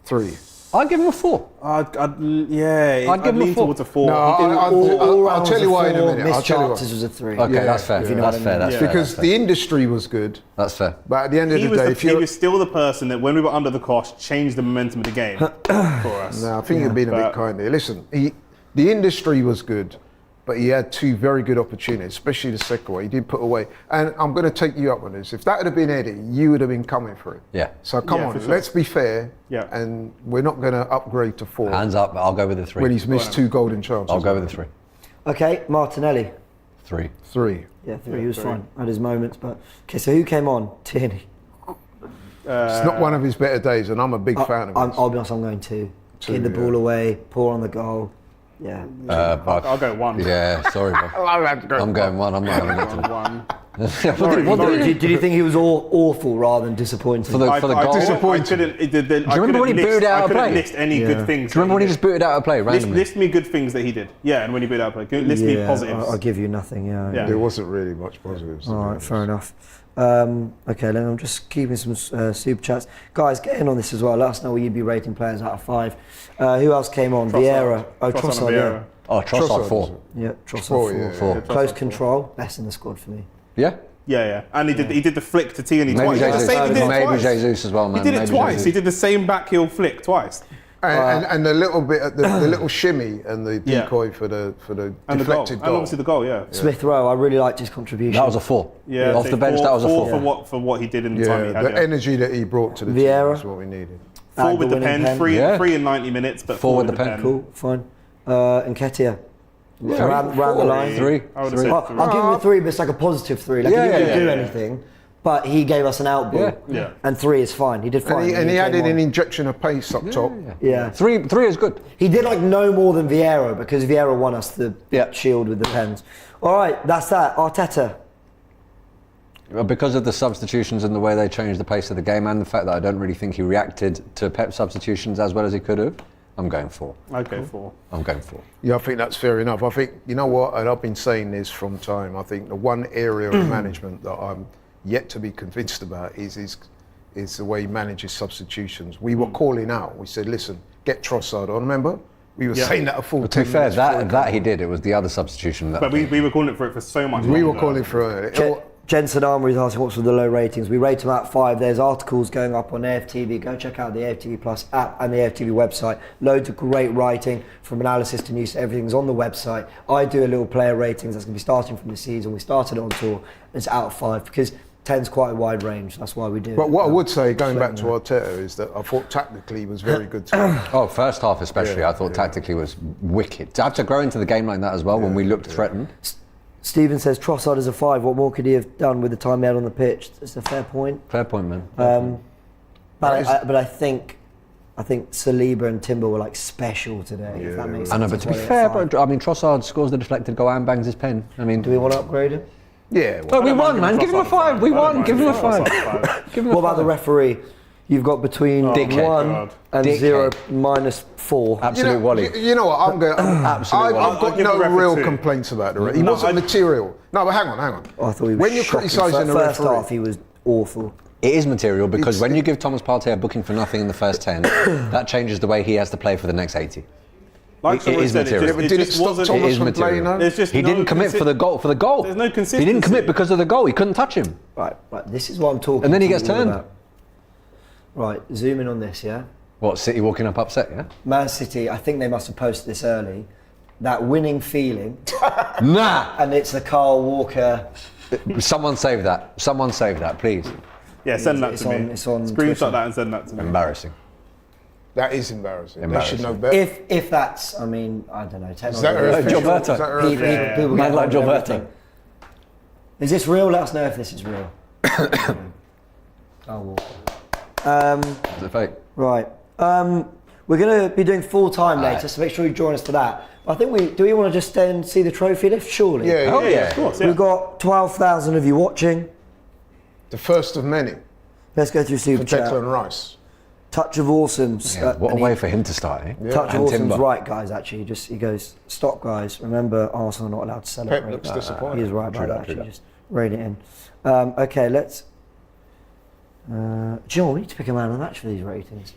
3. I'd give him a 4. I'd I'd give him a lean 4. towards a 4. No, I'll tell you why in a minute. I'll Missed tell you why. chances was a 3. Okay, Yeah, that's fair. if you know That's what I fair. mean. That's Yeah. fair. Because That's the fair. industry was good, That's fair. but at the end of he the was, day, if he you're... was still the person that when we were under the cosh changed the momentum of the game for us. No, I think you're being a bit But- kind there. Listen, the industry was good, but he had 2 very good opportunities, especially the second one. He did put away. And I'm going to take you up on this. If that had been Eddie, you would have been coming for it. Yeah. So come Yeah, on, for sure. let's be fair. Yeah. And we're not going to upgrade to 4 Hands up. I'll go with a 3. when he's missed 2 golden chances. I'll go with a 3. Okay, Martinelli. 3. 3. Yeah, 3. He was fine. Had his moments, but okay. So who came on? Tierney. It's not one of his better days, and I'm a big fan of his. I'll be honest. I'm going 2. 2, Give the yeah. ball away. Poor on the goal. Yeah. I'll go 1. Yeah, sorry, bro. I'm going 1. I'm not having it today. 1. Did you think he was awful rather than disappointing? For the goal? Disappointing. Do you remember when he booed out I of couldn't play? list any good things. Do you remember when he just booted out of play randomly? List me good things that he did. Yeah, and when he booted out of play. List me positives. I'll give you nothing. Yeah. Yeah. There wasn't really much positives. All right, fair enough. Okay, then I'm just keeping some super chats. Guys, get in on this as well. Let us know what you'd be rating players out of 5. Who else came on? Vieira. Oh, Trossard and Trossard, Vieira. Oh, Trossard 4. yeah. Trossard 4, 4. yeah, Four. Close control, best in the squad for me. Yeah? Yeah. And he did the flick to Tierney Maybe twice. He did the Jesus. same- he did it Maybe twice. Jesus as well, man. He did it Maybe twice. Jesus. He did the same backheel flick twice. And the little bit, the little shimmy and the Yeah. decoy for the And the goal. deflected And goal. obviously the goal, yeah. Smith Rowe, I really liked his contribution. That was a 4. Yeah, Off so the bench, four- that was a 4. for what he did in the time he Yeah, had. the energy that he brought to the Vieira. team is what we needed. 4 with the winning pen, pen. 3 in 90 minutes, but 4 4 with with the the pen. pen. Cool, fine. And Ketia. Round the line. 3. I would have 3. said I'll give him a 3, but it's like a positive 3. Like Yeah, he didn't yeah, do yeah. anything, but he gave us an out ball. Yeah. And 3 is fine. He did fine. And he came added on. an injection of pace up top. Yeah. 3 is good. He did like no more than Vieira because Vieira won us the Yeah. shield with the pens. All right, that's that. Arteta. Because of the substitutions and the way they changed the pace of the game and the fact that I don't really think he reacted to Pep's substitutions as well as he could have, I'm going 4. Okay, 4. I'm going 4. Yeah, I think that's fair enough. I think, you know what, and I've been saying this from time, I think the one area of management that I'm yet to be convinced about is the way he manages substitutions. We were calling out, we said, listen, get Trossard on, remember? We were saying that a full But to 10 be fair, minutes before that he did. It was the other substitution that. But we were calling it for so much we were longer. calling for it. Jensen Armour is asking what's with the low ratings. We rate them at 5. There's articles going up on AFTV. Go check out the AFTV Plus app and the AFTV website. Loads of great writing from analysis to news. Everything's on the website. I do a little player ratings that's going to be starting from the season. We started it on tour. It's out of 5 because 10's quite a wide range. That's why we do it. But what I would say, going back to Arteta, is that I thought tactically he was very good today. Oh, first half especially, I thought tactically was wicked. To have to grow into the game like that as well when we looked threatened. Stephen says Trossard is a 5. What more could he have done with the time he had on the pitch? It's a fair point. Fair point, man. But I think Saliba and Timber were like special today. If that makes sense. I know, but to be fair, I mean, Trossard scores the deflected goal and bangs his pen. I mean, Do we want to upgrade him? Yeah. oh, we won, man. Give him a 5. We won. Give him a 5. Give him a What about 5. the referee? You've got between Dickhead. 1 and Dickhead. 0 minus 4. Absolute Wally. You know what? I'm going. I've Wally. got give the no ref a real 2. complaints about the ref. He wasn't material. No, but hang on. Oh, I thought he was When you're shocking. criticising the First referee, half, he was awful. It is material because when you give Thomas Partey a booking for nothing in the first 10, that changes the way he has to play for the next 80. Like It someone is said, material. But did it stop It Thomas is from playing? material. There's just He no didn't commit for the goal. There's no He consistency. didn't commit because of the goal. He couldn't touch him. Right. This is what I'm talking. And then he to gets you all turned. about. Right. Zoom in on this. Yeah. What, City walking up upset, yeah? Man City. I think they must have posted this early. That winning feeling, Nah! and it's the Carl Walker. Someone save that. Someone save that, please. Yeah, send that It's to me. it's on Screenshot Twitter. that and send that to me. Embarrassing. That is embarrassing. Embarrassing. They should know better. If that's, I mean, I don't know. Is that Technology. official? Gilberto. Is that People, official? people Man get like on with Gilberto. everything. Is this real? Let us know if this is real. Carl Walker. Is it fake? Right. We're going to be doing full time later, so make sure you join us for that. But I think do we want to just stay and see the trophy lift? Surely. Yeah, Oh, yeah. Of course, yeah. We've got 12,000 of you watching. the first of many Let's go through for Super Chat. Declan Rice. Touch of Awesome's. Yeah, what a and way for him to start, eh? Touch of And Awesome's Timber. right, guys, actually. He goes, stop, guys. Remember, Arsenal are not allowed to celebrate. Pep looks disappointed. He is right True about that, that, true actually. Just rein it in. Okay, let's... do you know what? We need to pick a man of the match for these ratings.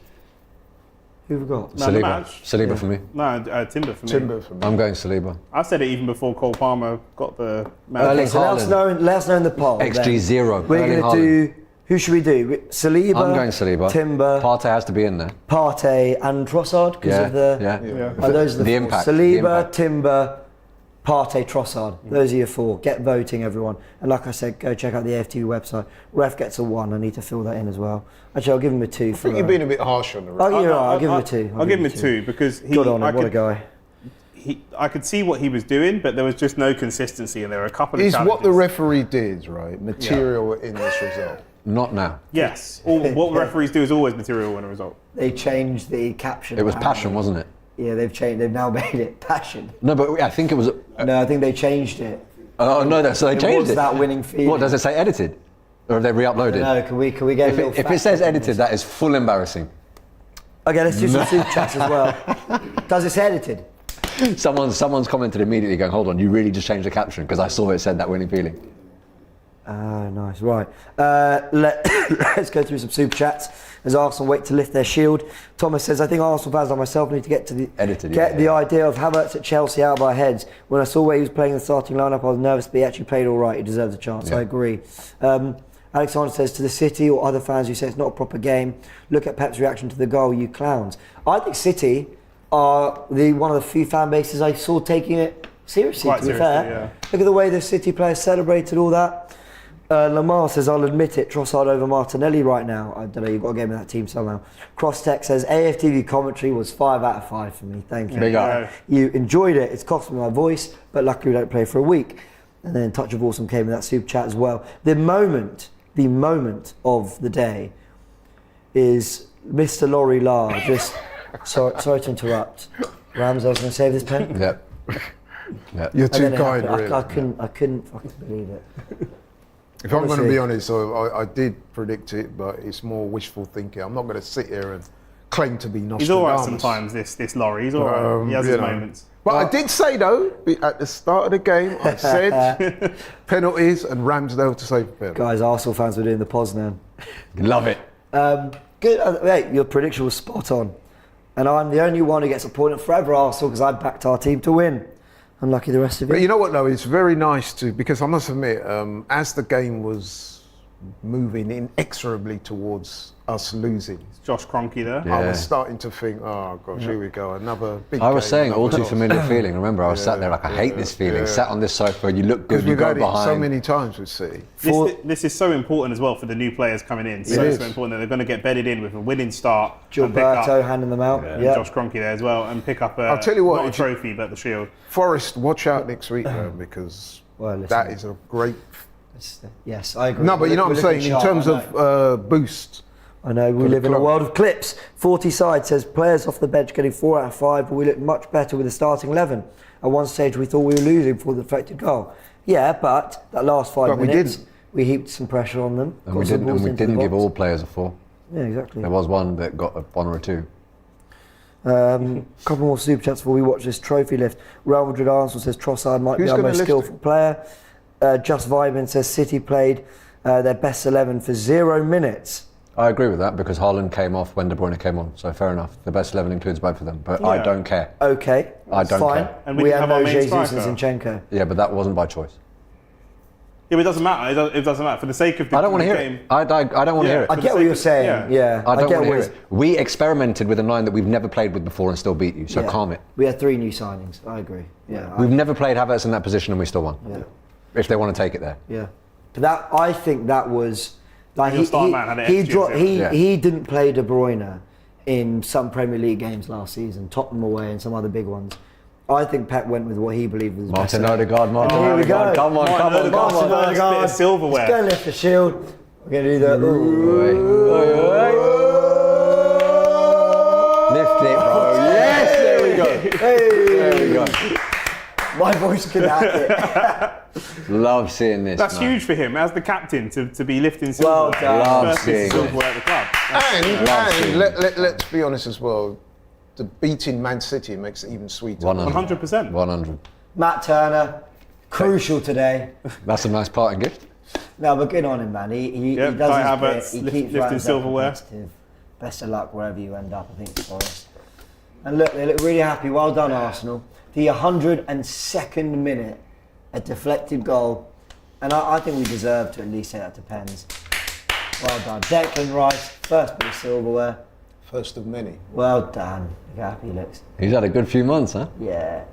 Who have we got? Man of the Saliba. match. Saliba for me. No, Timber for me. Timber for me. I'm going Saliba. I said it even before Cole Palmer got the man. Erling Okay, so let us know in the poll. XG then. 0. We're Erling going to do... Who should we do? Saliba, I'm going Saliba. Timber, Partey has to be in there. Partey and Trossard because Yeah, of the... yeah. Oh, those are the The four. impact, the Saliba, impact. Timber, Partey, Trossard. Those are your 4. Get voting, everyone. And like I said, go check out the AFTV website. Ref gets a 1. I need to fill that in as well. Actually, I'll give him a 2. I think you've been a bit harsh on the Oh, ref. you're right. I'll give him a 2. I'll give him a 2 because he. Good on I him. What a could- guy. I could see what he was doing, but there was just no consistency, and there were a couple of Is challenges. what the referee did, right, material in this result? Not now. Yes, what referees do is always material in a result. They changed the caption. It was apparently. passion, wasn't it? Yeah, they've changed. They've now made it passion. No, but I think it was. No, I think they changed it. Oh no, so they It changed was it. that winning feeling. What does it say? Edited, or have they re-uploaded? No, can we get a little If it fact says check on edited, this? that is full embarrassing. Okay, let's do some super chats as well. Does it say edited? Someone's commented immediately, going, "Hold on, you really just changed the caption because I saw it said that winning feeling." Ah, nice. Right. Let's go through some super chats as Arsenal wait to lift their shield. Thomas says, I think Arsenal fans like myself need to get to the the idea of Havertz at Chelsea out of our heads. When I saw where he was playing in the starting lineup, I was nervous, but he actually played all right. He deserves a chance. Yeah. I agree. Alexander says, to the City or other fans who say it's not a proper game, look at Pep's reaction to the goal, you clowns. I think City are one of the few fan bases I saw taking it seriously, Quite to be seriously, fair. yeah. Look at the way the City players celebrated all that. Lamar says, I'll admit it, Trossard over Martinelli right now. I don't know, you've got to get him in that team somehow. Crosstech says, AFTV commentary was 5 out of 5 for me. Thank you. Big up. You enjoyed it. It's cost me my voice, but luckily we don't play for a week. And then Touch of Awesome came in that super chat as well. The moment of the day is Mr. Laurie La. Just sorry to interrupt. Rams, I was going to save this pen. Yep. Yep. You're And too then it kind, happened. really. I couldn't fucking believe it. If I'm going to Honestly. be honest, I did predict it, but it's more wishful thinking. I'm not going to sit here and claim to be Nostradamus. He's all right sometimes. This Laurie, he's all right. He has his you know. moments. But I did say though, at the start of the game, I said penalties and Ramsdale to save a penalty. Guys, Arsenal fans were doing the Poznan. Love it. Good. Hey, your prediction was spot on. And I'm the only one who gets a point at Forever Arsenal because I backed our team to win. Unlucky the rest of But you. you know what though, it's very nice to, because I must admit, as the game was moving inexorably towards us losing, Josh Kroenke there. Yeah. I was starting to think, oh gosh, here we go, another big I was game, saying, all another too loss. familiar feeling. Remember, I was sat there like, I hate this feeling. yeah. Sat on this sofa, you look good, Because you we've go had it behind. so many times with City. This is so important as well for the new players coming in. So is. important that they're going to get bedded in with a winning start. and pick up- Gilberto handing them out. and Yeah. Josh Kroenke there as well, and pick up I'll tell you what, not a if you- trophy, but the shield. Forest, watch out next week, man, because Well, listen, That is a great. yes, I agree. No, but you know what I'm We're saying looking in sharp, terms I know. of boost. I know, we for the live in a club. world of clips. 40 side says, players off the bench getting 4 out of 5, but we look much better with the starting 11. At one stage, we thought we were losing for the deflected goal. Yeah, but that last 5 But we minutes, didn't. we heaped some pressure on them. And got we some didn't, balls and we into the didn't give box. all players a 4. Yeah, exactly. There was one that got a 1 or a 2. Couple more super chats before we watch this trophy lift. Real Madrid Arsenal says Trossard might Who's be our gonna most lift skillful player. Just Vibin says City played their best 11 for 0 minutes. I agree with that because Haaland came off when De Bruyne came on, so fair enough. The best 11 includes both of them, but I Yeah. don't care. Okay, I don't fine. care. And we We didn't have have our no main Jesus and striker. Zinchenko. Yeah, but that wasn't by choice. Yeah, but it doesn't matter. It doesn't matter for the sake of the I don't want to hear game. it. I don't want to hear it. I For the get what sake you're of- saying. Yeah, I don't get want to what hear it. We experimented with a 9 that we've never played with before and still beat you, so Yeah. calm it. We had 3 new signings. I agree. Yeah, We've never played Havertz in that position and we still won. Yeah. If they want to take it there. yeah. But that I think that was like Your star man had an XG of zero. he didn't play De Bruyne in some Premier League games last season, Tottenham away and some other big ones. I think Pep went with what he believed was Martin best. Odegaard, Martin Here we Odegaard. go. Come on, Martin come on, Odegaard. come on. Martin Odegaard. Bit of silverware. Let's go lift the shield. We're going to do the... Lift it, bro. Yes, there we go. Hey! There we go. My voice can hack it. Love seeing this. That's man. huge for him as the captain to be lifting Well silverware. done. Love First seeing silverware at the club. And let's be honest as well. The beating Man City makes it even sweeter. 100%. 100. Matt Turner, crucial today. That's a nice parting gift. No, but good on him, man. He Yeah, does Kai his Havertz, bit. He lift- keeps lifting right silverware. competitive. Best of luck wherever you end up, I think, for us. And look, they look really happy. Well done, Arsenal. The 102nd minute, a deflected goal. And I think we deserve to at least say that to Pens. Well done. Declan Rice, first bit of silverware. First of many. Well done. Look how happy he looks. He's had a good few months, huh? Yeah.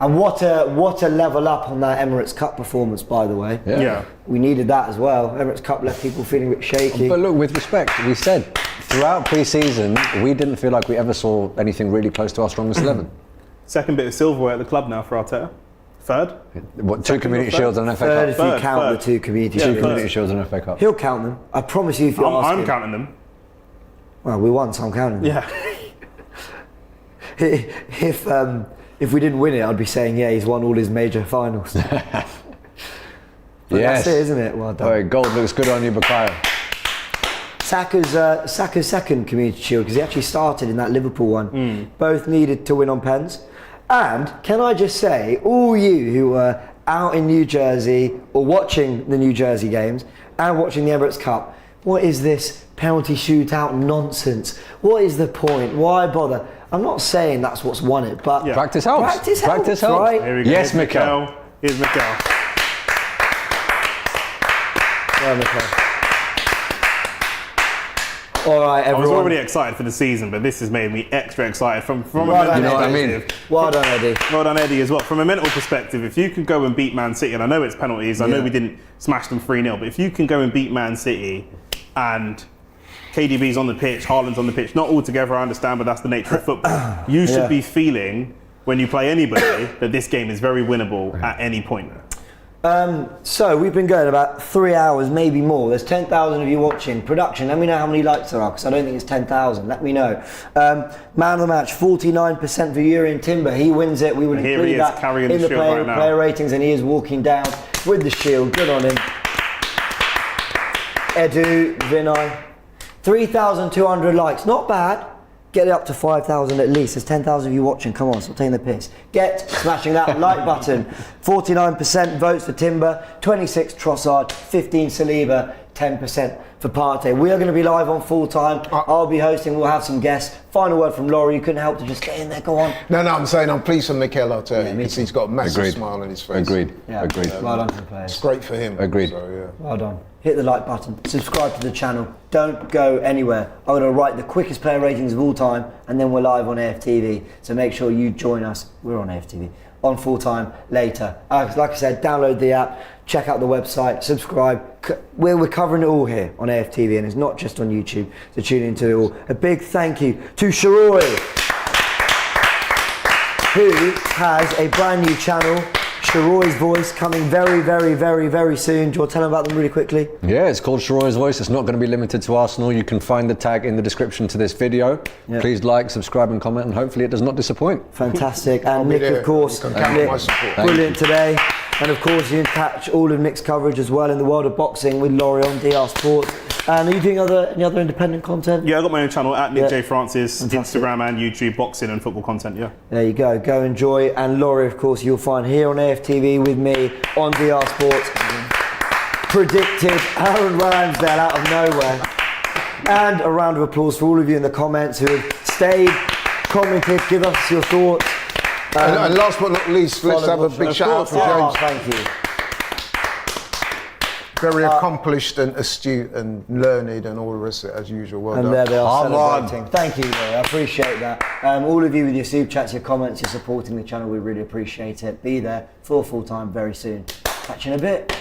And what a level up on that Emirates Cup performance, by the way. Yeah. We needed that as well. Emirates Cup left people feeling a bit shaky. But look, with respect, we said throughout pre-season, we didn't feel like we ever saw anything really close to our strongest 11. Second bit of silverware at the club now for Arteta. Third. What, 2 community third? shields and an FA Third Cup? if you Third, count third. the 2 community Yeah, Two shields. third. community shields and an FA Cup. He'll count them. I promise you if you ask I'm him. counting them. Well, we won, so I'm counting them. Yeah. If we didn't win it, I'd be saying, yeah, he's won all his major finals. But Yes. that's it, isn't it? Well done. Oh, gold looks good on you, Bukayo. Saka's second community shield, because he actually started in that Liverpool one. Both needed to win on pens. And can I just say, all you who were out in New Jersey or watching the New Jersey games and watching the Emirates Cup, what is this penalty shootout nonsense? What is the point? Why bother? I'm not saying that's what's won it, but Yeah. Practice helps. Practice helps, Practice helps. right? Here we go. Yes, Here's Mikel. Here's Mikel. Yeah, Mikel. All right, I was everyone. already excited for the season, but this has made me extra excited from Well a done, mental you know what I mean? perspective. Well done, Eddie. Well done, Eddie, as well. From a mental perspective, if you can go and beat Man City, and I know it's penalties, I know Yeah. we didn't smash them 3-0, but if you can go and beat Man City and KDB's on the pitch, Haaland's on the pitch, not all together, I understand, but that's the nature of football. You should Yeah. be feeling, when you play anybody, that this game is very winnable at any point. So we've been going about 3 hours, maybe more. There's 10,000 of you watching. Production, let me know how many likes there are, because I don't think it's 10,000. Let me know. Man of the match, 49% for Urian Timber. He wins it. We would Here include he is, that carrying in the the shield right now. player ratings, and he is walking down with the shield. Good on him. Edu, Vinay. 3,200 likes. Not bad. Get it up to 5,000 at least. There's 10,000 of you watching. Come on, stop taking the piss. Get smashing that like button. 49% votes for Timber, 26 Trossard, 15 Saliba, 10% for Partey. We are going to be live on full time. I'll be hosting. We'll have some guests. Final word from Laurie. You couldn't help to just get in there. Go on. No, I'm saying I'm pleased for Mikel Arteta me because too. he's got a massive Agreed. smile on his face. Agreed. Yeah. Agreed. Well done to the players. It's great for him. Agreed. So, yeah. Well done. Hit the like button. Subscribe to the channel. Don't go anywhere. I'm going to write the quickest player ratings of all time, and then we're live on AFTV. So make sure you join us. We're on AFTV on full time later. Like I said, download the app, check out the website, subscribe. We're covering it all here on AFTV, and it's not just on YouTube. So tune into it all. A big thank you to Sharoi, who has a brand new channel, Sharoy's Voice coming very, very, very, very soon. Do you want to tell them about them really quickly? Yeah, it's called Sharoy's Voice. It's not going to be limited to Arsenal. You can find the tag in the description to this video. Yep. Please like, subscribe and comment, and hopefully it does not disappoint. Fantastic. And Nick, there. of course, You can count on Nick, my support. brilliant today. And of course, you can catch all of Nick's coverage as well in the world of boxing with Laurie on DR Sports. And are you doing any other independent content? Yeah, I've got my own channel at Nick Yeah. J. Francis, Fantastic. Instagram and YouTube, boxing and football content, yeah. There you go. Go enjoy. And Laurie, of course, you'll find here on AFTV with me on DR Sports. Predicted Aaron Ramsdale out of nowhere. And a round of applause for all of you in the comments who have stayed, commented, give us your thoughts. And last but not least, let's have a big shout out for Oh, James. thank you. Very accomplished and astute and learned and all the rest of it, as usual. Well And done. there they are Come on. celebrating. Thank you, Laurie. I appreciate that. All of you with your super chats, your comments, your supporting the channel, we really appreciate it. Be there for full time very soon. Catch you in a bit.